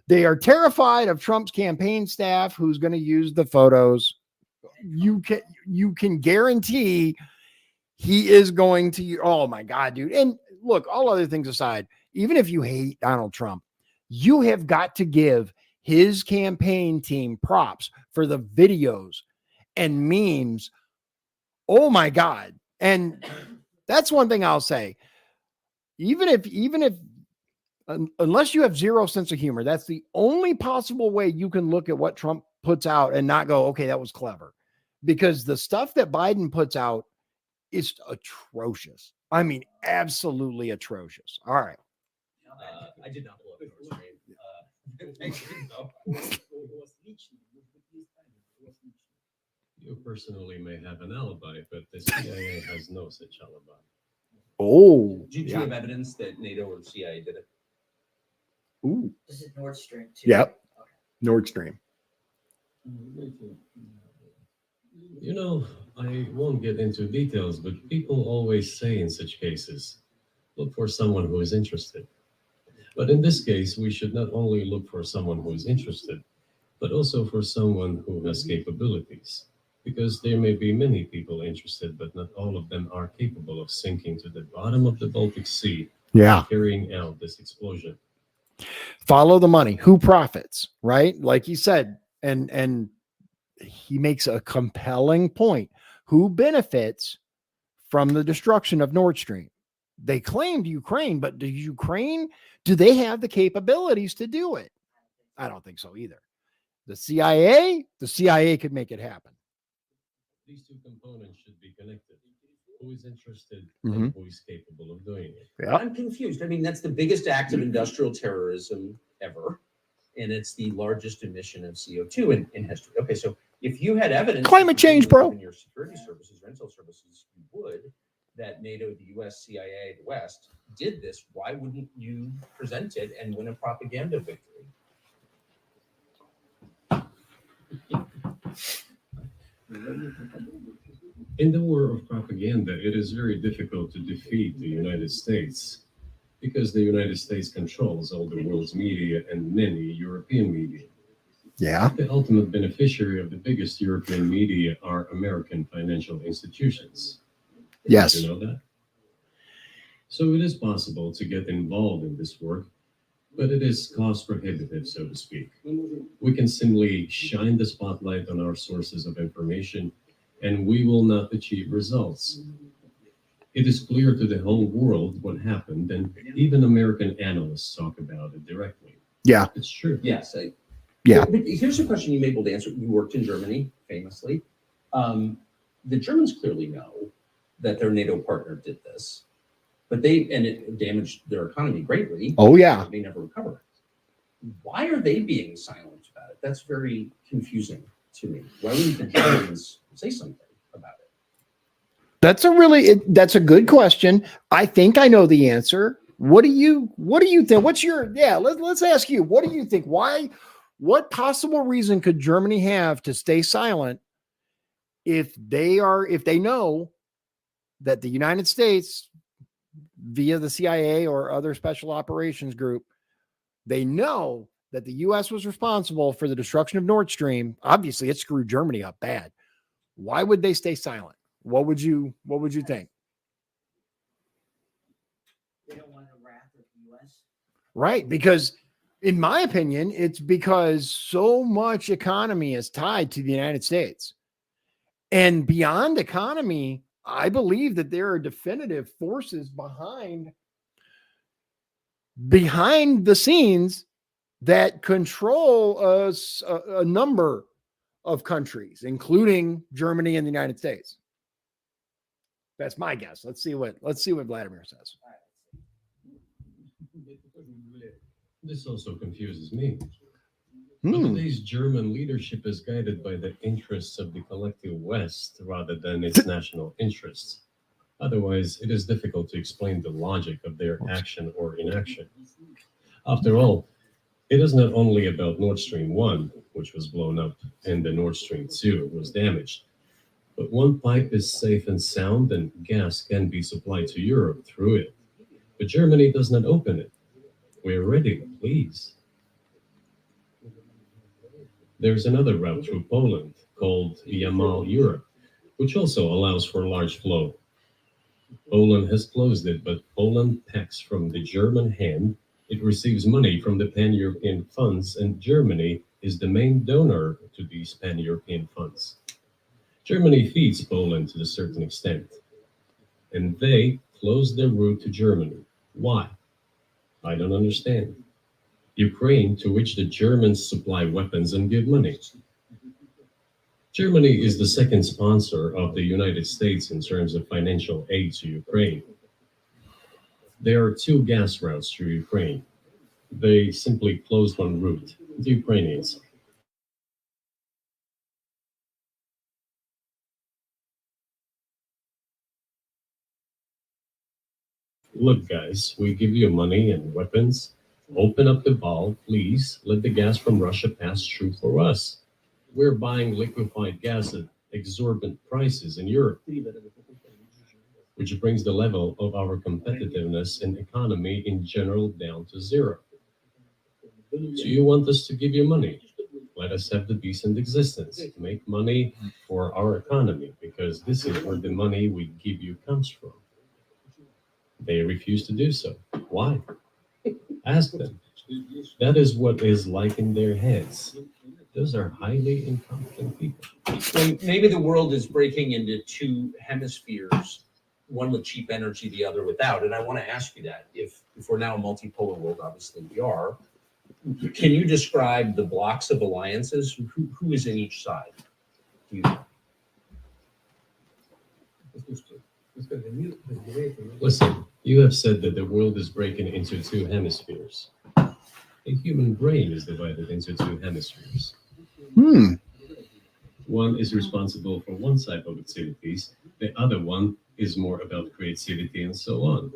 They are terrified of Trump's campaign staff who's going to use the photos. You can guarantee he is going to. Oh my God, dude. And look, all other things aside, even if you hate Donald Trump, you have got to give his campaign team props for the videos and memes. Oh my God. And that's one thing I'll say. Even if unless you have zero sense of humor, that's the only possible way you can look at what Trump puts out and not go, okay, that was clever. Because the stuff that Biden puts out is atrocious. I mean, absolutely atrocious. All right. I did not pull up your screen. You personally may have an alibi, but the CIA has no such alibi. Oh, Do you yeah. have evidence that NATO or CIA did it? Ooh, This is Nord Stream too. Yep. Okay. Nord Stream. You know, I won't get into details, but people always say in such cases, look for someone who is interested. But in this case, we should not only look for someone who is interested, but also for someone who has capabilities. Because there may be many people interested, but not all of them are capable of sinking to the bottom of the Baltic Sea Yeah. and carrying out this explosion. Follow the money. Who profits, right? Like he said, and he makes a compelling point. Who benefits from the destruction of Nord Stream? They claimed Ukraine, but do they have the capabilities to do it? I don't think so either. The CIA could make it happen. These two components should be connected. Who is interested Mhm. and who is capable of doing it? Yeah. I'm confused. I mean, that's the biggest act of industrial terrorism ever. And it's the largest emission of CO2 in history. Okay, so if you had evidence, Climate change, bro. in your security services, rental services, you would, that NATO, the US, CIA, the West did this, why wouldn't you present it and win a propaganda victory? In the war of propaganda, it is very difficult to defeat the United States because the United States controls all the world's media and many European media. Yeah. The ultimate beneficiary of the biggest European media are American financial institutions. Yes. Did you know that? So it is possible to get involved in this work, but it is cost prohibitive, so to speak. We can simply shine the spotlight on our sources of information, and we will not achieve results. It is clear to the whole world what happened, and even American analysts talk about it directly. Yeah. It's true. Yes. Yeah. But here's a question you may be able to answer. You worked in Germany, famously. The Germans clearly know that their NATO partner did this, but it damaged their economy greatly. Oh, yeah. They never recovered. Why are they being silent about it? That's very confusing to me. Why wouldn't the Germans say something about it? That's a good question. I think I know the answer. What do you think? Let's ask you, what do you think? What possible reason could Germany have to stay silent if they know that the United States, via the CIA or other special operations group, they know that the US was responsible for the destruction of Nord Stream? Obviously, it screwed Germany up bad. Why would they stay silent? What would you think? They don't want the wrath of the US. Right, because in my opinion, it's because so much economy is tied to the United States. And beyond economy, I believe that there are definitive forces behind the scenes that control a number of countries, including Germany and the United States. That's my guess. Let's see what Vladimir says. This also confuses me. But today's German leadership is guided by the interests of the collective West rather than its national interests. Otherwise, it is difficult to explain the logic of their action or inaction. After all, it is not only about Nord Stream 1, which was blown up, and the Nord Stream 2 was damaged. But one pipe is safe and sound, and gas can be supplied to Europe through it. But Germany does not open it. We're ready, please. There's another route through Poland called Yamal Europe, which also allows for large flow. Poland has closed it, but Poland packs from the German hand. It receives money from the pan-European funds, and Germany is the main donor to these pan-European funds. Germany feeds Poland to a certain extent, and they close their route to Germany. Why? I don't understand. Ukraine, to which the Germans supply weapons and give money. Germany is the second sponsor of the United States in terms of financial aid to Ukraine. There are two gas routes through Ukraine. They simply closed one route, the Ukrainians. Look, guys, we give you money and weapons. Open up the valve, please. Let the gas from Russia pass through for us. We're buying liquefied gas at exorbitant prices in Europe, which brings the level of our competitiveness and economy in general down to zero. So you want us to give you money? Let us have the decent existence. Make money for our economy, because this is where the money we give you comes from. They refuse to do so. Why? Ask them. That is what is like in their heads. Those are highly incompetent people. So maybe the world is breaking into two hemispheres, one with cheap energy, the other without. And I want to ask you that. If we're now a multipolar world, obviously we are, can you describe the blocks of alliances? Who is in each side? Do you know? Listen, you have said that the world is breaking into two hemispheres. The human brain is divided into two hemispheres. One is responsible for one side of activities. The other one is more about creativity and so on.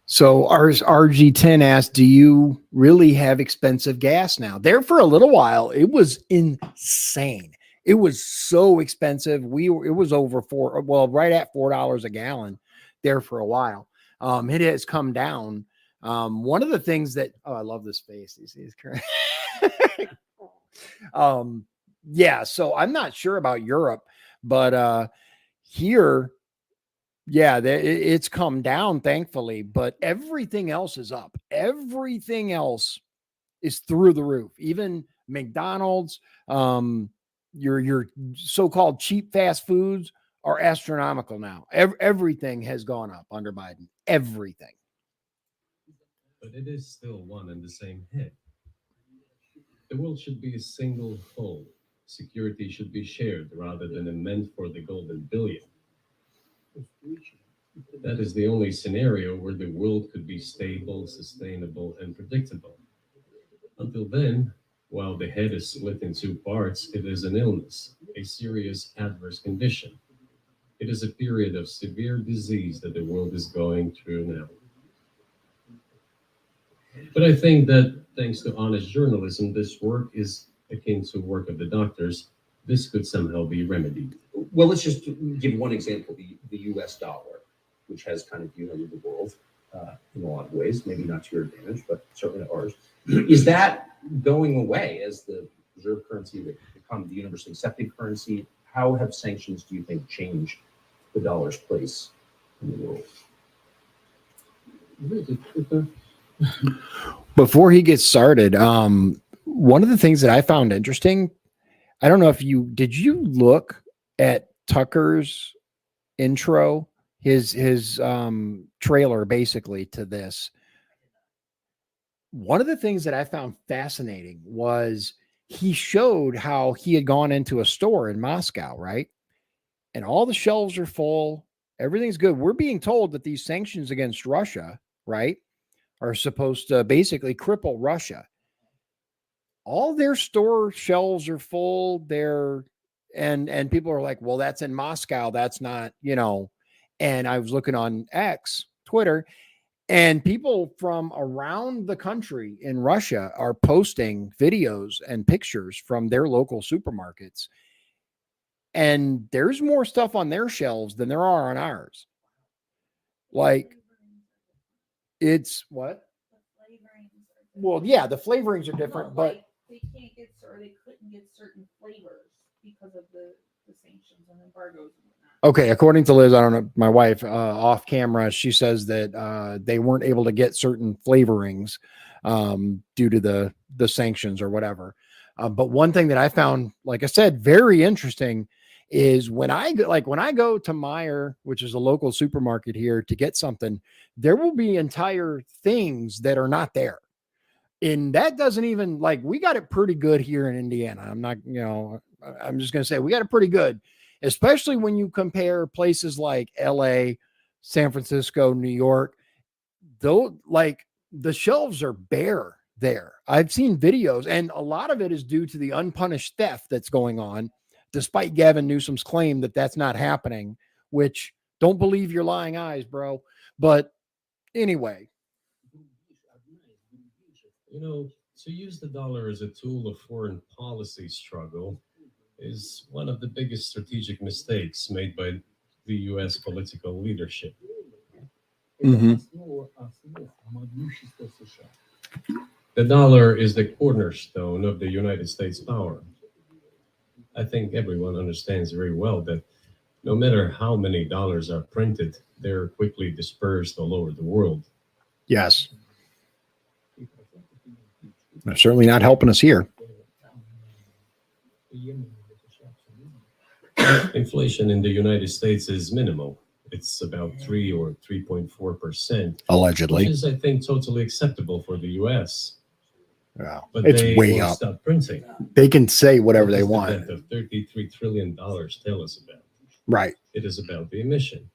So ours RG10 asked, do you really have expensive gas now? There for a little while, it was insane. It was so expensive. It was over right at $4 a gallon there for a while. It has come down. One of the things that, I love this face. You see his current. Yeah, so I'm not sure about Europe, but here, yeah, it's come down, thankfully, but everything else is up. Everything else is through the roof. Even McDonald's, your so-called cheap fast foods are astronomical now. Everything has gone up under Biden. Everything. But it is still one and the same head. The world should be a single whole. Security should be shared rather than meant for the golden billion. That is the only scenario where the world could be stable, sustainable, and predictable. Until then, while the head is split in two parts, it is an illness, a serious adverse condition. It is a period of severe disease that the world is going through now. But I think that thanks to honest journalism, this work is akin to work of the doctors. This could somehow be remedied. Well, let's just give one example, the US dollar, which has kind of united the world in a lot of ways, maybe not to your advantage, but certainly to ours. Is that going away as the reserve currency that become the universally accepted currency? How have sanctions, do you think, changed the dollar's place in the world? Before he gets started, one of the things that I found interesting, I don't know if did you look at Tucker's intro, his trailer basically to this? One of the things that I found fascinating was he showed how he had gone into a store in Moscow, right? And all the shelves are full. Everything's good. We're being told that these sanctions against Russia, right, are supposed to basically cripple Russia. All their store shelves are full. And people are like, well, that's in Moscow. That's not, and I was looking on X, Twitter, and people from around the country in Russia are posting videos and pictures from their local supermarkets. And there's more stuff on their shelves than there are on ours. Like, it's what? Well, yeah, the flavorings are different, but they can't get, or they couldn't get certain flavors because of the sanctions and embargoes and whatnot. Okay, according to Liz, I don't know, my wife, off camera, she says that they weren't able to get certain flavorings due to the sanctions or whatever. But one thing that I found, like I said, very interesting is when I go to Meijer, which is a local supermarket here, to get something, there will be entire things that are not there. And that doesn't even, like, we got it pretty good here in Indiana. I'm not, I'm just going to say we got it pretty good, especially when you compare places like LA, San Francisco, New York. Though, like, the shelves are bare there. I've seen videos, and a lot of it is due to the unpunished theft that's going on, despite Gavin Newsom's claim that that's not happening, which don't believe your lying eyes, bro. But Anyway, To use the dollar as a tool of foreign policy struggle is one of the biggest strategic mistakes made by the U.S. political leadership. The dollar is the cornerstone of the United States power. I think everyone understands very well that no matter how many dollars are printed, they're quickly dispersed all over the world. yes. They're certainly not helping us here. Inflation in the United States is minimal. It's about 3 or 3.4%, Allegedly. which is, I think, totally acceptable for the U.S. Yeah. But It's they way won't up. stop printing. They can say whatever What they does the want. debt of $33 trillion tell us about? Right. It is about the emission.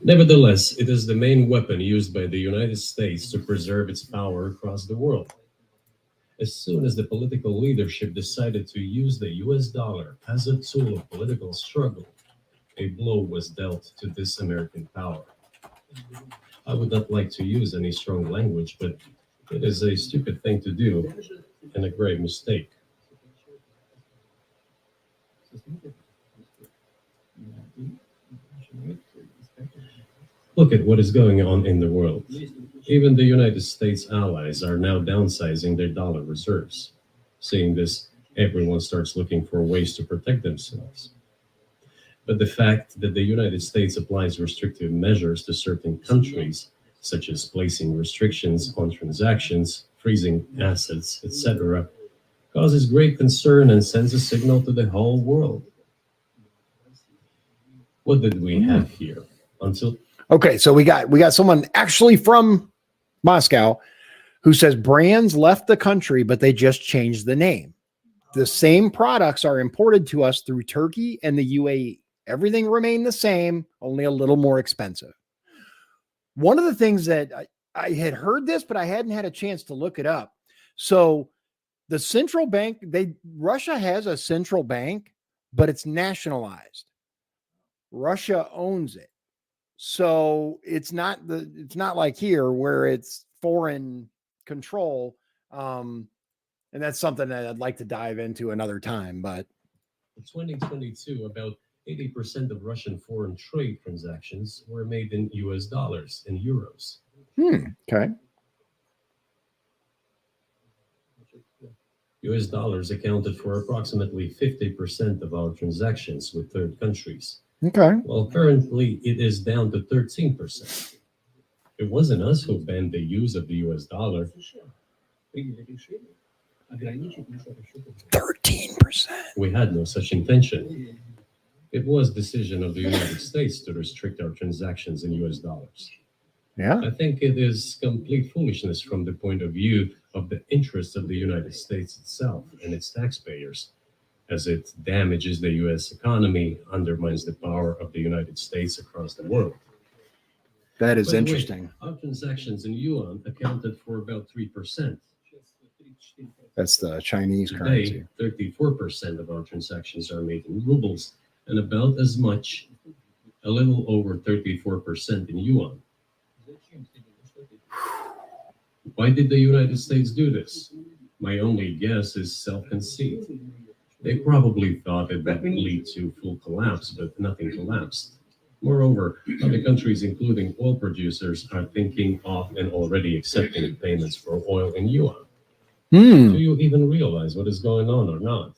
Nevertheless, it is the main weapon used by the United States to preserve its power across the world. As soon as the political leadership decided to use the US dollar as a tool of political struggle, a blow was dealt to this American power. I would not like to use any strong language, but it is a stupid thing to do and a grave mistake. Look at what is going on in the world. Even the United States allies are now downsizing their dollar reserves. Seeing this, everyone starts looking for ways to protect themselves. But the fact that the United States applies restrictive measures to certain countries, such as placing restrictions on transactions, freezing assets, etc., causes great concern and sends a signal to the whole world. What did we have here? Okay, so we got someone actually from Moscow who says brands left the country, but they just changed the name. The same products are imported to us through Turkey and the UAE. Everything remained the same, only a little more expensive. One of the things that I had heard this, but I hadn't had a chance to look it up. So the central bank, Russia has a central bank, but it's nationalized. Russia owns it. So it's not like here where it's foreign control. And that's something that I'd like to dive into another time. But in 2022, about 80% of Russian foreign trade transactions were made in US dollars and euros. Okay. US dollars accounted for approximately 50% of our transactions with third countries. Okay. Well, currently it is down to 13%. It wasn't us who banned the use of the US dollar. 13%. We had no such intention. It was decision of the United States to restrict our transactions in US dollars. Yeah. I think it is complete foolishness from the point of view of the interests of the United States itself and its taxpayers, as it damages the U.S. economy, undermines the power of the United States across the world. That is By the way, interesting. our transactions in yuan accounted for about 3%. That's the Chinese Today, currency. 34% of our transactions are made in rubles, and about as much, a little over 34% in yuan. Why did the United States do this? My only guess is self-conceit. They probably thought it would lead to full collapse, but nothing collapsed. Moreover, other countries, including oil producers, are thinking of and already accepting payments for oil in yuan. Do you even realize what is going on or not?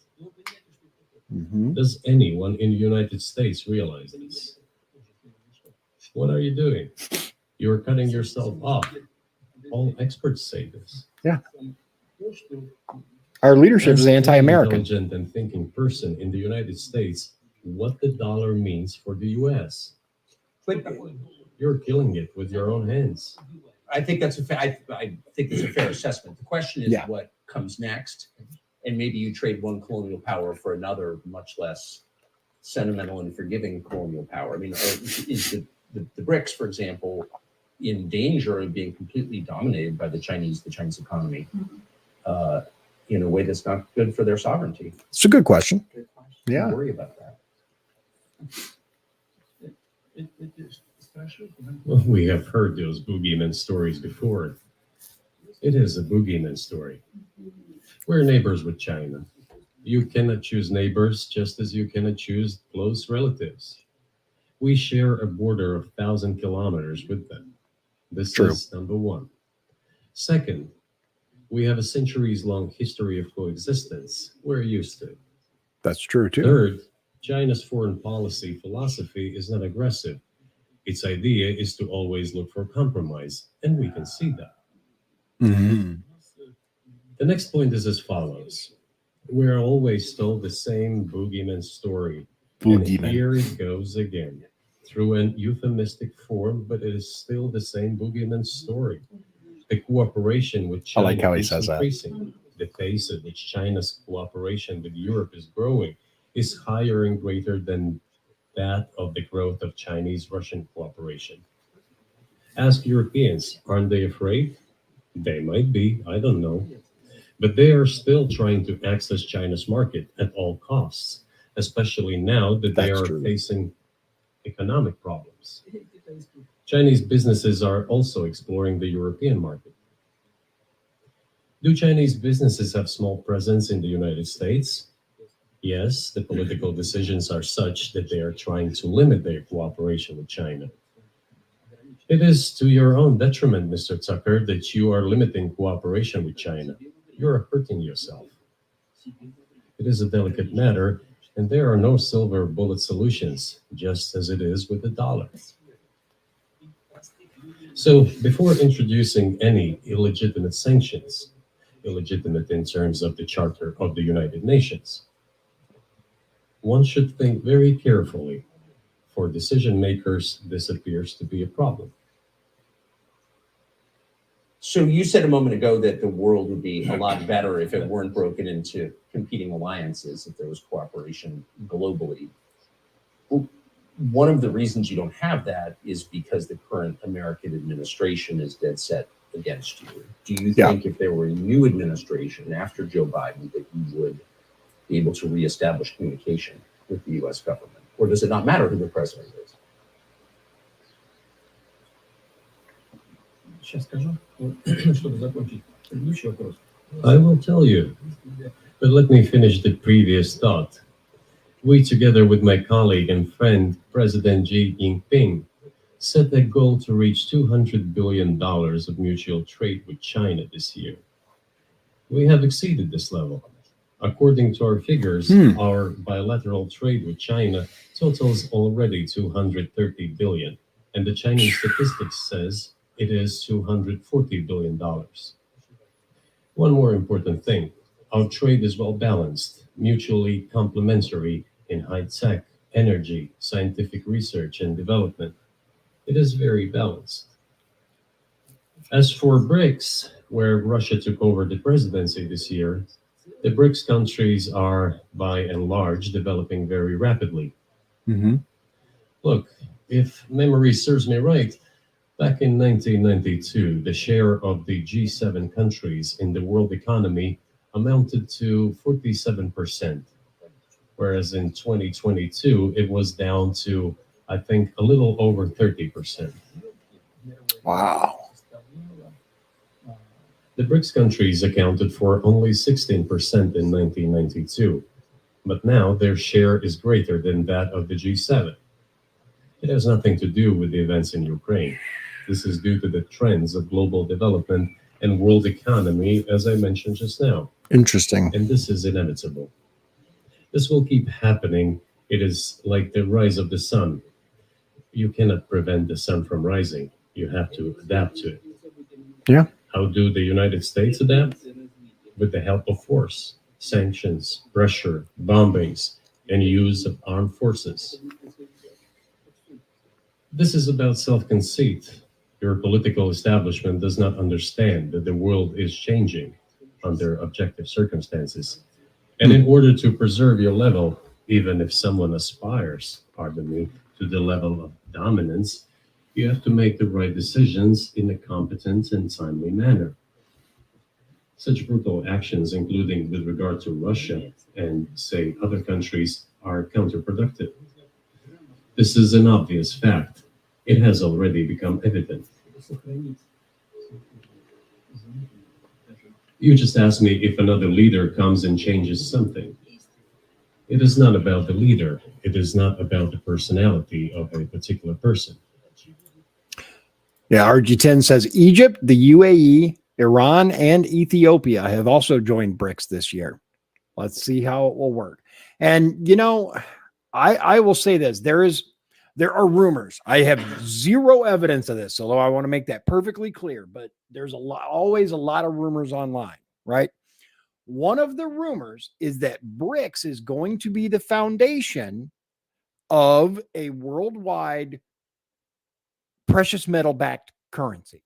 Does anyone in the United States realize this? What are you doing? You're cutting yourself off. All experts say this. Yeah. Our leadership is Ask any anti-American. intelligent and thinking person in the United States what the dollar means for the U.S. But You're killing it with your own hands. I think that's I think it's a fair assessment. The question is what comes next, and maybe you trade one colonial power for another, much less sentimental and forgiving colonial power. I mean, is the BRICS, for example, in danger of being completely dominated by the Chinese economy in a way that's not good for their sovereignty? It's a good question. Good question. Yeah. I worry about that. Well, we have heard those boogeyman stories before. It is a boogeyman story. We're neighbors with China. You cannot choose neighbors just as you cannot choose close relatives. We share a border of 1,000 kilometers with them. This True. is number one. Second, we have a centuries-long history of coexistence. We're used to it. That's true too. Third, China's foreign policy philosophy is not aggressive. Its idea is to always look for compromise, and we can see that. Mhm. The next point is as follows. We're always told the same boogeyman story. And Boogeyman. here it goes again, through an euphemistic form, but it is still the same boogeyman story. The cooperation with I China like how he is says that. increasing. The pace at which China's cooperation with Europe is growing is higher and greater than that of the growth of Chinese-Russian cooperation. Ask Europeans, aren't they afraid? They might be, I don't know. But they are still trying to access China's market at all costs, especially now that they That's are true. facing economic problems. Chinese businesses are also exploring the European market. Do Chinese businesses have small presence in the United States? Yes, the political decisions are such that they are trying to limit their cooperation with China. It is to your own detriment, Mr. Tucker, that you are limiting cooperation with China. You're hurting yourself. It is a delicate matter, and there are no silver bullet solutions, just as it is with the dollar. So, before introducing any illegitimate sanctions, illegitimate in terms of the Charter of the United Nations, one should think very carefully. For decision makers, this appears to be a problem. So you said a moment ago that the world would be a lot better if it weren't broken into competing alliances, if there was cooperation globally. Well, one of the reasons you don't have that is because the current American administration is dead set against you. Do you think if there were a new administration after Joe Biden that you would be able to reestablish communication with the U.S. government? Or does it not matter who the president is? Сейчас скажу, чтобы закончить предыдущий вопрос. I will tell you, but let me finish the previous thought. We, together with my colleague and friend, President Xi Jinping, set a goal to reach $200 billion of mutual trade with China this year. We have exceeded this level. According to our figures, our bilateral trade with China totals already $230 billion, and the Chinese statistics says it is $240 billion. One more important thing, our trade is well balanced, mutually complementary in high-tech, energy, scientific research and development. It is very balanced. As for BRICS, where Russia took over the presidency this year, the BRICS countries are, by and large, developing very rapidly. Mm-hmm. Look, if memory serves me right, back in 1992, the share of the G7 countries in the world economy amounted to 47%, whereas in 2022, it was down to, I think, a little over 30%. Wow. The BRICS countries accounted for only 16% in 1992, but now their share is greater than that of the G7. It has nothing to do with the events in Ukraine. This is due to the trends of global development and world economy, as I mentioned just now. Interesting. And this is inevitable. This will keep happening. It is like the rise of the sun. You cannot prevent the sun from rising. You have to adapt to it. Yeah. How do the United States adapt? With the help of force, sanctions, pressure, bombings, and use of armed forces. This is about self-conceit. Your political establishment does not understand that the world is changing under objective circumstances. And in order to preserve your level, even if someone aspires, pardon me, to the level of dominance, you have to make the right decisions in a competent and timely manner. Such brutal actions, including with regard to Russia and, say, other countries, are counterproductive. This is an obvious fact. It has already become evident. You just asked me if another leader comes and changes something. It is not about the leader. It is not about the personality of a particular person. Yeah, RG10 says Egypt, the UAE, Iran, and Ethiopia have also joined BRICS this year. Let's see how it will work. And, you know, I will say this. There are rumors. I have zero evidence of this, although I want to make that perfectly clear. But there's always a lot of rumors online, right? One of the rumors is that BRICS is going to be the foundation of a worldwide precious metal backed currency.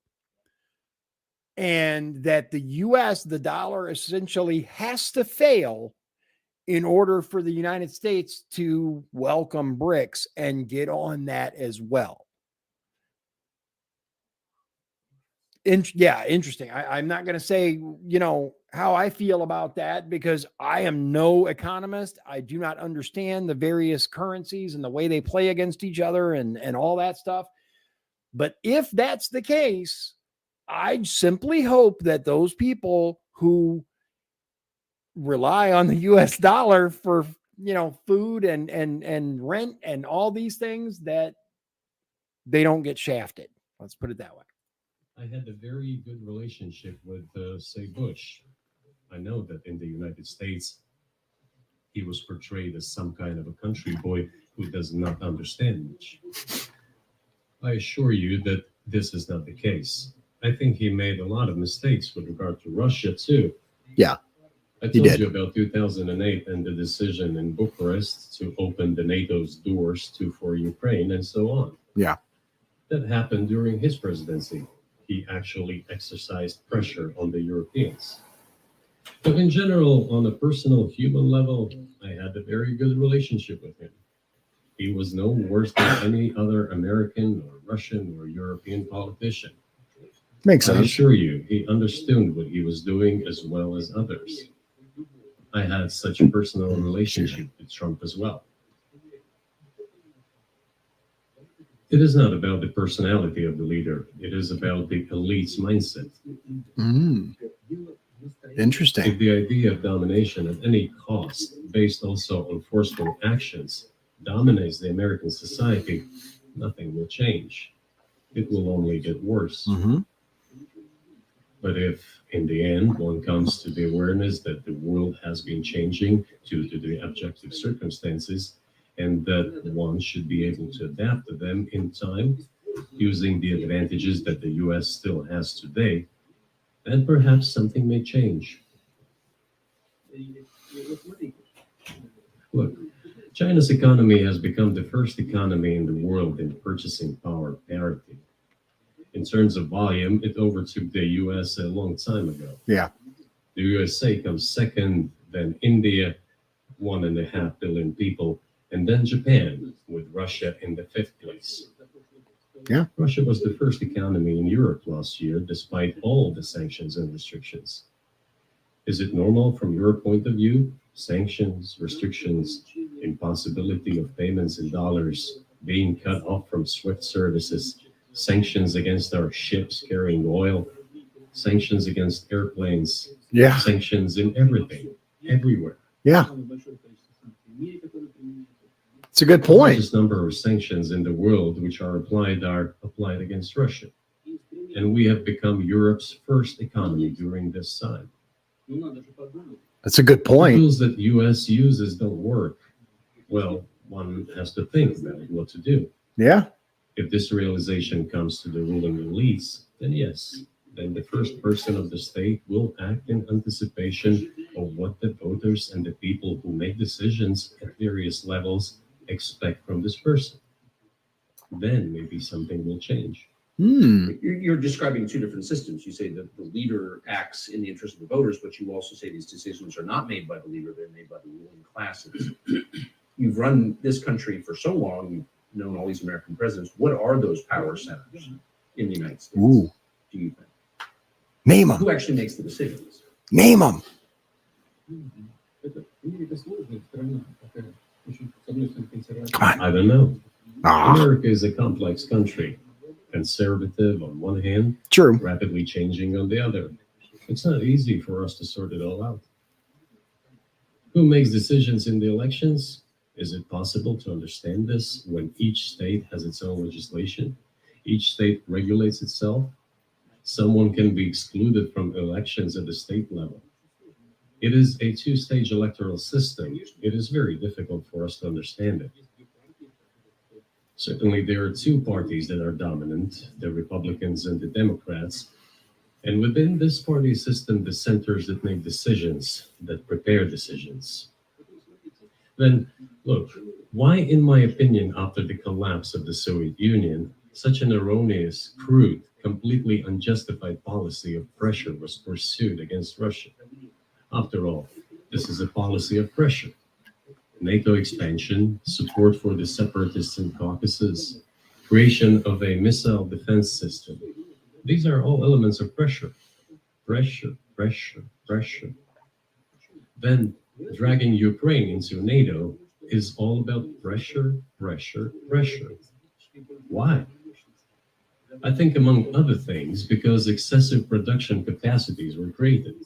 And that the US, the dollar, essentially has to fail in order for the United States to welcome BRICS and get on that as well. Interesting. I'm not going to say, you know, how I feel about that because I am no economist. I do not understand the various currencies and the way they play against each other and all that stuff. But if that's the case, I simply hope that those people who rely on the US dollar for, you know, food and rent and all these things, that they don't get shafted. Let's put it that way. I had a very good relationship with, say, Bush. I know that in the United States, he was portrayed as some kind of a country boy who does not understand much. I assure you that this is not the case. I think he made a lot of mistakes with regard to Russia, too. Yeah, I told you about 2008 and the decision in Bucharest to open the NATO's doors for Ukraine and so on. Yeah. That happened during his presidency. He actually exercised pressure on the Europeans. But in general, on a personal human level, I had a very good relationship with him. He was no worse than any other American or Russian or European politician. Makes I sense. assure you, he understood what he was doing as well as others. I had such a personal relationship with Trump as well. It is not about the personality of the leader. It is about the elite's mindset. Interesting. If the idea of domination at any cost, based also on forceful actions, dominates the American society, nothing will change. It will only get worse. But if, in the end, one comes to the awareness that the world has been changing due to the objective circumstances, and that one should be able to adapt to them in time, using the advantages that the US still has today, then perhaps something may change. Look, China's economy has become the first economy in the world in purchasing power parity. In terms of volume, it overtook the US a long time ago. Yeah. The USA comes second, then India, 1.5 billion people, and then Japan, with Russia in the 5th place. Yeah. Russia was the first economy in Europe last year, despite all the sanctions and restrictions. Is it normal from your point of view? Sanctions, restrictions, impossibility of payments in dollars, being cut off from SWIFT services, sanctions against our ships carrying oil, sanctions against airplanes, Yeah. sanctions in everything, everywhere. Yeah. It's a good The point. largest number of sanctions in the world which are applied against Russia. And we have become Europe's first economy during this time. That's a good The point. tools that the US uses don't work. Well, one has to think about what to do. Yeah. If this realization comes to the ruling elites, then yes, then the first person of the state will act in anticipation of what the voters and the people who make decisions at various levels expect from this person. Then maybe something will change. You're describing two different systems. You say that the leader acts in the interest of the voters, but you also say these decisions are not made by the leader, they're made by the ruling classes. You've run this country for so long, you've known all these American presidents. What are those power centers in the United States, Ooh. do you think? Name them. Who actually makes the decisions? Name them. Это Америка сложная страна, такая очень, с одной стороны, консервативная. Come on. I don't know. America is a complex country, conservative on one hand, True. rapidly changing on the other. It's not easy for us to sort it all out. Who makes decisions in the elections? Is it possible to understand this when each state has its own legislation? Each state regulates itself. Someone can be excluded from elections at the state level. It is a two-stage electoral system. It is very difficult for us to understand it. Certainly, there are two parties that are dominant, the Republicans and the Democrats. And within this party system, the centers that make decisions, that prepare decisions. Then, look, why, in my opinion, after the collapse of the Soviet Union, such an erroneous, crude, completely unjustified policy of pressure was pursued against Russia? After all, this is a policy of pressure. NATO expansion, support for the separatists in Caucasus, creation of a missile defense system. These are all elements of pressure. Pressure, pressure, pressure. Then dragging Ukraine into NATO is all about pressure, pressure, pressure. Why? I think, among other things, because excessive production capacities were created.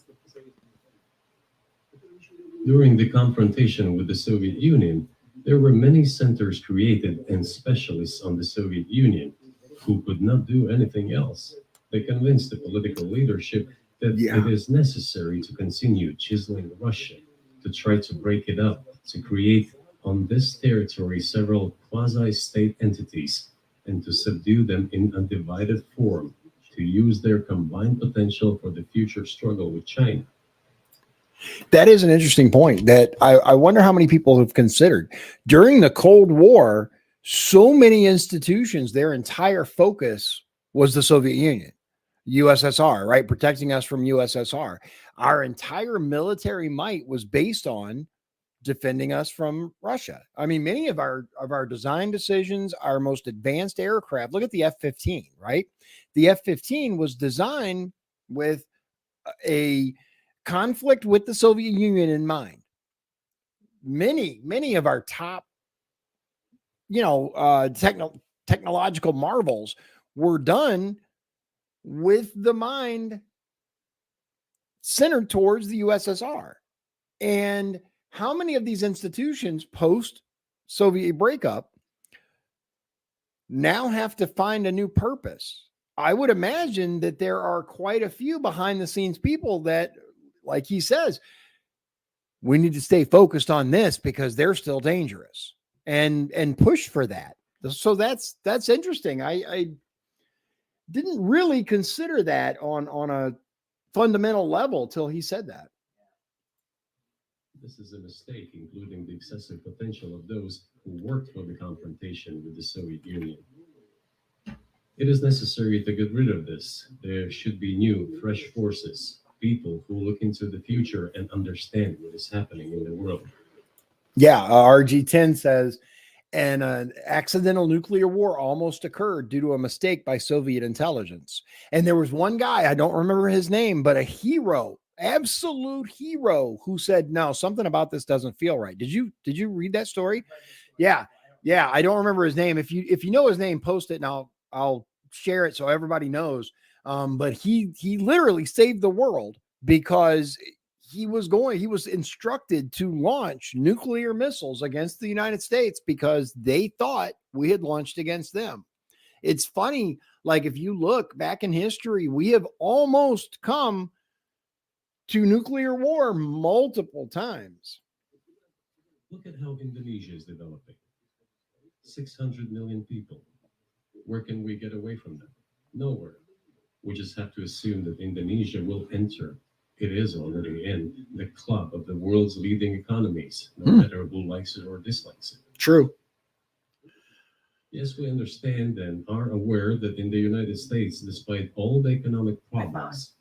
During the confrontation with the Soviet Union, there were many centers created and specialists on the Soviet Union who could not do anything else. They convinced the political leadership that it is necessary to continue chiseling Russia, to try to break it up, to create on this territory several quasi-state entities, and to subdue them in a divided form, to use their combined potential for the future struggle with China. That is an interesting point that I wonder how many people have considered. During the Cold War, so many institutions, their entire focus was the Soviet Union, USSR, right? Protecting us from USSR. Our entire military might was based on defending us from Russia. I mean, many of our design decisions, our most advanced aircraft, look at the F-15, right? The F-15 was designed with a conflict with the Soviet Union in mind. Many of our top, technological marvels were done with the mind centered towards the USSR. And how many of these institutions post-Soviet breakup now have to find a new purpose? I would imagine that there are quite a few behind the scenes people that, like he says, we need to stay focused on this because they're still dangerous and push for that. So that's interesting. I didn't really consider that on a fundamental level till he said that. This is a mistake, including the excessive potential of those who worked for the confrontation with the Soviet Union. It is necessary to get rid of this. There should be new, fresh forces, people who look into the future and understand what is happening in the world. Yeah, RG10 says, and an accidental nuclear war almost occurred due to a mistake by Soviet intelligence. And there was one guy, I don't remember his name, but a hero, absolute hero, who said, no, something about this doesn't feel right. Did you read that story? Yeah. I don't remember his name. If you know his name, post it and I'll share it so everybody knows. But he literally saved the world because he was instructed to launch nuclear missiles against the United States because they thought we had launched against them. It's funny. Like if you look back in history, we have almost come to nuclear war multiple times. Look at how Indonesia is developing. 600 million people. Where can we get away from them? Nowhere. We just have to assume that Indonesia will enter. It is already in the club of the world's leading economies, no matter who likes it or dislikes it. True. Yes, we understand and are aware that in the United States, despite all the economic problems,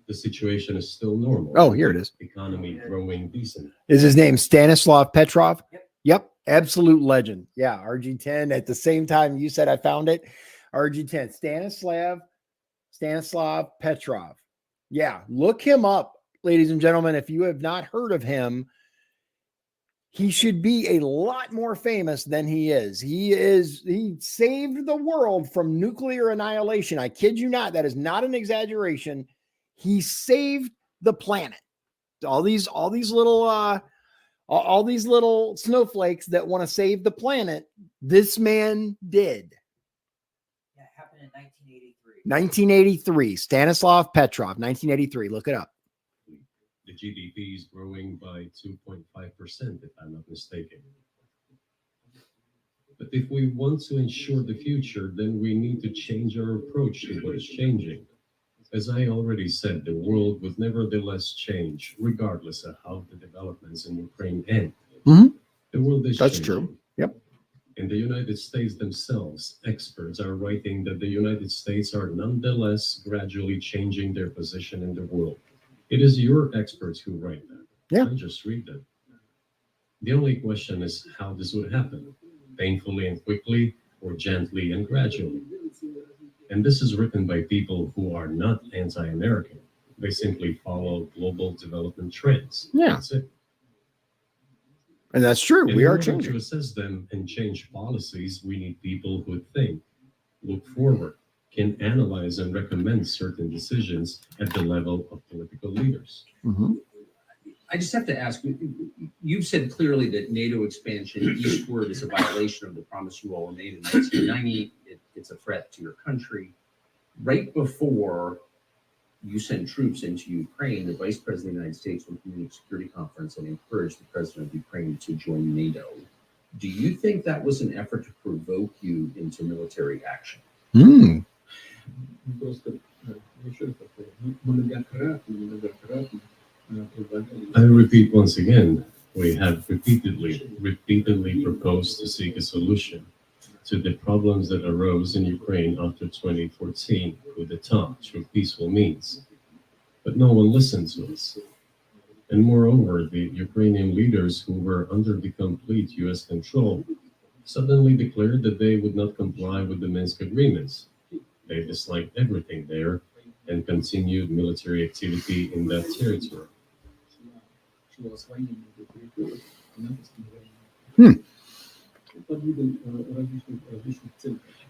the situation is still normal. Oh, here it is. Economy growing decent. Is his name Stanislav Petrov? Yep. Absolute legend. Yeah. RG10. At the same time you said I found it. RG10. Stanislav Petrov. Yeah. Look him up, ladies and gentlemen. If you have not heard of him, He should be a lot more famous than he is. He saved the world from nuclear annihilation. I kid you not. That is not an exaggeration. He saved the planet. All these little snowflakes that want to save the planet, this man did. Yeah, it happened in 1983. 1983, Stanislav Petrov, 1983. Look it up. The GDP is growing by 2.5%, if I'm not mistaken. But if we want to ensure the future, then we need to change our approach to what is changing. As I already said, the world would nevertheless change, regardless of how the developments in Ukraine end. Mhm. The world is That's changing. true. Yep. In the United States themselves, experts are writing that the United States are nonetheless gradually changing their position in the world. It is your experts who write that. Yeah. I just read them. The only question is how this would happen, painfully and quickly, or gently and gradually. And this is written by people who are not anti-American. They simply follow global development trends. Yeah. That's it. And that's true. And We in are order changing. to assess them and change policies, we need people who think, look forward, can analyze and recommend certain decisions at the level of political leaders. Mhm. I just have to ask, you've said clearly that NATO expansion eastward is a violation of the promise you all made in 1990. It's a threat to your country. Right before you sent troops into Ukraine, the Vice President of the United States went to the Munich Security Conference and encouraged the President of Ukraine to join NATO. Do you think that was an effort to provoke you into military action? Mm. Просто нічого такого. Многократно предлагали. I repeat once again, we have repeatedly proposed to seek a solution to the problems that arose in Ukraine after 2014 with the top through peaceful means. But no one listened to us. And moreover, the Ukrainian leaders who were under the complete US control suddenly declared that they would not comply with the Minsk agreements. They disliked everything there and continued military activity in that territory.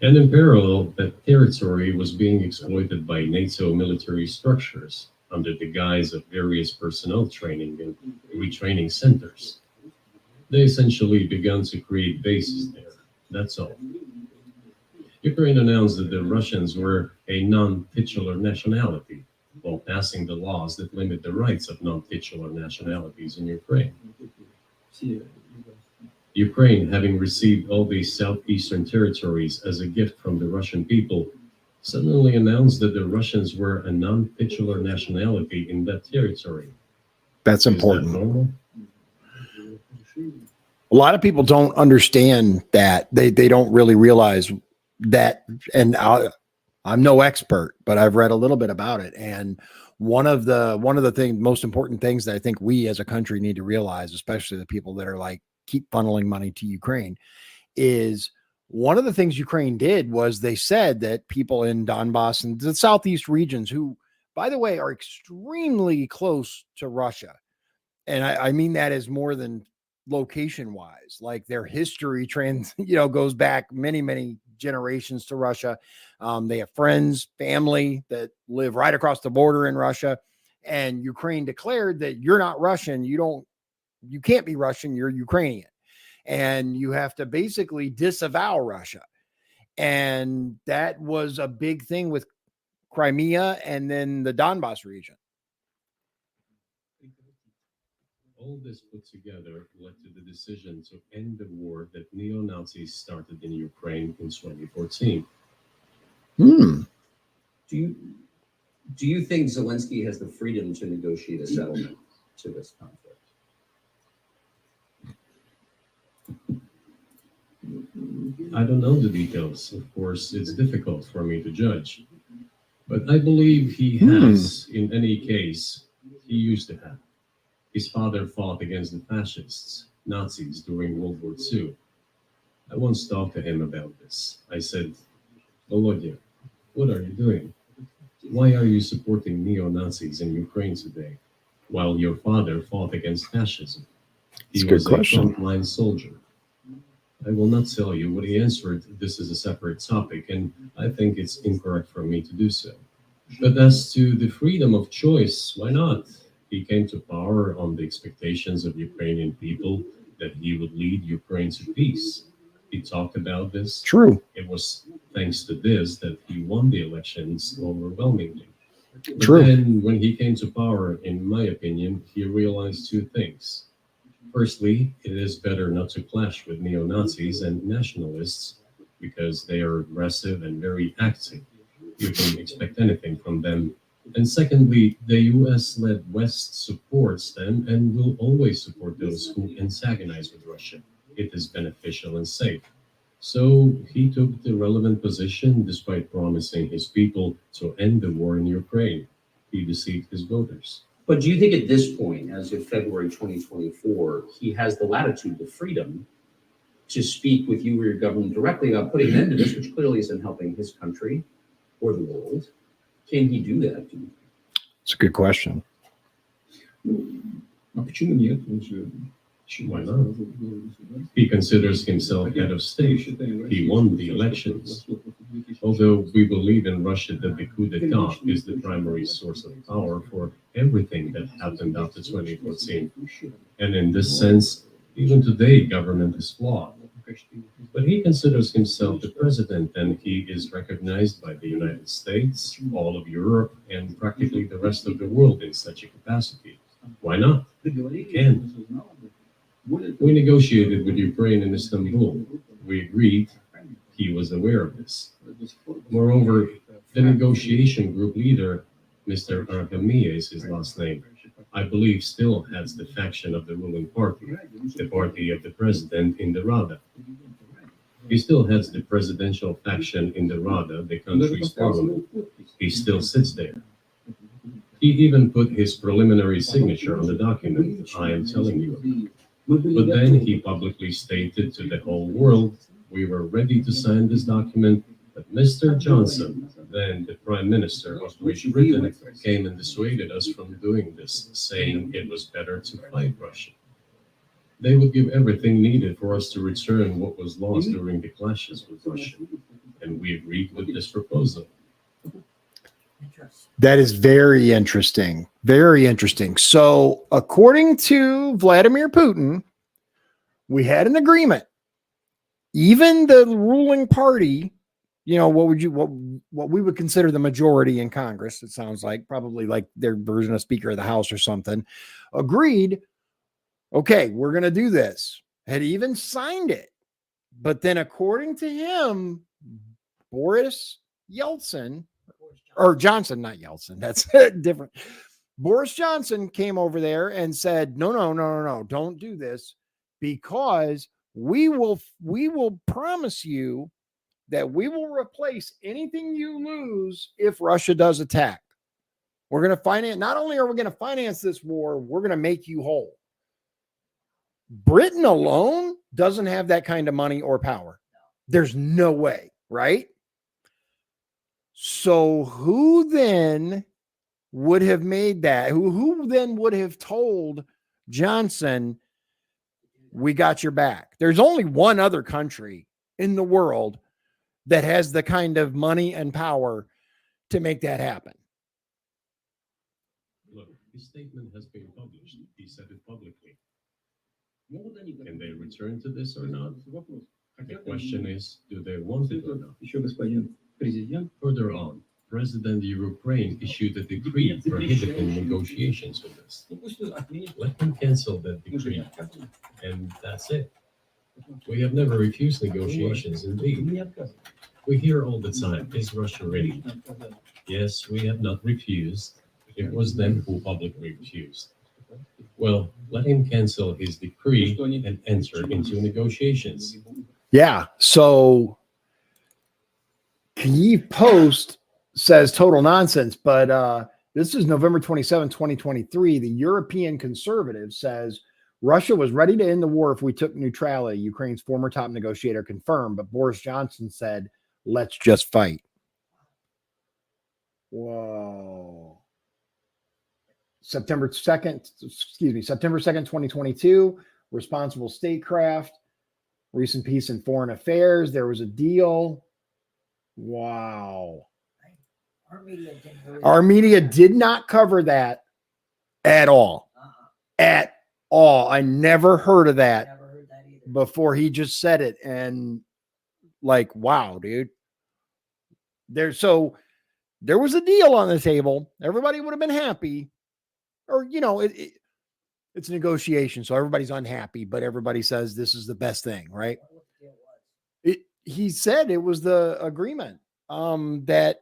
And in parallel, that territory was being exploited by NATO military structures under the guise of various personnel training and retraining centers. They essentially began to create bases there. That's all. Ukraine announced that the Russians were a non-titular nationality, while passing the laws that limit the rights of non-titular nationalities in Ukraine. Ukraine, having received all these southeastern territories as a gift from the Russian people, suddenly announced that the Russians were a non-titular nationality in that territory. That's Is that important. normal? A lot of people don't understand that. They don't really realize that. And I'm no expert, but I've read a little bit about it. And one of the things, most important things that I think we as a country need to realize, especially the people that are like keep funneling money to Ukraine, is one of the things Ukraine did was they said that people in Donbass and the southeast regions, who, by the way, are extremely close to Russia, and I mean that as more than location wise, like their history goes back many generations to Russia. They have friends, family that live right across the border in Russia, and Ukraine declared that you're not Russian. You can't be Russian. You're Ukrainian, and you have to basically disavow Russia. And that was a big thing with Crimea and then the Donbass region. All this put together led to the decision to end the war that neo-Nazis started in Ukraine in 2014. Hmm. Do you think Zelensky has the freedom to negotiate a settlement to this conflict? I don't know the details. Of course, it's difficult for me to judge. But I believe he has, in any case, he used to have. His father fought against the fascists, Nazis, during World War II. I once talked to him about this. I said, Volodya, what are you doing? Why are you supporting neo-Nazis in Ukraine today, while your father fought against fascism? He That's a good was a question. frontline soldier. I will not tell you what he answered. This is a separate topic, and I think it's incorrect for me to do so. But as to the freedom of choice, why not? He came to power on the expectations of Ukrainian people that he would lead Ukraine to peace. He talked about this. True. It was thanks to this that he won the elections overwhelmingly. But True. then, when he came to power, in my opinion, he realized two things. Firstly, it is better not to clash with neo-Nazis and nationalists because they are aggressive and very active. You can expect anything from them. And secondly, the US-led West supports them and will always support those who antagonize with Russia. It is beneficial and safe. So he took the relevant position despite promising his people to end the war in Ukraine. He deceived his voters. But do you think at this point, as of February 2024, he has the latitude, the freedom to speak with you or your government directly about putting an end to this, which clearly isn't helping his country or the world? Can he do that? It's a good question. А почему нет? Он же Why not? He considers himself head of state. He won the elections. Although we believe in Russia that the coup d'etat is the primary source of power for everything that happened after 2014. And in this sense, even today, government is flawed. But he considers himself the president, and he is recognized by the United States, all of Europe, and practically the rest of the world in such a capacity. Why not? He can. We negotiated with Ukraine in Istanbul. We agreed. He was aware of this. Moreover, the negotiation group leader, Mr. Arkamia is his last name, I believe still heads the faction of the ruling party, the party of the president in the Rada. He still heads the presidential faction in the Rada, the country's parliament. He still sits there. He even put his preliminary signature on the document I am telling you about. But then he publicly stated to the whole world, we were ready to sign this document, but Mr. Johnson, then the Prime Minister of Great Britain, came and dissuaded us from doing this, saying it was better to fight Russia. They would give everything needed for us to return what was lost during the clashes with Russia. And we agreed with this proposal. That is very interesting. Very interesting. So, according to Vladimir Putin, we had an agreement. Even the ruling party, what we would consider the majority in Congress, it sounds like, probably like their version of Speaker of the House or something, agreed, okay, we're going to do this. Had even signed it. But then, according to him, Boris Johnson, not Yeltsin, that's different. Boris Johnson came over there and said, no, don't do this, because we will promise you that we will replace anything you lose if Russia does attack. We're going to finance, not only are we going to finance this war, we're going to make you whole. Britain alone doesn't have that kind of money or power. There's no way, right? So who then would have made that? Who then would have told Johnson, we got your back? There's only one other country in the world that has the kind of money and power to make that happen. Look, his statement has been published. He said it publicly. Can they return to this or not? The question is, do they want it or not? Еще господин президент. Further on, President of Ukraine issued a decree prohibiting negotiations with us. Let them cancel that decree, and that's it. We have never refused negotiations, indeed. We hear all the time, is Russia ready? Yes, we have not refused. It was them who publicly refused. Well, let him cancel his decree and enter into negotiations. Yeah, so Kyiv Post says total nonsense, but this is November 27, 2023. The European Conservative says Russia was ready to end the war if we took neutrality. Ukraine's former top negotiator confirmed, but Boris Johnson said, let's just fight. Whoa. September 2nd, 2022. responsible statecraft, recent peace and foreign affairs. There was a deal. Wow. Our media didn't really Our media did not cover that at all. At all. I never heard of that Never heard that either. before he just said it. And like, wow, dude. There was a deal on the table. Everybody would have been happy. Or, you know, it's a negotiation. So everybody's unhappy, but everybody says this is the best thing, right? What the deal was. He said it was the agreement that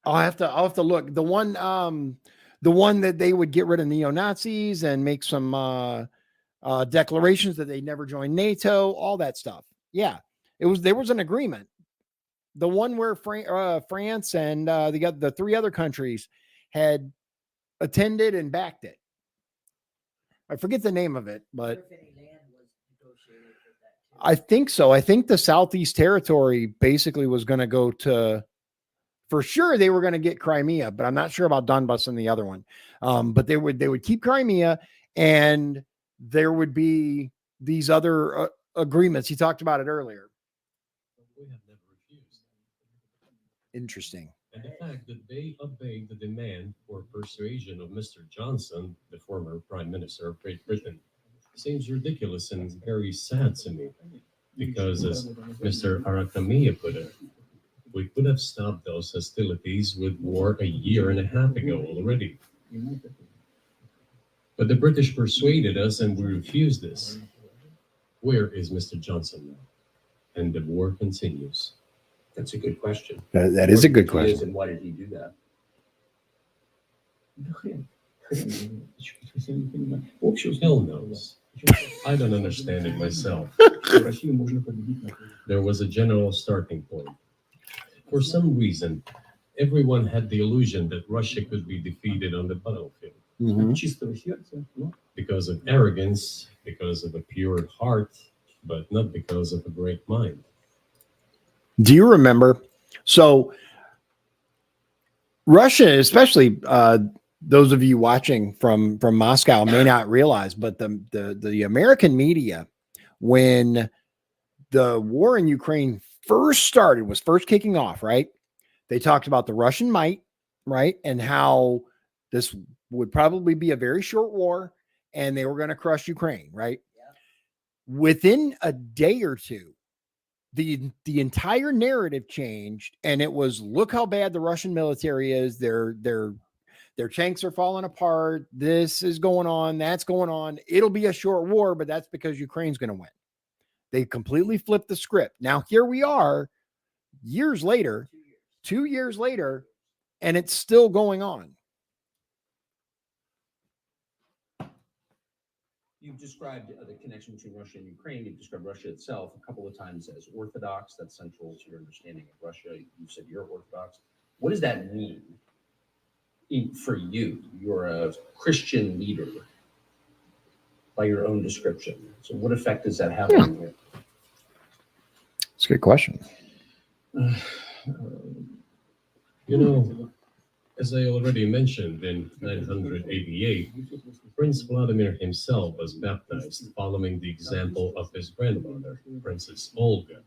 I'll have to look. The one that they would get rid of neo-Nazis and make some declarations that they never joined NATO, all that stuff. Yeah, there was an agreement. The one where France and the three other countries had attended and backed it. I forget the name of it, but If any land was negotiated with that too. I think so. I think the Southeast Territory basically was going to go to, for sure they were going to get Crimea, but I'm not sure about Donbass and the other one. But they would keep Crimea, and there would be these other agreements. He talked about it earlier. We have never refused. Interesting. And the fact that they obeyed the demand or persuasion of Mr. Johnson, the former Prime Minister of Great Britain, seems ridiculous and very sad to me. Because as Mr. Arakamiya put it, we could have stopped those hostilities with war a year and a half ago already. But the British persuaded us and we refused this. Where is Mr. Johnson now? And the war continues. That's a good question. That is a good What it is question. And why did he do that? Hell knows. I don't understand it myself. There was a general starting point. For some reason, everyone had the illusion that Russia could be defeated on the battlefield. Mhm. Because of arrogance, because of a pure heart, but not because of a great mind. Do you remember? So Russia, especially those of you watching from Moscow, may not realize, but the American media, when the war in Ukraine was first kicking off, right? They talked about the Russian might, right? And how this would probably be a very short war and they were going to crush Ukraine, right? Yeah. Within a day or two, the entire narrative changed, and it was, look how bad the Russian military is. Their tanks are falling apart. This is going on. That's going on. It'll be a short war, but that's because Ukraine's going to win. They completely flipped the script. Now here we are, years later, 2 years later, and it's still going on. You've described the connection between Russia and Ukraine. You've described Russia itself a couple of times as orthodox. That's central to your understanding of Russia. You said you're orthodox. What does that mean for you? You're a Christian leader by your own description. So what effect does that have on you? It's a good question. You know, as I already mentioned, in 988, Prince Vladimir himself was baptized following the example of his grandmother, Princess Olga.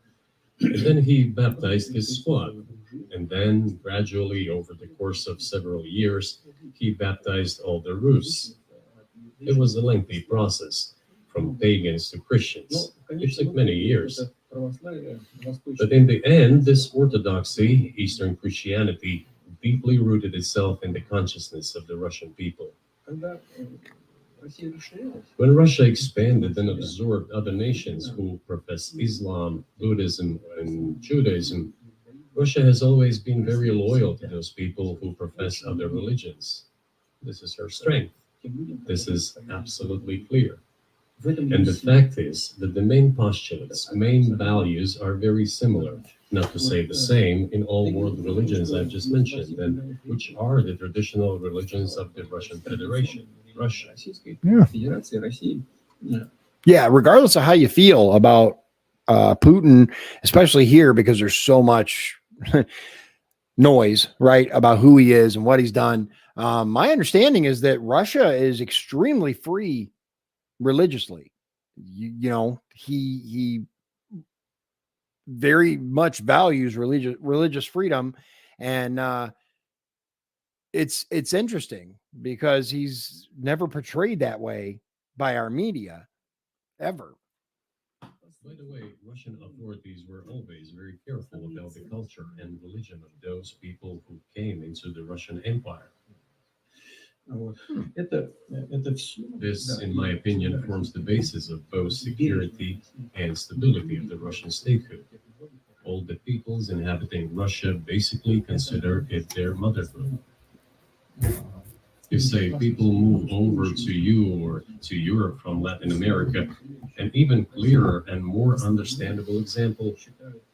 And then he baptized his squad. And then gradually, over the course of several years, he baptized all the Rus. It was a lengthy process, from pagans to Christians. It took many years. But in the end, this orthodoxy, Eastern Christianity, deeply rooted itself in the consciousness of the Russian people. When Russia expanded and absorbed other nations who profess Islam, Buddhism, and Judaism, Russia has always been very loyal to those people who profess other religions. This is her strength. This is absolutely clear. And the fact is that the main postulates, main values are very similar, not to say the same, in all world religions I've just mentioned, and which are the traditional religions of the Russian Federation, Russia. Yeah, regardless of how you feel about Putin, especially here, because there's so much noise, right, about who he is and what he's done. My understanding is that Russia is extremely free religiously. You know, he very much values religious freedom, and it's interesting because he's never portrayed that way by our media ever. By the way, Russian authorities were always very careful about the culture and religion of those people who came into the Russian Empire. Вот. Это все. This, in my opinion, forms the basis of both security and stability of the Russian statehood. All the peoples inhabiting Russia basically consider it their motherhood. If, say, people move over to you or to Europe from Latin America, an even clearer and more understandable example,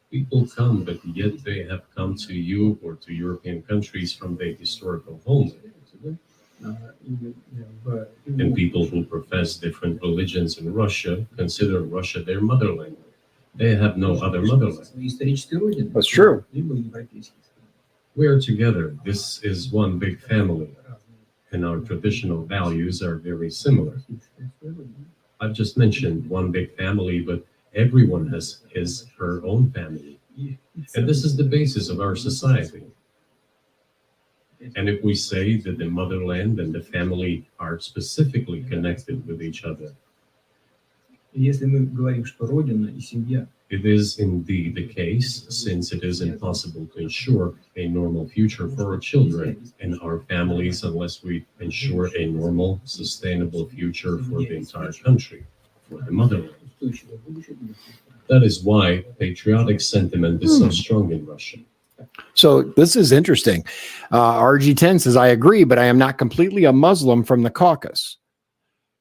people come, but yet they have come to you or to European countries from their historical homeland. And people who profess different religions in Russia consider Russia their motherland. They have no other motherland. That's true. We are together. This is one big family, and our traditional values are very similar. I've just mentioned one big family, but everyone has her own family. And this is the basis of our society. And if we say that the motherland and the family are specifically connected with each other, Если мы говорим, что родина и семья, it is indeed the case, since it is impossible to ensure a normal future for our children and our families unless we ensure a normal, sustainable future for the entire country, for the motherland. устойчивое будущее для всех. That is why patriotic sentiment is so strong in Russia. So this is interesting. RG10 says, I agree, but I am not completely a Muslim from the Caucasus.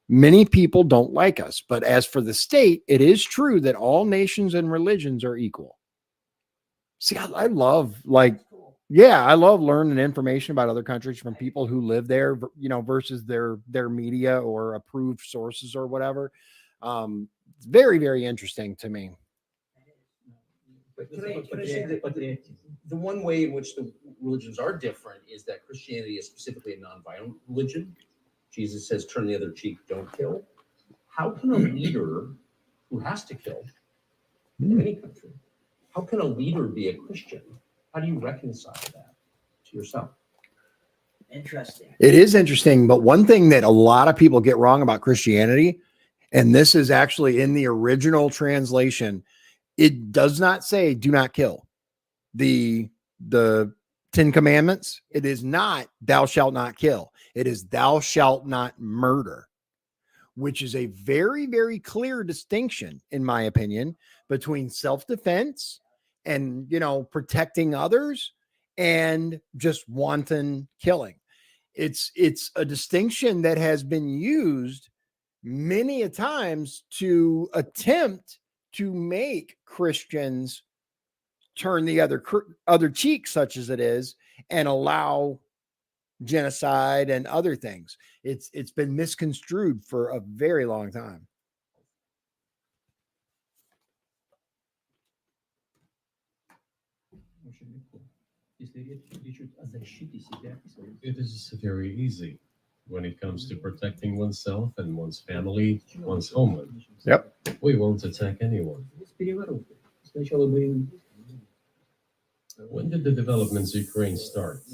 Many people don't like us, but as for the state, it is true that all nations and religions are equal. See, I love, like, yeah, I love learning information about other countries from people who live there, you know, versus their media or approved sources or whatever. It's very, very interesting to me. Can I say that the one way in which the religions are different is that Christianity is specifically a nonviolent religion. Jesus says, turn the other cheek, don't kill. How can a leader who has to kill in any country, how can a leader be a Christian? How do you reconcile that to yourself? Interesting. It is interesting, but one thing that a lot of people get wrong about Christianity, and this is actually in the original translation, it does not say do not kill. The 10 Commandments, it is not thou shalt not kill. It is thou shalt not murder, which is a very, very clear distinction, in my opinion, between self-defense and, you know, protecting others and just wanton killing. It's a distinction that has been used many a times to attempt to make Christians turn the other cheek, such as it is, and allow genocide and other things. It's been misconstrued for a very long time. Очень легко. Если речь идет о защите себя и своих. It is very easy when it comes to protecting oneself and one's family, one's homeland. Yep. We won't attack anyone. Есть перевороты. Сначала были. When did the developments in Ukraine start?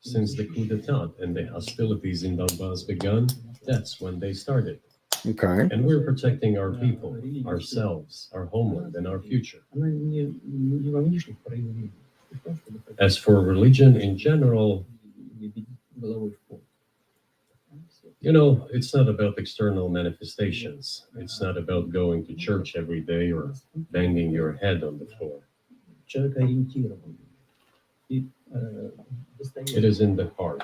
Since the coup d'etat and the hostilities in Donbass begun, that's when they started. Okay. And we're protecting our people, ourselves, our homeland, and our future. Она не во внешних проявлениях. As for religion in general, Головой в пол. you know, it's not about external manifestations. It's not about going to church every day or banging your head on the floor. Человек ориентирован. It is in the heart.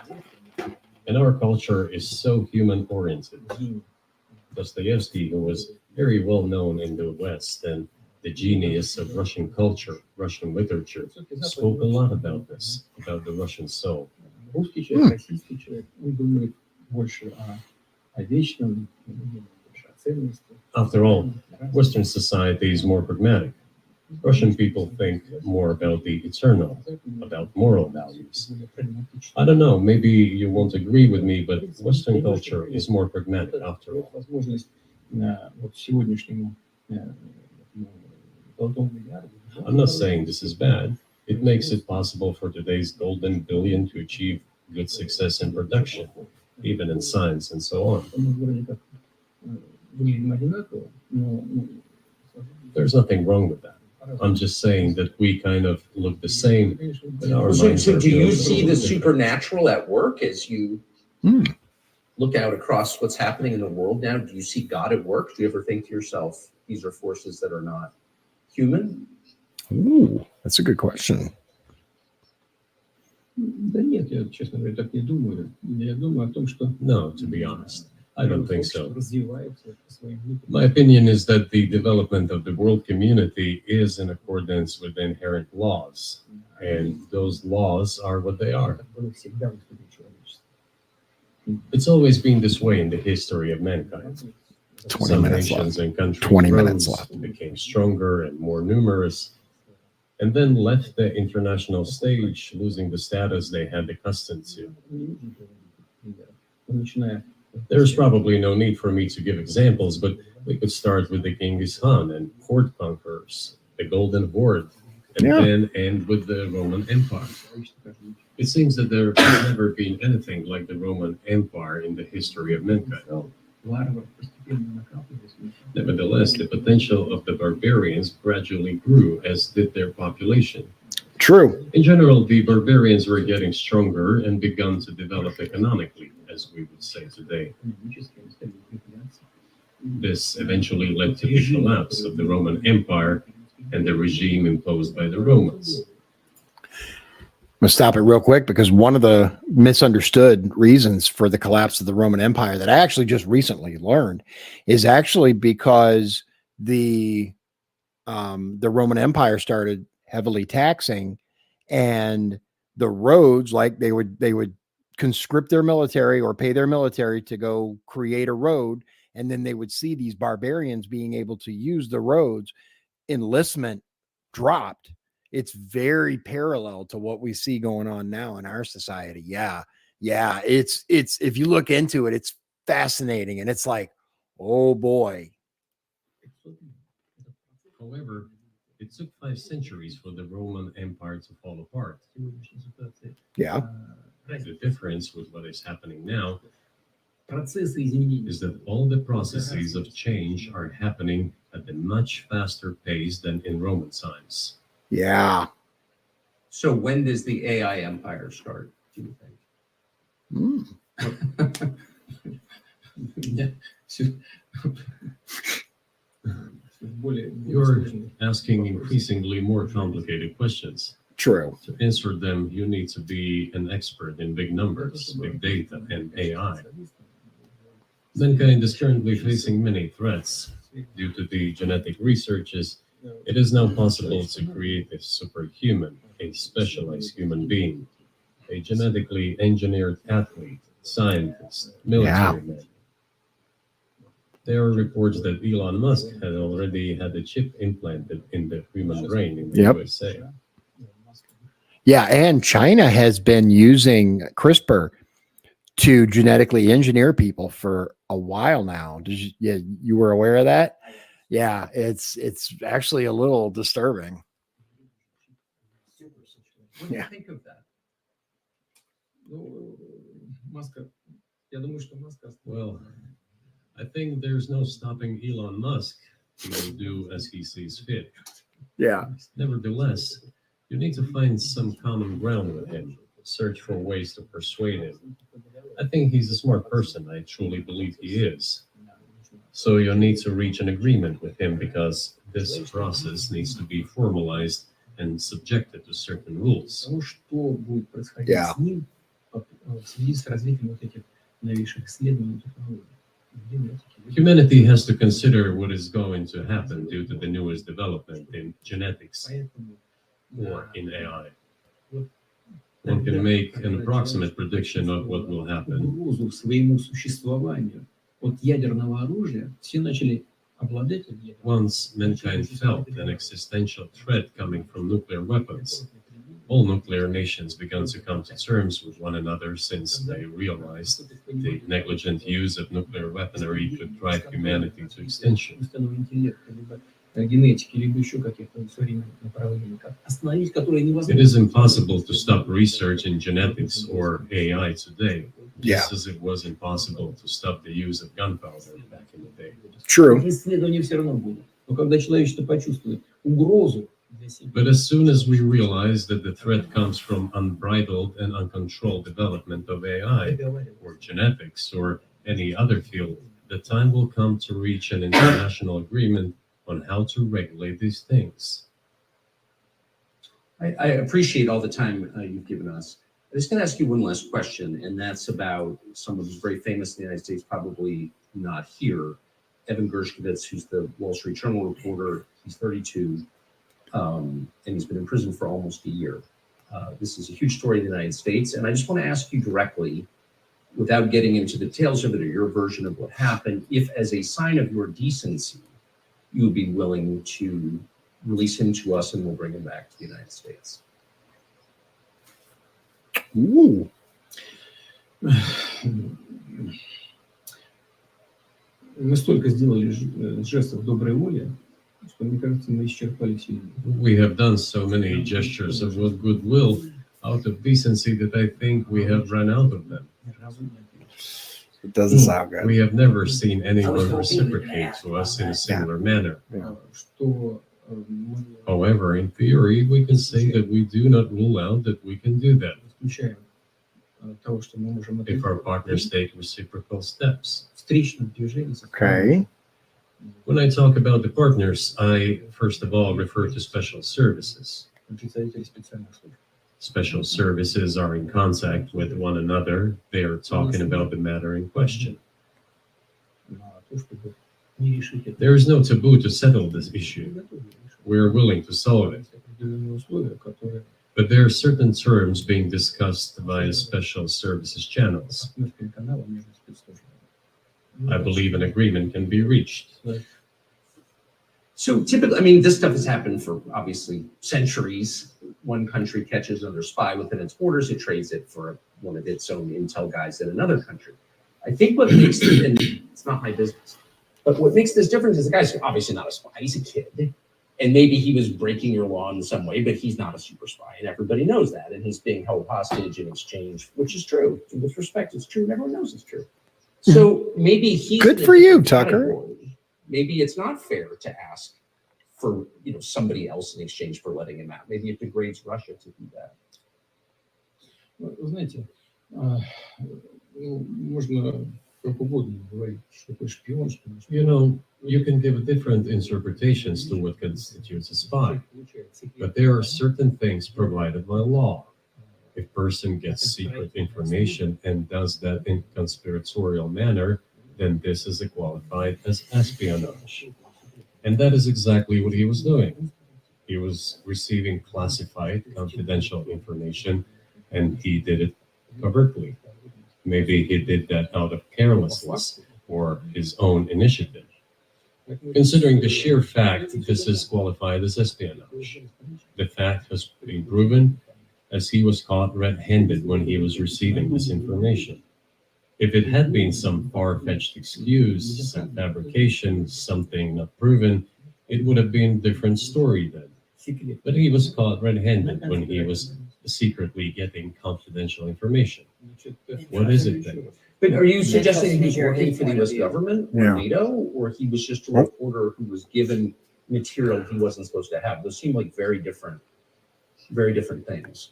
And our culture is so human-oriented. Dostoevsky, who was very well known in the West and the genius of Russian culture, Russian literature, spoke a lot about this, about the Russian soul. Русский человек, российский человек, он думает больше о вечном, больше о ценности. After all, Western society is more pragmatic. Russian people think more about the eternal, about moral values. I don't know, maybe you won't agree with me, but Western culture is more pragmatic after all. I'm not saying this is bad. It makes it possible for today's golden billion to achieve good success in production, even in science and so on. There's nothing wrong with that. I'm just saying that we kind of look the same. But our minds So are do you built a see little the different. supernatural at work as you Hmm. look out across what's happening in the world now? Do you see God at work? Do you ever think to yourself, these are forces that are not human? Ooh, that's a good question. Да нет, я, честно говоря, так не думаю. Я думаю о том, что No, to be honest, I don't think so. развивается по своим внутренним. My opinion is that the development of the world community is in accordance with inherent laws, and those laws are what they are. Так было всегда в истории человечества. It's always been this way in the history of mankind. 20 Some minutes nations left. and countries 20 minutes rose, left. became stronger and more numerous, and then left the international stage, losing the status they had accustomed to. Начиная There's probably no need for me to give examples, but we could start with the Genghis Khan and horde conquerors, the Golden Horde, and Yeah. then end with the Roman Empire. It seems that there has never been anything like the Roman Empire in the history of mankind. варвар постепенно накапливались. Nevertheless, the potential of the barbarians gradually grew, as did their population. True. In general, the barbarians were getting stronger and begun to develop economically, as we would say today. Экономически они стали укрепляться. This eventually led to the collapse of the Roman Empire and the regime imposed by the Romans. I'm going to stop it real quick because one of the misunderstood reasons for the collapse of the Roman Empire that I actually just recently learned is actually because the Roman Empire started heavily taxing, and the roads, like they would conscript their military or pay their military to go create a road, and then they would see these barbarians being able to use the roads. Enlistment dropped. It's very parallel to what we see going on now in our society. Yeah. It's if you look into it, it's fascinating, and it's like, oh boy. However, it took 5 centuries for the Roman Empire to fall apart. Yeah. The difference with what is happening now Процессы изменений. is that all the processes of change are happening at a much faster pace than in Roman times. Yeah. So when does the AI empire start, do you think? Mm. Да. Всё- более You're сложные. asking increasingly more complicated questions. True. To answer them, you need to be an expert in big numbers, big data, and AI. Mankind is currently facing many threats. Due to the genetic researches, it is now possible to create a superhuman, a specialized human being, a genetically engineered athlete, scientist, military man. There are reports that Elon Musk had already had a chip implanted in the human brain in the Yep. USA. Yeah, and China has been using CRISPR to genetically engineer people for a while now. You were aware of that? Yeah, it's actually a little disturbing. What do you Yeah. think of that? Ну, Маска, я думаю, что Маска Well, I think there's no stopping Elon Musk. He will do as he sees fit. Yeah. Nevertheless, you need to find some common ground with him, search for ways to persuade him. I think he's a smart person. I truly believe he is. So you'll need to reach an agreement with him because this process needs to be formalized and subjected to certain rules. Потому что будет происходить Yeah. с ним в связи с развитием вот этих новейших исследований технологий. Humanity has to consider what is going to happen due to the newest development in genetics Поэтому or in AI. One can make an approximate prediction of what will happen. угрозу своему существованию от ядерного оружия все начали обладатель ядерного Once mankind felt an existential threat coming from nuclear weapons, all nuclear nations began to come to terms with one another since they realized the negligent use of nuclear weaponry could drive humanity to extinction. искусственного интеллекта, либо генетики, либо еще каких-то современных направлений, остановить которые It невозможно. is impossible to stop research in genetics or AI today, just as it was impossible to stop the use of gunpowder back in the day. True. Исследования все равно будут. Но когда человечество почувствует угрозу для себя, But as soon as we realize that the threat comes from unbridled and uncontrolled development of AI or genetics or any other field, the time will come to reach an international agreement on how to regulate these things. I appreciate all the time you've given us. I'm just going to ask you one last question, and that's about someone who's very famous in the United States, probably not here, Evan Gershkovich, who's the Wall Street Journal reporter. He's 32, and he's been in prison for almost a year. This is a huge story in the United States, and I just want to ask you directly, without getting into the details of it or your version of what happened, if as a sign of your decency, you would be willing to release him to us and we'll bring him back to the United States. Ooh. мы столько сделали жестов доброй воли, что, мне кажется, мы исчерпали все. We have done so many gestures of goodwill out of decency that I think we have run out of them. It doesn't sound good. We have never seen anyone reciprocate to us in a similar manner. Что However, in theory, we can say that we do not rule out that we can do that исключаем того, что мы можем if our partners take reciprocal steps. встречном движении. Okay. When I talk about the partners, I first of all refer to special services. Представители специальных служб. Special services are in contact with one another. They are talking about the matter in question. На то, чтобы не решить это. There is no taboo to settle this issue. We are willing to solve it. Определенные условия, которые But there are certain terms being discussed via special services channels. партнерским каналом между спецслужбами. I believe an agreement can be reached. So typically, I mean, this stuff has happened for obviously centuries. One country catches another spy within its borders, it trades it for one of its own intel guys in another country. I think what makes it, and it's not my business, but what makes this different is the guy's obviously not a spy, he's a kid. And maybe he was breaking your law in some way, but he's not a super spy, and everybody knows that. And he's being held hostage in exchange, which is true. With respect, it's true, and everyone knows it's true. So maybe he's Good in a for you, different Tucker. category. Maybe it's not fair to ask for somebody else in exchange for letting him out. Maybe it degrades Russia to do that. Вы знаете, можно как угодно говорить, что такое шпион, что You know, you can give different interpretations to what constitutes a spy, but there are certain things provided by law. If a person gets secret information and does that in conspiratorial manner, then this is qualified as espionage. And that is exactly what he was doing. He was receiving classified, confidential information, and he did it covertly. Maybe he did that out of carelessness or his own initiative. Considering the sheer fact that this is qualified as espionage, the fact has been proven as he was caught red-handed when he was receiving this information. If it had been some far-fetched excuse, some fabrication, something not proven, it would have been a different story then. But he was caught red-handed when he was secretly getting confidential information. What is it then? But are you suggesting he was working for the U.S. government or Yeah. NATO, or he was just a reporter who was given material he wasn't supposed to have? Those seem like very different things.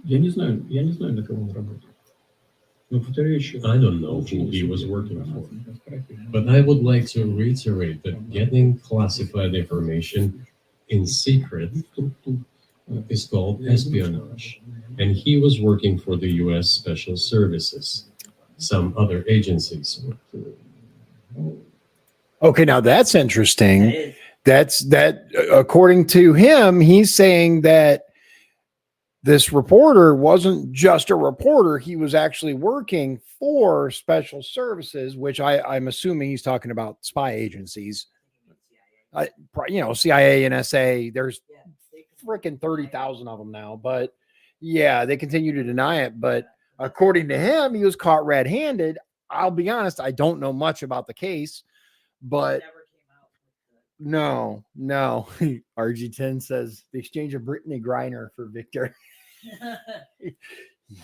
Я не знаю, на кого он работает. Но повторяю еще. I don't know who he was working for. But I would like to reiterate that getting classified information in secret is called espionage. And he was working for the U.S. Special Services, some other agencies. Okay, now that's interesting. That is- That according to him, he's saying that this reporter wasn't just a reporter. He was actually working for special services, which I'm assuming he's talking about spy agencies. CIA, NSA, there's freaking 30,000 of them now, but yeah, they continue to deny it. But according to him, he was caught red-handed. I'll be honest, I don't know much about the case, but no. RG10 says the exchange of Brittany Griner for Victor.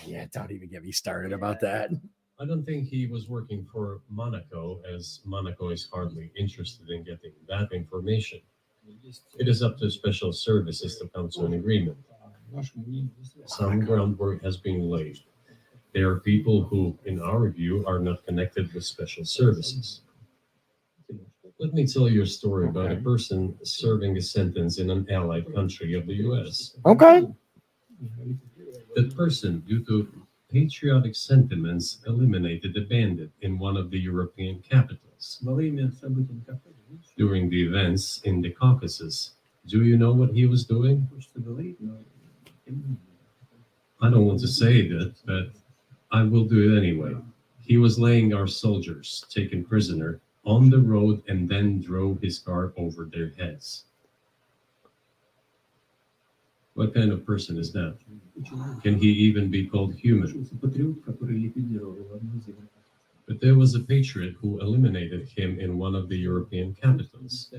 Yeah, don't even get me started about that. I don't think he was working for Monaco, as Monaco is hardly interested in getting that information. It is up to special services to come to an agreement. Some groundwork has been laid. There are people who, in our view, are not connected with special services. Let me tell you a story about a person serving a sentence in an allied country of the US. Okay. That person, due to patriotic sentiments, eliminated a bandit in one of the European capitals. During the events in the Caucasus, do you know what he was doing? I don't want to say that, but I will do it anyway. He was laying our soldiers, taken prisoner, on the road and then drove his car over their heads. What kind of person is that? Can he even be called human? But there was a patriot who eliminated him in one of the European capitals.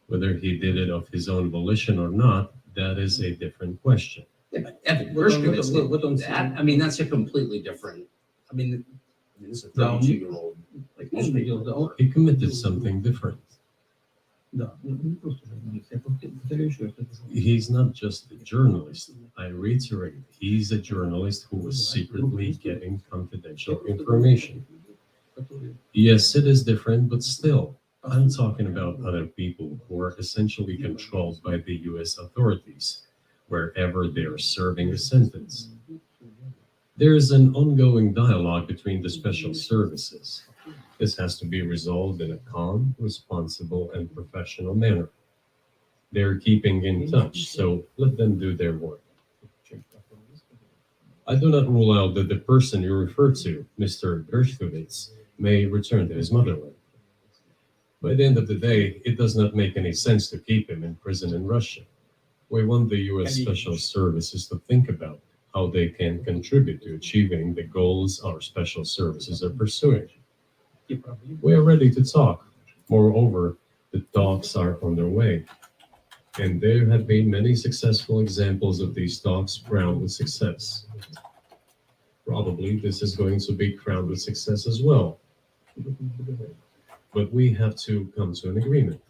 Whether he did it of his own volition or not, that is a different question. Yeah, but Evan Gershkovich didn't do that. I mean, that's a completely different. I mean, this is a 32-year-old. Like, He committed something different. He's not just a journalist. I reiterate, he's a journalist who was secretly getting confidential information. Yes, it is different, but still, I'm talking about other people who are essentially controlled by the US authorities, wherever they are serving a sentence. There is an ongoing dialogue between the special services. This has to be resolved in a calm, responsible, and professional manner. They're keeping in touch, so let them do their work. I do not rule out that the person you refer to, Mr. Gershkovich, may return to his motherland. By the end of the day, it does not make any sense to keep him in prison in Russia. We want the US Special Services to think about how they can contribute to achieving the goals our special services are pursuing. We are ready to talk. Moreover, the talks are on their way. And there have been many successful examples of these talks crowned with success. Probably this is going to be crowned with success as well. But we have to come to an agreement.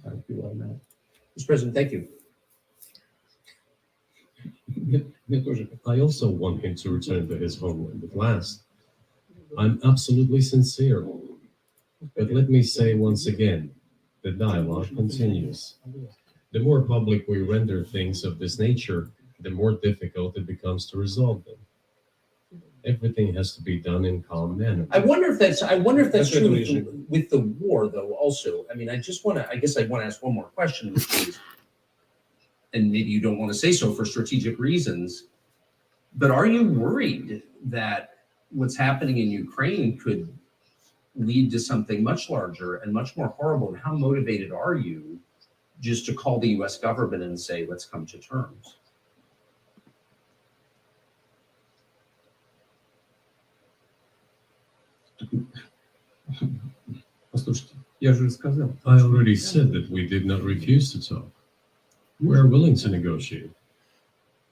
Mr. President, thank you. I also want him to return to his homeland at last. I'm absolutely sincere. But let me say once again, the dialogue continues. The more public we render things of this nature, the more difficult it becomes to resolve them. Everything has to be done in calm manner. I wonder if that's true with the war, though. Also, I mean, I guess I want to ask one more question, which is, and maybe you don't want to say so for strategic reasons, but are you worried that what's happening in Ukraine could lead to something much larger and much more horrible? And how motivated are you just to call the U.S. government and say, let's come to terms? I already said that we did not refuse to talk. We are willing to negotiate.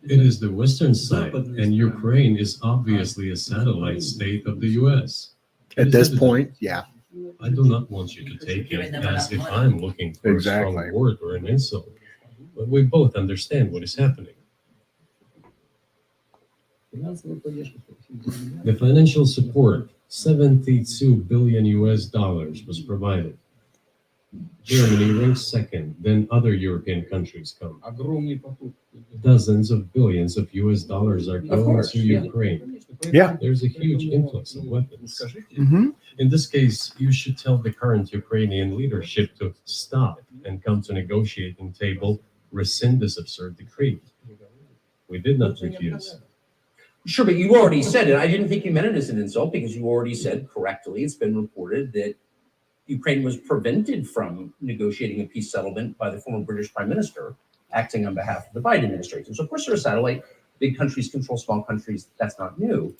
It is the Western side, and Ukraine is obviously a satellite state of the U.S. At this point, yeah. I do not want you to take it as if I'm looking for a strong word or an insult, but we both understand what is happening. The financial support, 72 billion US dollars, was provided. Germany ranks second, then other European countries come. Dozens of billions of US dollars are going to Ukraine. Yeah. There's a huge influx of weapons. Mm-hmm. In this case, you should tell the current Ukrainian leadership to stop and come to negotiating table, rescind this absurd decree. We did not refuse. Sure, but you already said it. I didn't think you meant it as an insult because you already said correctly. It's been reported that Ukraine was prevented from negotiating a peace settlement by the former British Prime Minister acting on behalf of the Biden administration. So, of course, they're a satellite. Big countries control small countries. That's not new.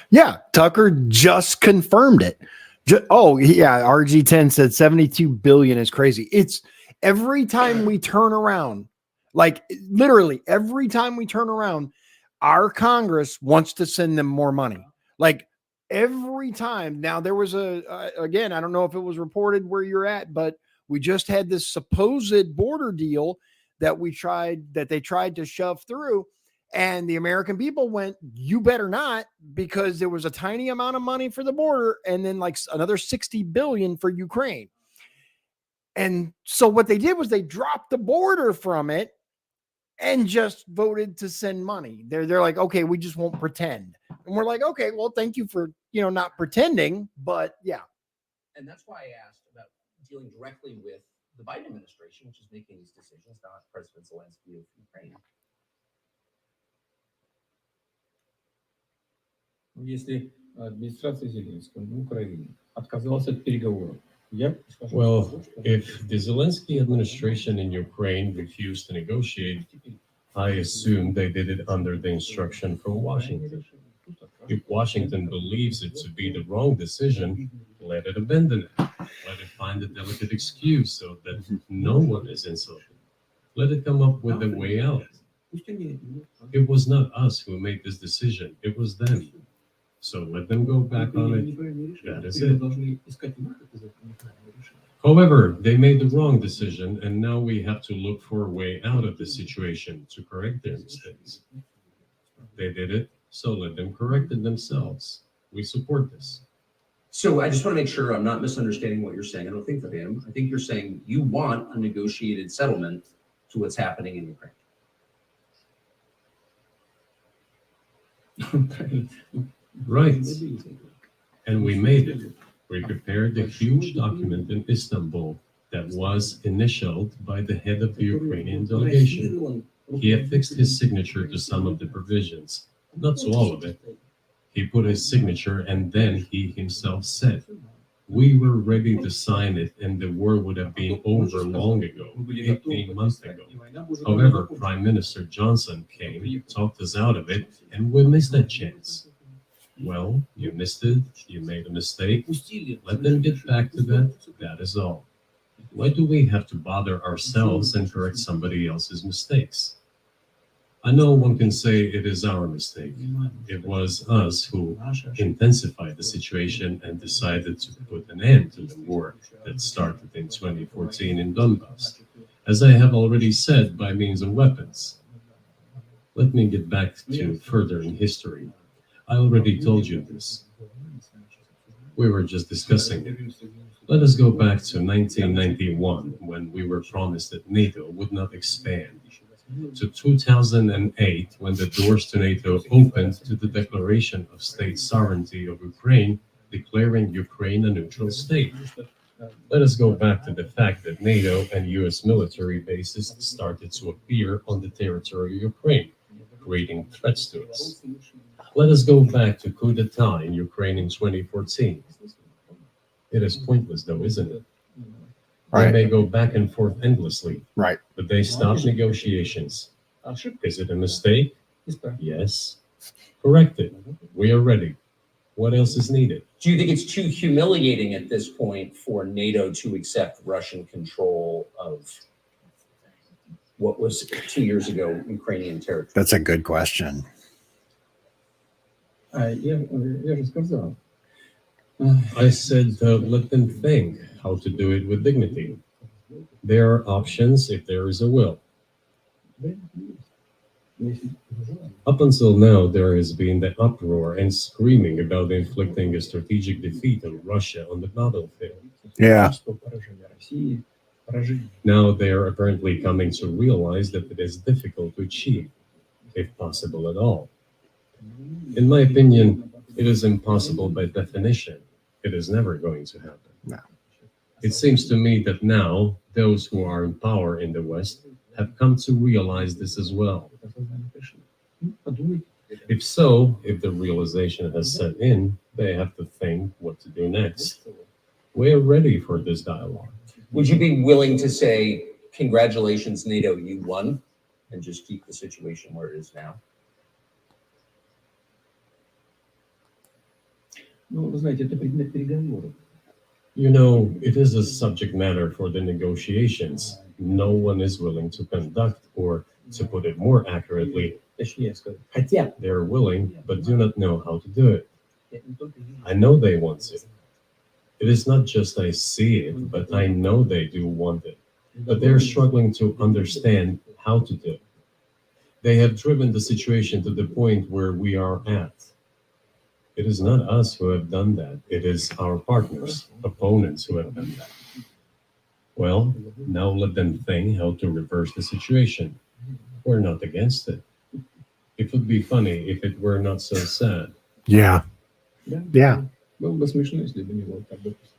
Yeah, Tucker just confirmed it. RG10 said 72 billion is crazy. It's every time we turn around, like literally every time we turn around, our Congress wants to send them more money. Like every time. Now there was again, I don't know if it was reported where you're at, but we just had this supposed border deal that they tried to shove through. And the American people went, you better not, because there was a tiny amount of money for the border and then like another 60 billion for Ukraine. And so what they did was they dropped the border from it and just voted to send money. They're like, okay, we just won't pretend. And we're like, okay, well, thank you for, not pretending, but yeah. And that's why I asked about dealing directly with the Biden administration, which is making these decisions, not President Zelensky of Ukraine. Если администрация Зеленского на Украине отказалась от переговоров, Well, if the Zelensky administration in Ukraine refused to negotiate, I assume they did it under the instruction from Washington. If Washington believes it to be the wrong decision, let it abandon it. Let it find a delicate excuse so that no one is insulted. Let it come up with a way out. It was not us who made this decision, it was them. So let them go back on it. That is it. However, they made the wrong decision, and now we have to look for a way out of the situation to correct their mistakes. They did it, so let them correct it themselves. We support this. So I just want to make sure I'm not misunderstanding what you're saying. I don't think that I am. I think you're saying you want a negotiated settlement to what's happening in Ukraine. Right. And we made it. We prepared a huge document in Istanbul that was initialed by the head of the Ukrainian delegation. He affixed his signature to some of the provisions, not to all of it. He put his signature and then he himself said, we were ready to sign it and the war would have been over long ago, 18 months ago. However, Prime Minister Johnson came, talked us out of it, and we missed that chance. Well, you missed it, you made a mistake, let them get back to that, that is all. Why do we have to bother ourselves and correct somebody else's mistakes? I know one can say it is our mistake. It was us who intensified the situation and decided to put an end to the war that started in 2014 in Donbass, as I have already said, by means of weapons. Let me get back to further in history. I already told you this. We were just discussing it. Let us go back to 1991, when we were promised that NATO would not expand, to 2008, when the doors to NATO opened to the declaration of state sovereignty of Ukraine, declaring Ukraine a neutral state. Let us go back to the fact that NATO and US military bases started to appear on the territory of Ukraine, creating threats to us. Let us go back to coup d'etat in Ukraine in 2014. It is pointless though, isn't it? They Right. may go back and forth endlessly, Right. but they stop negotiations. Is it a mistake? Yes. Correct it. We are ready. What else is needed? Do you think it's too humiliating at this point for NATO to accept Russian control of what was 2 years ago Ukrainian territory? That's a good question. Я же сказал. I said, let them think how to do it with dignity. There are options if there is a will. Up until now, there has been the uproar and screaming about inflicting a strategic defeat on Russia on the battlefield. Yeah. Now they are apparently coming to realize that it is difficult to achieve, if possible at all. In my opinion, it is impossible by definition. It is never going to happen. No. It seems to me that now those who are in power in the West have come to realize this as well. If so, if the realization has set in, they have to think what to do next. We are ready for this dialogue. Would you be willing to say, congratulations, NATO, you won, and just keep the situation where it is now? Ну, вы знаете, это предмет переговоров. You know, it is a subject matter for the negotiations. No one is willing to conduct, or to put it more accurately, Точнее сказать, хотят. they're willing but do not know how to do it. Я не только вижу. I know they want to. It is not just I see it, but I know they do want it. But they're struggling to understand how to do it. They have driven the situation to the point where we are at. It is not us who have done that. It is our partners, opponents who have done that. Well, now let them think how to reverse the situation. We're not against it. It would be funny if it were not so sad. Yeah. Да. Yeah. Было бы смешно, если бы не было так допустим.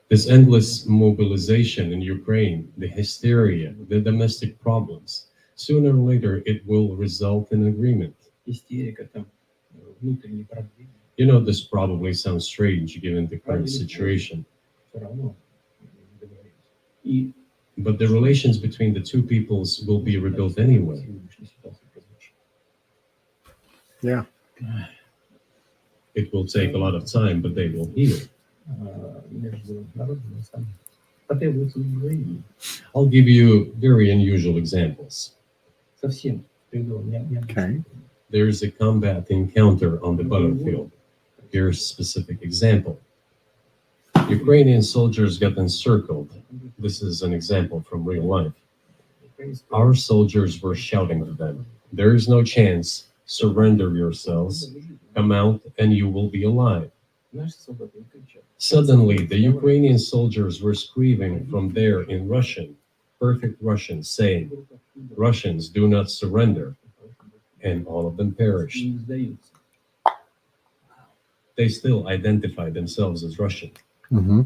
This endless mobilization in Ukraine, the hysteria, the domestic problems, sooner or later it will result in agreement. Истерика там, внутренние проблемы. You know, this probably sounds strange given the current situation, Все равно договорились. И but the relations between the two peoples will be rebuilt anyway. сегодняшняя ситуация прозвучит. Yeah. It will take a lot of time, but they will heal. Между народами самим потребуется удвоение. I'll give you very unusual examples. Совсем. Okay. There is a combat encounter on the battlefield. Here's a specific example. Ukrainian soldiers got encircled. This is an example from real life. Our soldiers were shouting to them, "There is no chance. Surrender yourselves. Come out and you will be alive." Наши солдаты кричат. Suddenly, the Ukrainian soldiers were screaming from there in Russian, perfect Russian, saying, "Russians, do not surrender." And all of them perished. Не сдаются. They still identify themselves as Russian. Mm-hmm.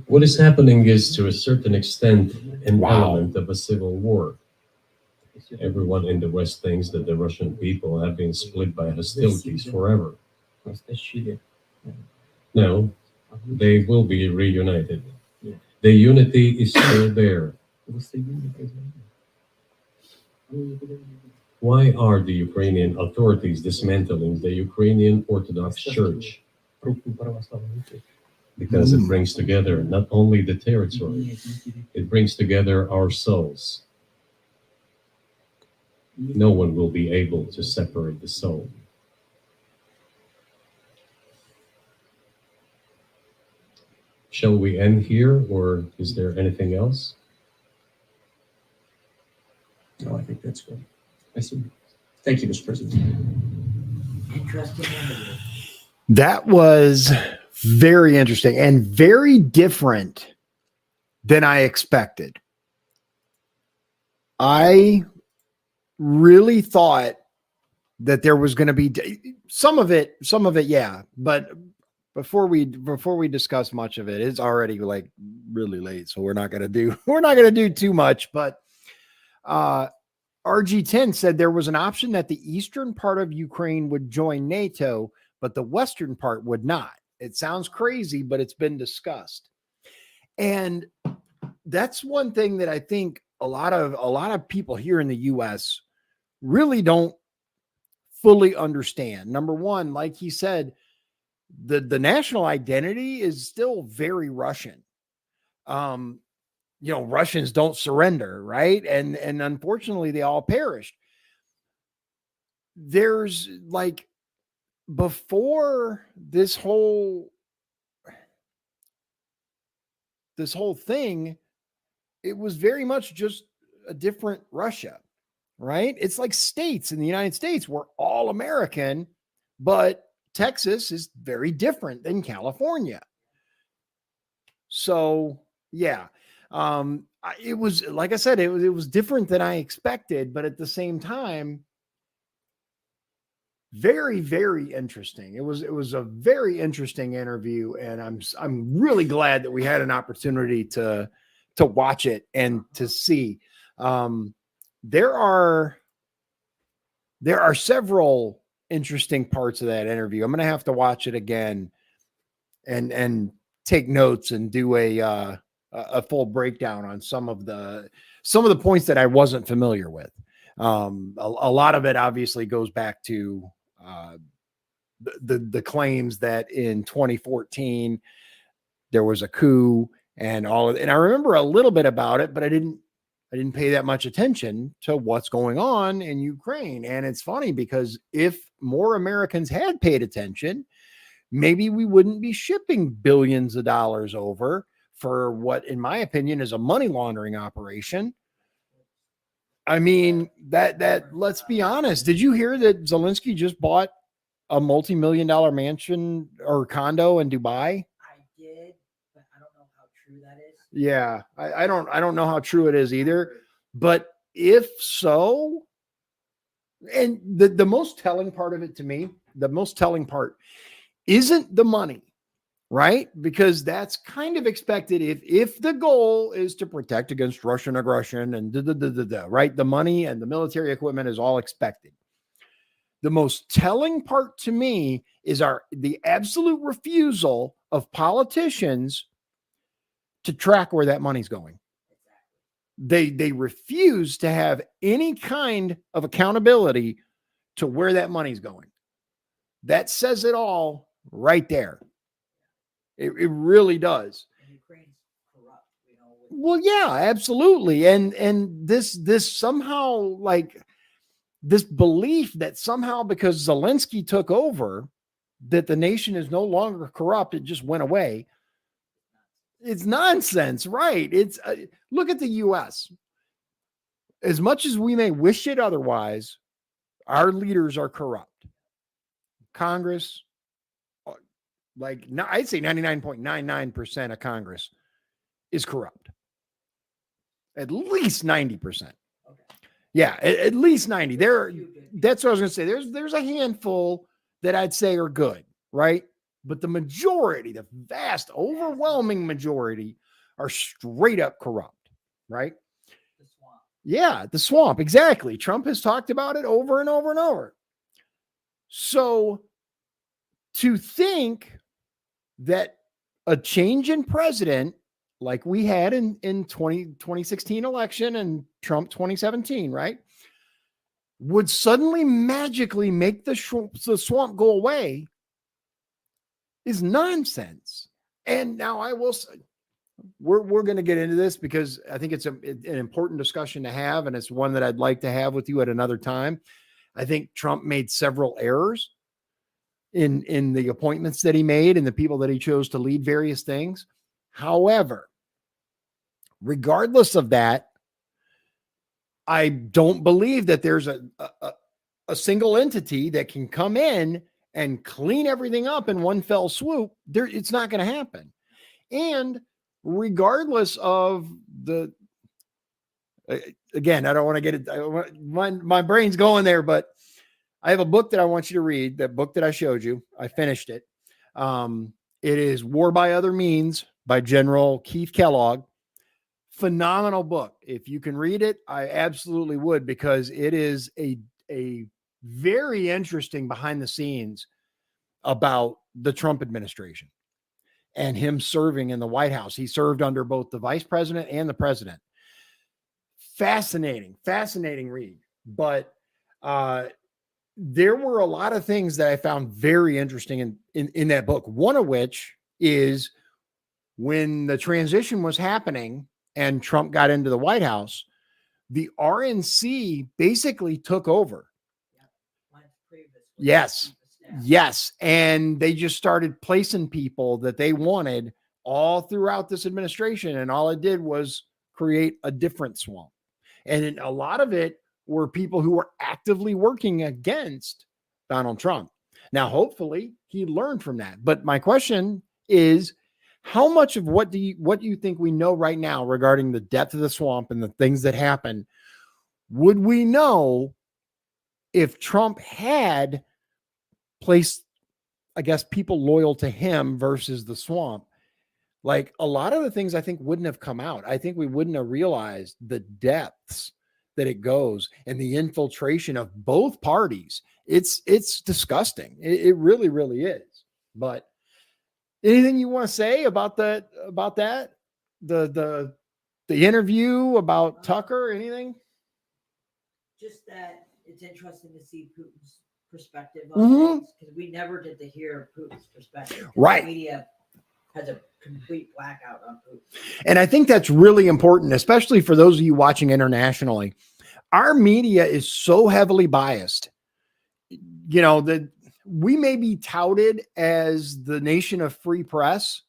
What is happening is, to a certain extent, an Wow. element of a civil war. Everyone in the West thinks that the Russian people have been split by hostilities forever. No, they will be reunited. The unity is still there. Why are the Ukrainian authorities dismantling the Ukrainian Orthodox Church? Because it brings together not only the territory, it brings together our souls. No one will be able to separate the soul. Shall we end here, or is there anything else? No, I think that's good. Спасибо. Thank you, Mr. President. Interesting interview. That was very interesting and very different than I expected. I really thought that there was going to be some of it, yeah. But before we discuss much of it, it's already like really late, so we're not going to do too much. But RG10 said there was an option that the eastern part of Ukraine would join NATO, but the western part would not. It sounds crazy, but it's been discussed. And that's one thing that I think a lot of people here in the US really don't fully understand. Number one, like he said, the national identity is still very Russian. Russians don't surrender, right? And unfortunately, they all perished. There's like, before this whole thing, it was very much just a different Russia, right? It's like states in the United States. We're all American, but Texas is very different than California. So, yeah. It was, like I said, it was different than I expected, but at the same time, very, very interesting. It was a very interesting interview, and I'm really glad that we had an opportunity to watch it and to see. There are several interesting parts of that interview. I'm going to have to watch it again and take notes and do a full breakdown on some of the points that I wasn't familiar with. A lot of it obviously goes back to the claims that in 2014 there was a coup and and I remember a little bit about it, but I didn't pay that much attention to what's going on in Ukraine. And it's funny because if more Americans had paid attention, maybe we wouldn't be shipping billions of dollars over for what, in my opinion, is a money laundering operation. I mean, that let's be honest. Did you hear that Zelensky just bought a multi-million-dollar mansion or condo in Dubai? I did, but I don't know how true that is. Yeah, I don't know how true it is either. But if so, and the most telling part of it to me, the most telling part isn't the money, right? Because that's kind of expected if the goal is to protect against Russian aggression and right? The money and the military equipment is all expected. The most telling part to me is the absolute refusal of politicians to track where that money's going. They refuse to have any kind of accountability to where that money's going. That says it all right there. It really does. And Ukraine's corrupt, you know. Well, yeah, absolutely. And this somehow, like, this belief that somehow because Zelensky took over, that the nation is no longer corrupt, it just went away. It's nonsense, right? It's look at the U.S. As much as we may wish it otherwise, our leaders are corrupt. Congress, I'd say 99.99% of Congress is corrupt. At least 90%. Okay. Yeah, at least 90. That's what I was going to say. There's a handful that I'd say are good, right? But the majority, the vast, overwhelming majority, are straight up corrupt, right? The swamp. Yeah, the swamp, exactly. Trump has talked about it over and over and over. So to think that a change in president, like we had in 2016 election and Trump 2017, right, would suddenly magically make the swamp go away is nonsense. And now I will say, we're going to get into this because I think it's an important discussion to have, and it's one that I'd like to have with you at another time. I think Trump made several errors in the appointments that he made and the people that he chose to lead various things. However, regardless of that, I don't believe that there's a single entity that can come in and clean everything up in one fell swoop. It's not going to happen. And regardless of again, I don't want to get it. My brain's going there, but I have a book that I want you to read. That book that I showed you, I finished it. It is War by Other Means by General Keith Kellogg. Phenomenal book. If you can read it, I absolutely would, because it is a very interesting behind the scenes about the Trump administration and him serving in the White House. He served under both the vice president and the president. Fascinating read. But there were a lot of things that I found very interesting in that book. One of which is when the transition was happening and Trump got into the White House, the RNC basically took over. Yes. And they just started placing people that they wanted all throughout this administration. And all it did was create a different swamp. And a lot of it were people who were actively working against Donald Trump. Now, hopefully he learned from that. But my question is, how much of what do you think we know right now regarding the depth of the swamp and the things that happen would we know if Trump had place, I guess, people loyal to him versus the swamp. Like a lot of the things I think wouldn't have come out. I think we wouldn't have realized the depths that it goes and the infiltration of both parties. It's disgusting. It really, really is. But anything you want to say about that? The interview about Tucker? Anything? Just that it's interesting to see Putin's perspective on Mhm. things, because we never get to hear Putin's perspective. Right. The media has a complete blackout on Putin. And I think that's really important, especially for those of you watching internationally. Our media is so heavily biased. You know, that we may be touted as the nation of free press.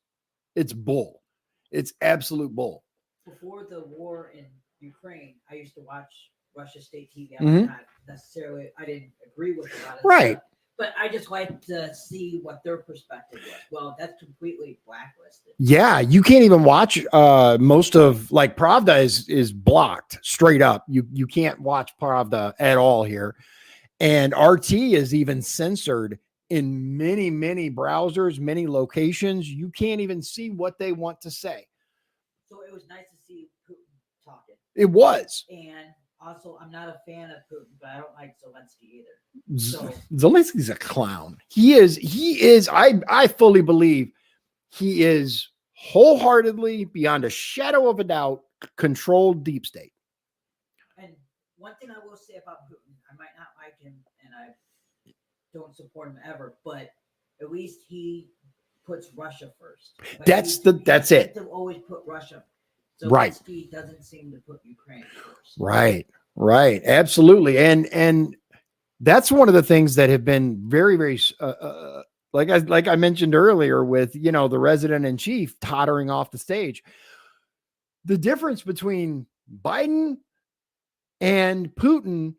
It's bull. It's absolute bull. Before the war in Ukraine, I used to watch Russia state TV. Mhm. Not necessarily, I didn't agree with a lot of Right. stuff, but I just like to see what their perspective was. Well, that's completely blacklisted. Yeah, you can't even watch most of, like, Pravda is blocked straight up. You can't watch Pravda at all here. And RT is even censored in many, many browsers, many locations. You can't even see what they want to say. So it was nice to see Putin talking. It was. And also, I'm not a fan of Putin, but I don't like Zelensky either. So Zelensky's a clown. He is. I fully believe he is wholeheartedly, beyond a shadow of a doubt, controlled deep state. And one thing I will say about Putin, I might not like him, and I don't support him ever, but at least he puts Russia first. Like, That's he it. tends to always put Russia. Right. Zelensky doesn't seem to put Ukraine first. Right. Absolutely. And that's one of the things that have been very, very, like I mentioned earlier with, the resident in chief tottering off the stage. The difference between Biden and Putin,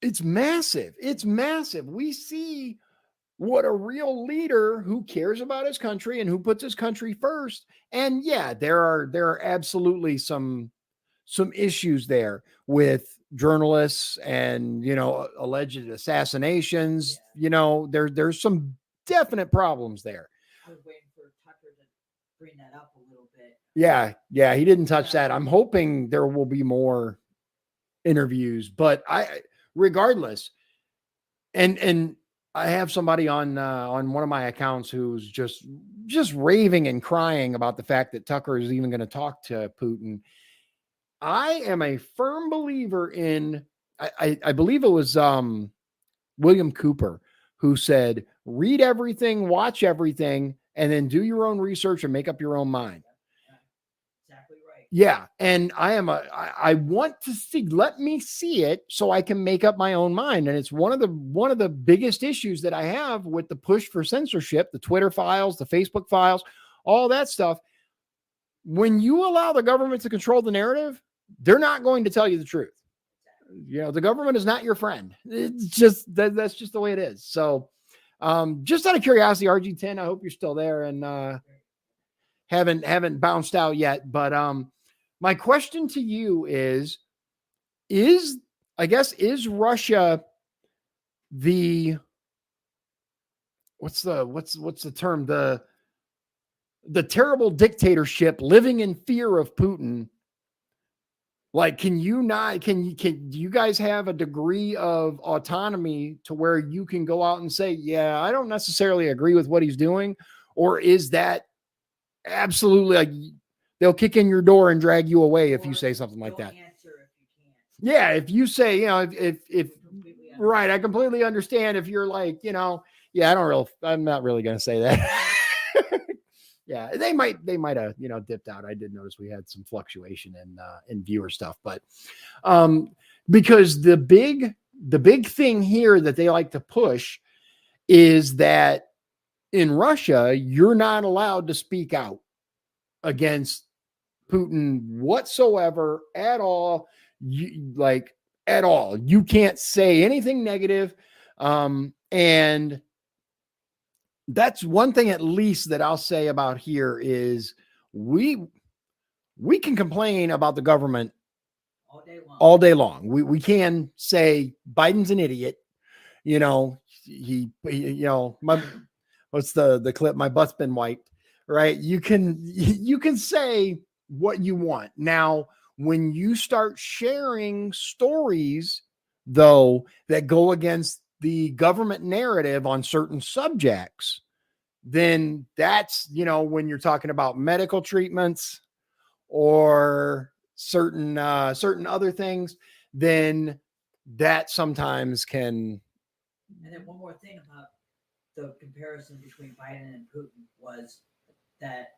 it's massive. It's massive. We see what a real leader who cares about his country and who puts his country first. And yeah, there are absolutely some issues there with journalists and, alleged assassinations. There's some definite problems there. I was waiting for Tucker to bring that up a little bit. Yeah, he didn't touch that. I'm hoping there will be more interviews, but regardless, and I have somebody on one of my accounts who's just raving and crying about the fact that Tucker is even going to talk to Putin. I am a firm believer in, I believe it was William Cooper who said, read everything, watch everything, and then do your own research and make up your own mind. Exactly right. Yeah. And I want to see, let me see it so I can make up my own mind. And it's one of the biggest issues that I have with the push for censorship, the Twitter files, the Facebook files, all that stuff. When you allow the government to control the narrative, they're not going to tell you the truth. The government is not your friend. It's just that's just the way it is. So just out of curiosity, RG10, I hope you're still there and haven't bounced out yet. But my question to you is Russia what's the term? The terrible dictatorship living in fear of Putin? Like, do you guys have a degree of autonomy to where you can go out and say, yeah, I don't necessarily agree with what he's doing? Or is that absolutely, like, they'll kick in your door and drag you away if you say something like that? Answer if you can't. Yeah. If you say, if right. I completely understand if you're like, yeah, I'm not really going to say that. Yeah, they might have, dipped out. I did notice we had some fluctuation in viewer stuff, but because the big thing here that they like to push is that in Russia, you're not allowed to speak out against Putin whatsoever at all. At all. You can't say anything negative. And that's one thing at least that I'll say about here is we can complain about the government all day long. All day long. We can say Biden's an idiot. you know, what's the clip? My butt's been wiped, right? You can say what you want. Now, when you start sharing stories, though, that go against the government narrative on certain subjects, then that's, you know, when you're talking about medical treatments or certain other things, then that sometimes can. And then one more thing about the comparison between Biden and Putin was that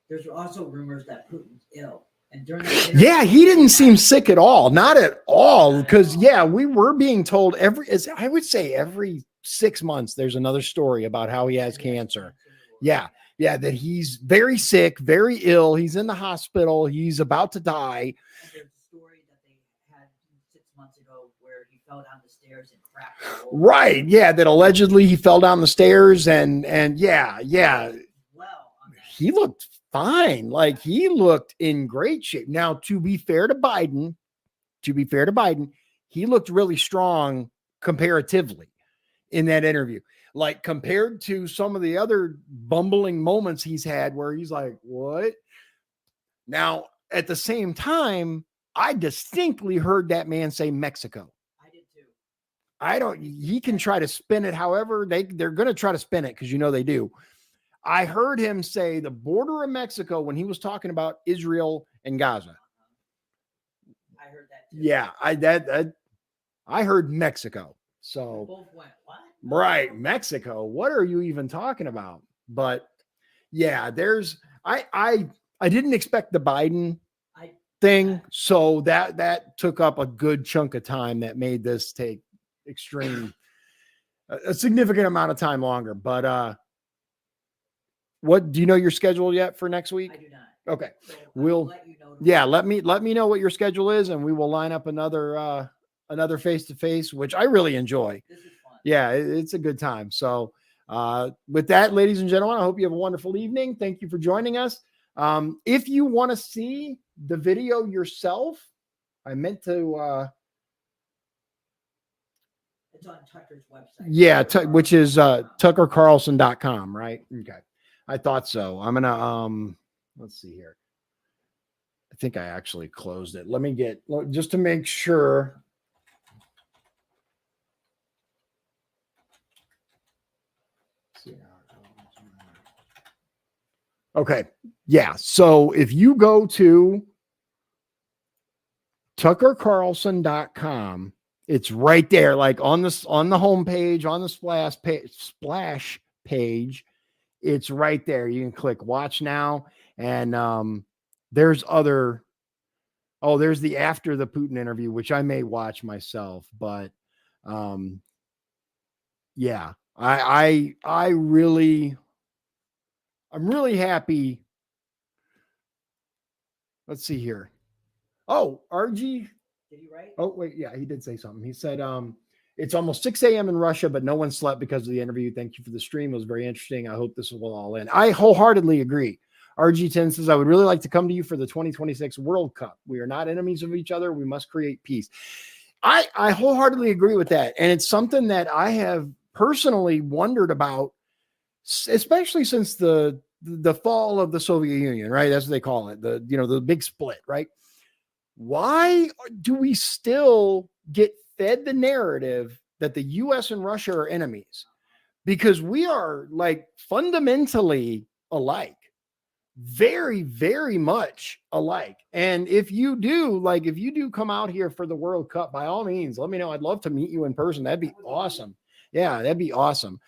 there's also rumors that Putin's ill. And during the Yeah, he didn't seem sick at all. Not at all. Because, yeah, we were being told I would say every 6 months, there's another story about how he has cancer. Yeah. Yeah. That he's very sick, very ill. He's in the hospital. He's about to die. And there's a story that they had 6 months ago where he fell down the stairs and cracked. Right. Yeah. That allegedly he fell down the stairs and yeah. Well, He looked fine. Like, he looked in great shape. Now, to be fair to Biden, he looked really strong comparatively in that interview. Like, compared to some of the other bumbling moments he's had where he's like, what? Now, at the same time, I distinctly heard that man say Mexico. I did too. He can try to spin it however they're going to try to spin it, because you know they do. I heard him say the border of Mexico when he was talking about Israel and Gaza. I heard that too. Yeah, I heard Mexico. So Both went, what? right, Mexico. What are you even talking about? But yeah, I didn't expect the Biden thing, so that took up a good chunk of time that made this take a significant amount of time longer. But what do you know your schedule yet for next week? I do not. Okay. So We'll let you know let me know what your schedule is, and we will line up another face-to-face, which I really enjoy. This is fun. Yeah, it's a good time. So with that, ladies and gentlemen, I hope you have a wonderful evening. Thank you for joining us. If you want to see the video yourself, I meant to It's on Tucker's website. yeah, which is tuckercarlson.com, right? Okay. I thought so. I'm gonna let's see here. I think I actually closed it. Let me get just to make sure. Okay. Yeah. So if you go to tuckercarlson.com, it's right there, like on the homepage, on the splash page. It's right there. You can click watch now. And there's the after the Putin interview, which I may watch myself, but yeah, I'm really happy. Let's see here. Oh, RG. Did he write? Oh, wait. Yeah, he did say something. He said, it's almost 6 a.m. in Russia, but no one slept because of the interview. Thank you for the stream. It was very interesting. I hope this will all end. I wholeheartedly agree. RG10 says, I would really like to come to you for the 2026 World Cup. We are not enemies of each other. We must create peace. I wholeheartedly agree with that. And it's something that I have personally wondered about, especially since the fall of the Soviet Union, right? That's what they call it. The big split, right? Why do we still get fed the narrative that the US and Russia are enemies? Because we are like fundamentally alike. Very, very much alike. And if you do come out here for the World Cup, by all means, let me know. I'd love to meet you in person. That'd be awesome. Yeah, that'd be awesome.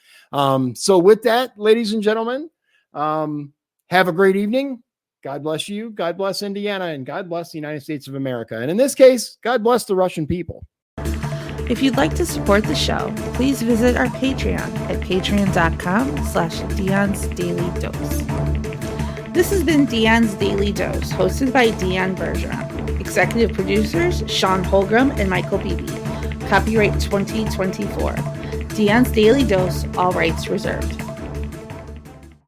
So with that, ladies and gentlemen, have a great evening. God bless you. God bless Indiana, and God bless the United States of America. And in this case, God bless the Russian people. If you'd like to support the show, please visit our Patreon at patreon.com/Dion's Daily Dose. This has been Dion's Daily Dose, hosted by Dion Bergeron. Executive producers, Shawn Holgram and Michael Beebe. Copyright 2024. Dion's Daily Dose, all rights reserved.